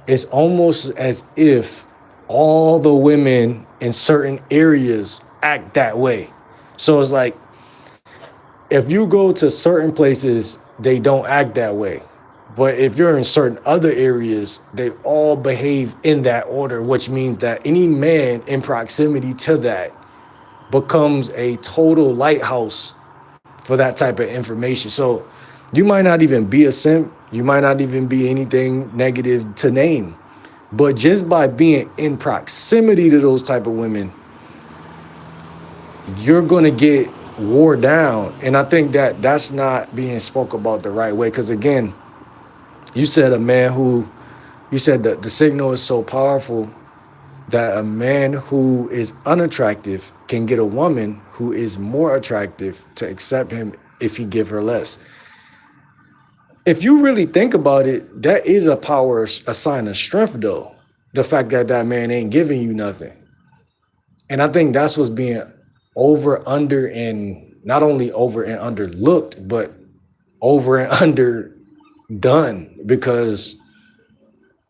it's almost as if all the women in certain areas act that way. So it's like, if you go to certain places, they don't act that way. But if you're in certain other areas, they all behave in that order, which means that any man in proximity to that becomes a total lighthouse for that type of information. So you might not even be a simp, you might not even be anything negative to name, but just by being in proximity to those type of women, you're going to get wore down. And I think that that's not being spoke about the right way. Because again, you said you said that the signal is so powerful that a man who is unattractive can get a woman who is more attractive to accept him if he give her less. If you really think about it, that is a sign of strength though. The fact that that man ain't giving you nothing. And I think that's what's being over, under, and not only over and underlooked, but over and under done, because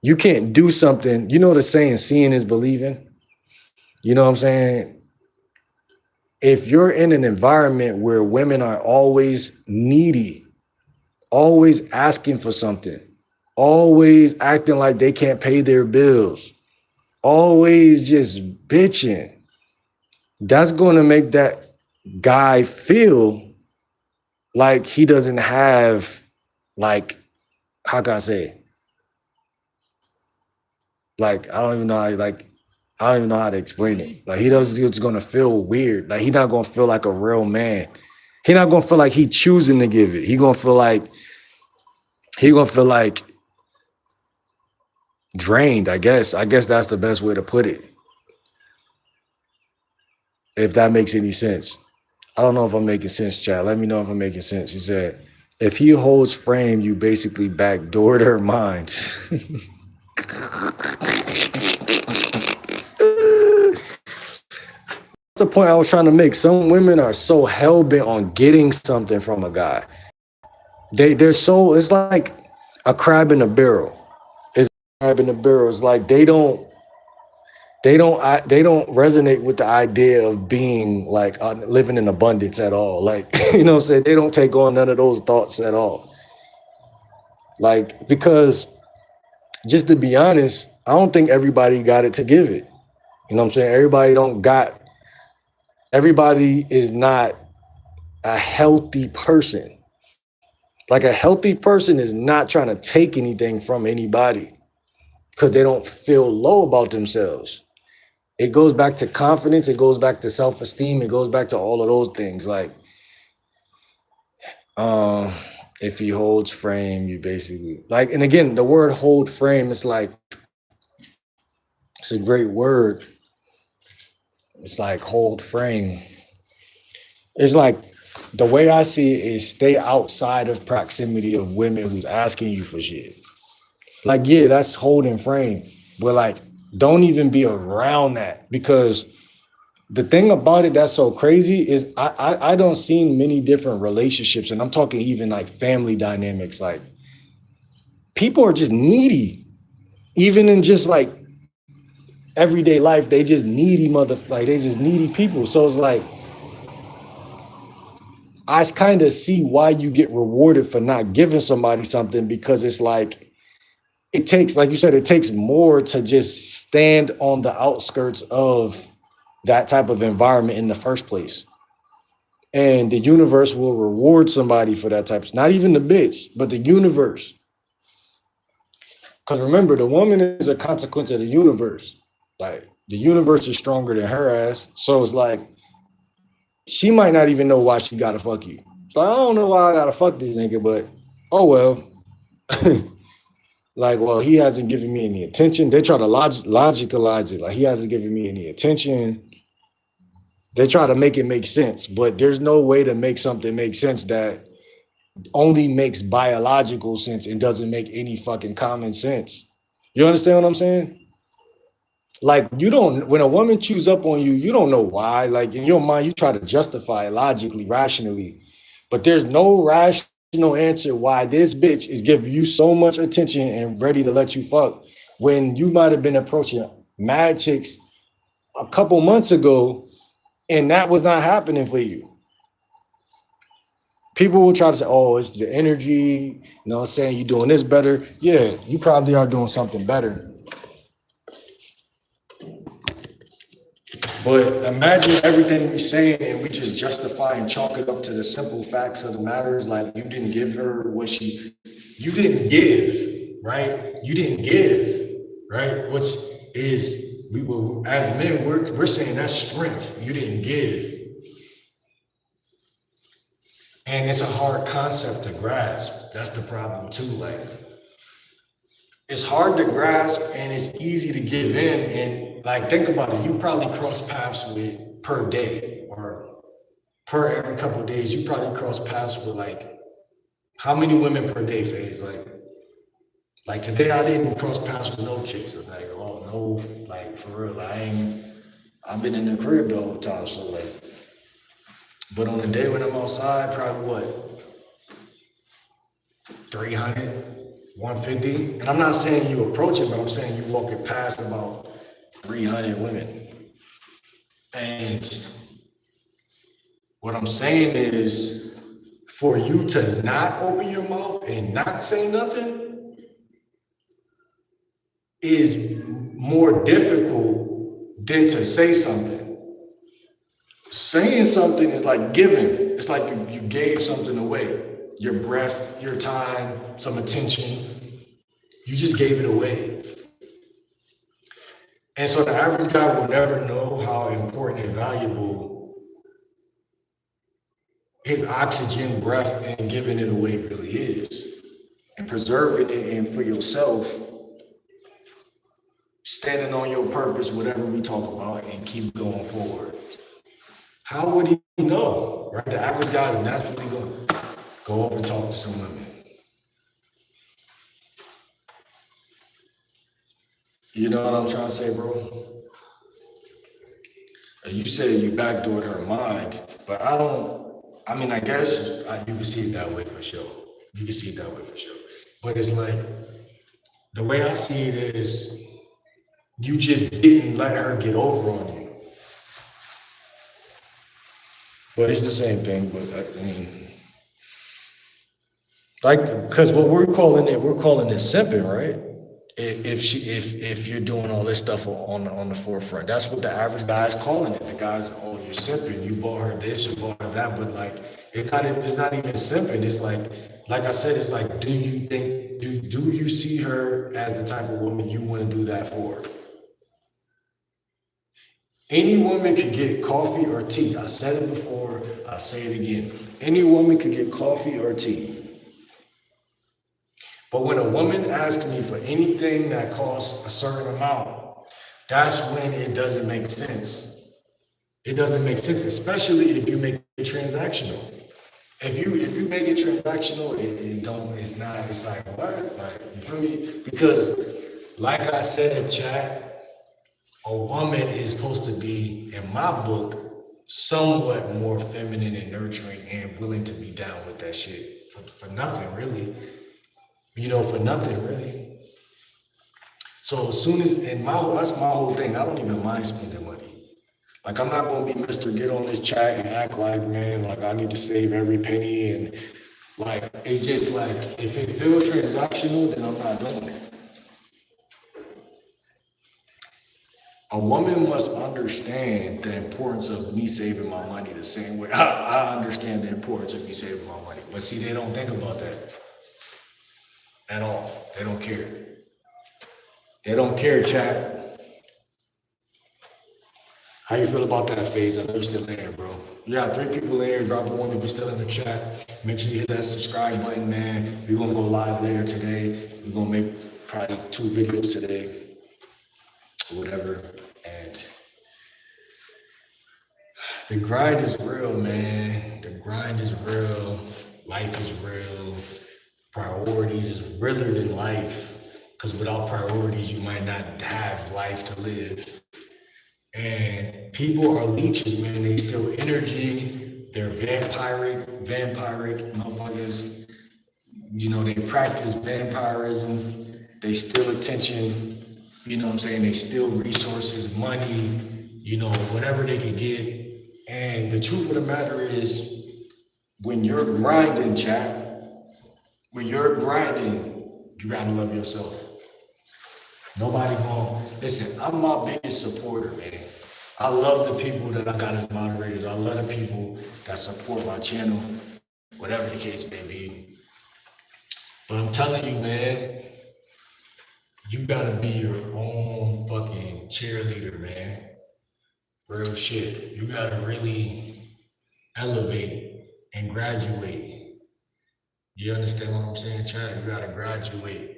you can't do something. You know the saying, seeing is believing. You know what I'm saying? If you're in an environment where women are always needy, always asking for something, always acting like they can't pay their bills, always just bitching, that's going to make that guy feel like he doesn't have, like, how can I say, like, I don't even know how to explain it. Like, he's gonna feel weird. Like, he's not gonna feel like a real man. He's not gonna feel like he choosing to give it. He gonna feel like drained, I guess. I guess that's the best way to put it. If that makes any sense. I don't know if I'm making sense, Chad. Let me know if I'm making sense. He said, if he holds frame, you basically backdoor their minds. That's the point I was trying to make. Some women are so hell-bent on getting something from a guy. They're so, it's like a crab in a barrel. It's a crab in a barrel. It's like they don't resonate with the idea of being like living in abundance at all. Like, you know what I'm saying? They don't take on none of those thoughts at all. Like, because just to be honest, I don't think everybody got it to give it. You know what I'm saying? Everybody is not a healthy person. Like, a healthy person is not trying to take anything from anybody because they don't feel low about themselves. It goes back to confidence. It goes back to self-esteem. It goes back to all of those things. Like, if he holds frame, you basically like, and again, the word hold frame is like, it's a great word. It's like hold frame. It's like, the way I see it is stay outside of proximity of women who's asking you for shit. Like, yeah, that's holding frame. But like, don't even be around that, because the thing about it that's so crazy is I don't see many different relationships, and I'm talking even like family dynamics. Like, people are just needy, even in just like everyday life. They just needy like they just needy people. So it's like, I kind of see why you get rewarded for not giving somebody something, because it's like, it takes, like you said, it takes more to just stand on the outskirts of that type of environment in the first place. And the universe will reward somebody for that type of, not even the bitch, but the universe. Because remember, the woman is a consequence of the universe. Like, the universe is stronger than her ass. So it's like, she might not even know why she gotta fuck you. So I don't know why I gotta fuck this nigga, but oh well. Like, well, he hasn't given me any attention. They try to logicalize it. Like, he hasn't given me any attention. They try to make it make sense, but there's no way to make something make sense that only makes biological sense and doesn't make any fucking common sense. You understand what I'm saying? Like, you don't, when a woman chews up on you, you don't know why. Like, in your mind, you try to justify it logically, rationally, but there's no rational answer why this bitch is giving you so much attention and ready to let you fuck when you might have been approaching mad chicks a couple months ago, and that was not happening for you. People will try to say, oh, it's the energy, you know what I'm saying, you're doing this better. Yeah, you probably are doing something better. But imagine everything we're saying and we just justify and chalk it up to the simple facts of the matters. Like you didn't give her you didn't give, right? You didn't give, right? Which is, we will, as men, we're saying that's strength. You didn't give. And it's a hard concept to grasp. That's the problem too. Like, it's hard to grasp and it's easy to give in. And like, think about it. You probably cross paths with per day or per every couple of days. You probably cross paths with like, how many women per day, Phase? Like today I didn't cross paths with no chicks. I'm like, oh no, like for real, I've been in the crib the whole time. So like, but on a day when I'm outside, probably what? 300, 150. And I'm not saying you approach it, but I'm saying you walking past about 300 women. And what I'm saying is, for you to not open your mouth and not say nothing is more difficult than to say something. Saying something is like giving. It's like you gave something away. Your breath, your time, some attention. You just gave it away. And so the average guy will never know how important and valuable his oxygen, breath, and giving it away really is. And preserving it, and for yourself, standing on your purpose, whatever we talk about, and keep going forward. How would he know, right? The average guy is naturally going to go up and talk to some women. You know what I'm trying to say, bro? You said you backdoored her mind, but I guess you can see it that way for sure. You can see it that way for sure. But it's like, the way I see it is, you just didn't let her get over on you. But it's the same thing, but I mean, like, because what we're calling it simping, right? If you're doing all this stuff on the forefront, that's what the average guy is calling it. The guys, oh, you're simping. You bought her this, you bought her that, but like, it's not even simping. It's like I said, it's like, do you see her as the type of woman you want to do that for? Any woman could get coffee or tea. I said it before, I'll say it again. Any woman could get coffee or tea. But when a woman asks me for anything that costs a certain amount, that's when it doesn't make sense. It doesn't make sense, especially if you make it transactional. If you make it transactional, it's like, what? Like, you feel me? Because like I said, chat, a woman is supposed to be, in my book, somewhat more feminine and nurturing and willing to be down with that shit for nothing, really. You know, for nothing, really. So as soon as, that's my whole thing. I don't even mind spending money. Like, I'm not gonna be Mr. Get on this chat and act like, man, like I need to save every penny, and like, it's just like, if it feels transactional, then I'm not doing it. A woman must understand the importance of me saving my money the same way I understand the importance of me saving my money. But see, they don't think about that at all. They don't care. They don't care, chat. How you feel about that, Phase? I know you're still in here, bro. You got 3 people in here. Drop a 1 if you're still in the chat. Make sure you hit that subscribe button, man. We're gonna go live later today. We're gonna make probably 2 videos today. Whatever. And the grind is real, man. The grind is real. Life is real. Priorities is realer than life. Because without priorities, you might not have life to live. And people are leeches, man. They steal energy. They're vampiric motherfuckers. You know, they practice vampirism. They steal attention. You know what I'm saying? They steal resources, money, you know, whatever they can get. And the truth of the matter is, when you're grinding, chat, when you're grinding, you gotta love yourself. Nobody gonna listen. I'm my biggest supporter, man. I love the people that I got as moderators. I love the people that support my channel, whatever the case may be. But I'm telling you, man, you gotta be your own fucking cheerleader, man. Real shit. You gotta really elevate and graduate. You understand what I'm saying, Chad? You gotta graduate.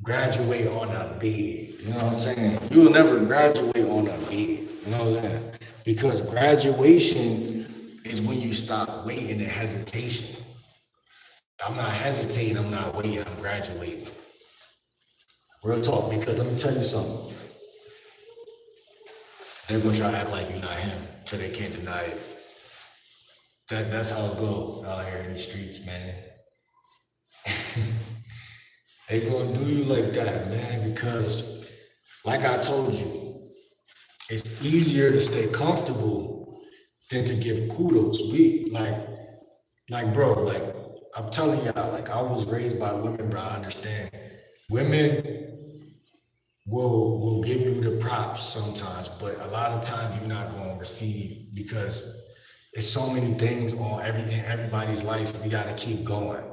Graduate on a bed. You know what I'm saying? You will never graduate on a bed. You know what I'm saying? Because graduation is when you stop waiting and hesitation. I'm not hesitating, I'm not waiting, I'm graduating. Real talk, because let me tell you something. They're gonna try to act like you're not him till they can't deny it. That's how it goes out here in the streets, man. They gonna do you like that, man, because like I told you, it's easier to stay comfortable than to give kudos. We bro, like I'm telling y'all, like I was raised by women, bro. I understand. Women will give you the props sometimes, but a lot of times you're not gonna receive because it's so many things on in everybody's life. We gotta keep going.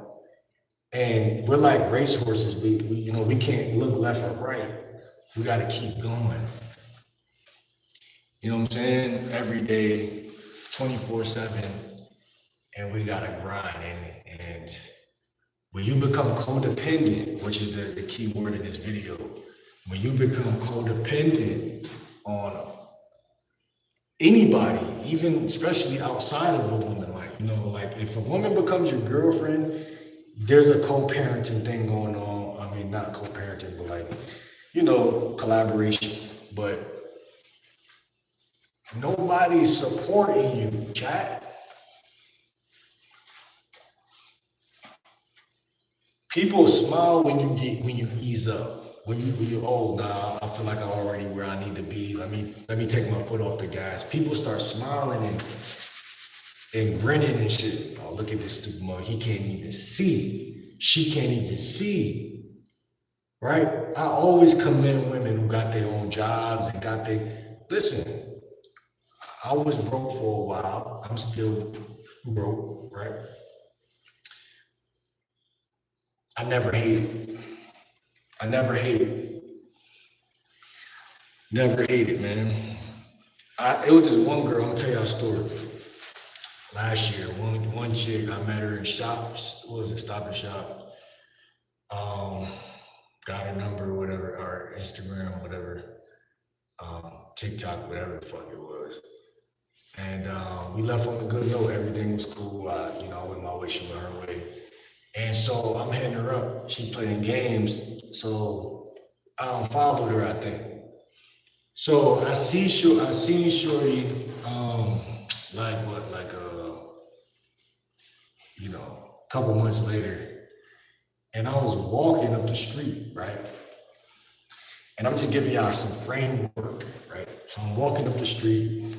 And we're like racehorses. We can't look left or right. We got to keep going. You know what I'm saying? Every day, 24/7, and we got to grind. And when you become codependent, which is the key word in this video, when you become codependent on anybody, even especially outside of a woman, like if a woman becomes your girlfriend, there's a co-parenting thing going on. I mean, not co-parenting, but collaboration. But nobody's supporting you, chat. People smile when you ease up. When you nah, I feel like I'm already where I need to be. Let me take my foot off the gas. People start smiling and grinning and shit. Oh, look at this stupid mother. He can't even see. She can't even see. Right? I always commend women who got their own jobs and listen, I was broke for a while. I'm still broke, right? I never hated. Never hated, man. It was just one girl, I'm gonna tell you a story. Last year, one chick, I met her in shops. What was it? Stop and Shop. Got her number, whatever, or Instagram, whatever, TikTok, whatever the fuck it was. And we left on a good note. Everything was cool. I went my way, she went her way. And so I'm hitting her up. She playing games. So I unfollowed her, I think. So I seen Shorty, a couple months later. And I was walking up the street, right? And I'm just giving y'all some framework, right? So I'm walking up the street,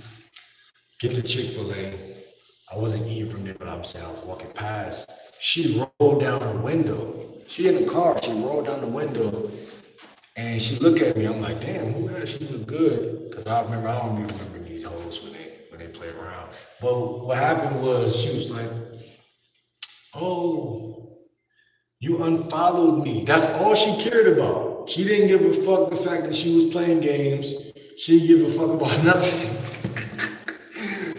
get to Chick-fil-A. I wasn't eating from there, but I was walking past. She rolled down her window. She in the car, she rolled down the window and she looked at me. I'm like, damn, who that? She look good. Cause I don't even remember these hoes when they play around. But what happened was she was like, oh, you unfollowed me. That's all she cared about. She didn't give a fuck the fact that she was playing games. She didn't give a fuck about nothing.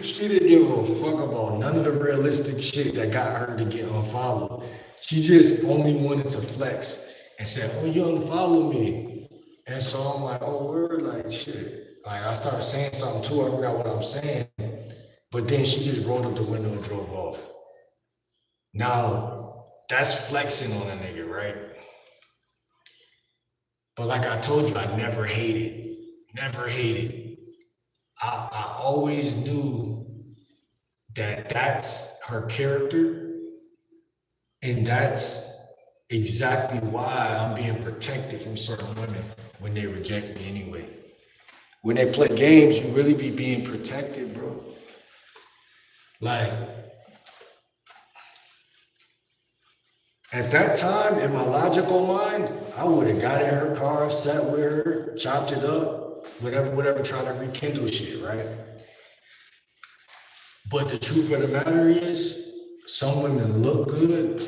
She didn't give a fuck about none of the realistic shit that got her to get unfollowed. She just only wanted to flex and said, oh, you unfollowed me. And so I'm like, oh, word, like shit. Like I started saying something to her, I forgot what I'm saying. But then she just rolled up the window and drove off. Now, that's flexing on a nigga, right? But like I told you, I never hated. I always knew that that's her character, and that's exactly why I'm being protected from certain women. when they reject me anyway. When they play games, you really be being protected, bro. Like, at that time, in my logical mind, I would have got in her car, sat with her, chopped it up, whatever, trying to rekindle shit, right? But the truth of the matter is, some women look good,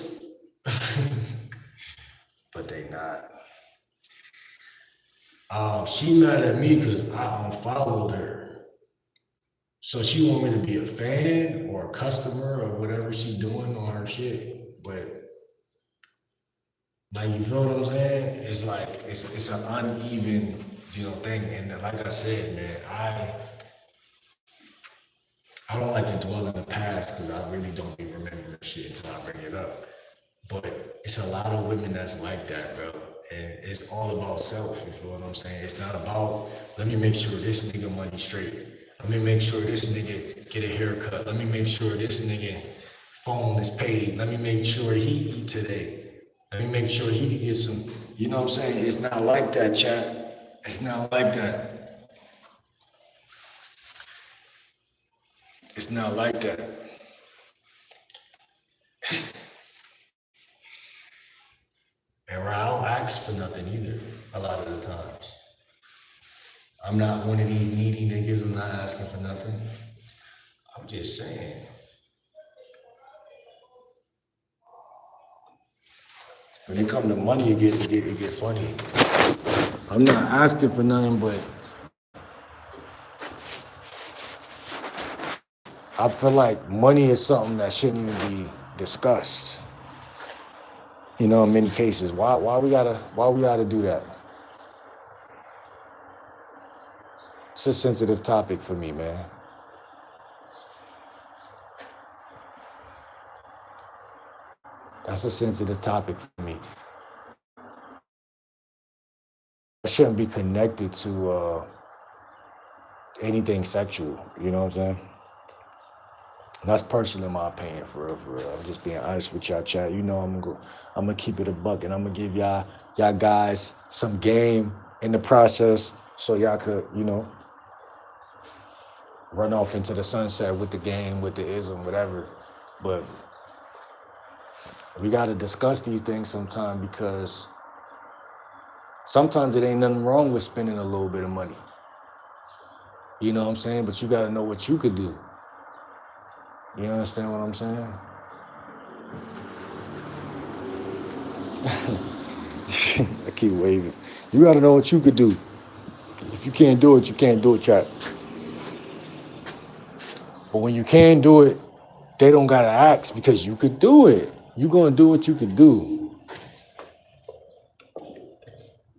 but they not. She mad at me because I unfollowed her. So she want me to be a fan or a customer or whatever she doing on her shit. But like, you feel what I'm saying? It's like it's an uneven, thing. And like I said, man, I don't like to dwell in the past because I really don't be remembering shit until I bring it up. But it's a lot of women that's like that, bro. And it's all about self, you feel what I'm saying? It's not about, let me make sure this nigga money straight. Let me make sure this nigga get a haircut. Let me make sure this nigga phone is paid. Let me make sure he eat today. Let me make sure he can get some, you know what I'm saying? It's not like that, chat. It's not like that. It's not like that. And I don't ask for nothing either, a lot of the times. I'm not one of these needy niggas. I'm not asking for nothing. I'm just saying. When it comes to money, it get funny. I'm not asking for nothing, but I feel like money is something that shouldn't even be discussed. In many cases. Why we gotta do that? It's a sensitive topic for me, man. That's a sensitive topic for me. I shouldn't be connected to anything sexual, you know what I'm saying? That's personally my opinion, for real. I'm just being honest with y'all, chat. I'm gonna keep it a buck, and I'm gonna give y'all guys some game in the process, so y'all could, run off into the sunset with the game, with the ism, whatever. But we gotta discuss these things sometime, because sometimes it ain't nothing wrong with spending a little bit of money. You know what I'm saying? But you gotta know what you could do. You understand what I'm saying? I keep waving. You gotta know what you could do. If you can't do it, you can't do it, chat. But when you can do it, they don't gotta ask, because you could do it. You gonna do what you could do.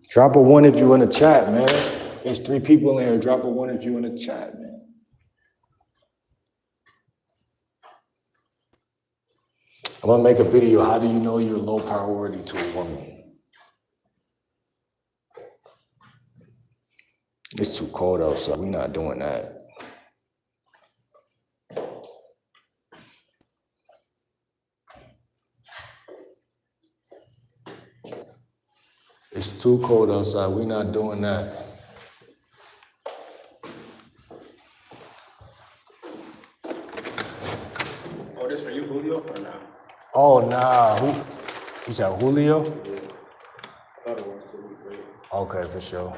Drop a 1 if you in the chat, man. There's 3 people in here. Drop a 1 if you in the chat, man. I'm gonna make a video. How do you know you're low priority to a woman? It's too cold outside. We're not doing that. It's too cold outside. We're not doing that. Oh, this for you, Julio, or not? Oh, nah. You said Julio? Yeah. I thought it was too great. Okay, for sure.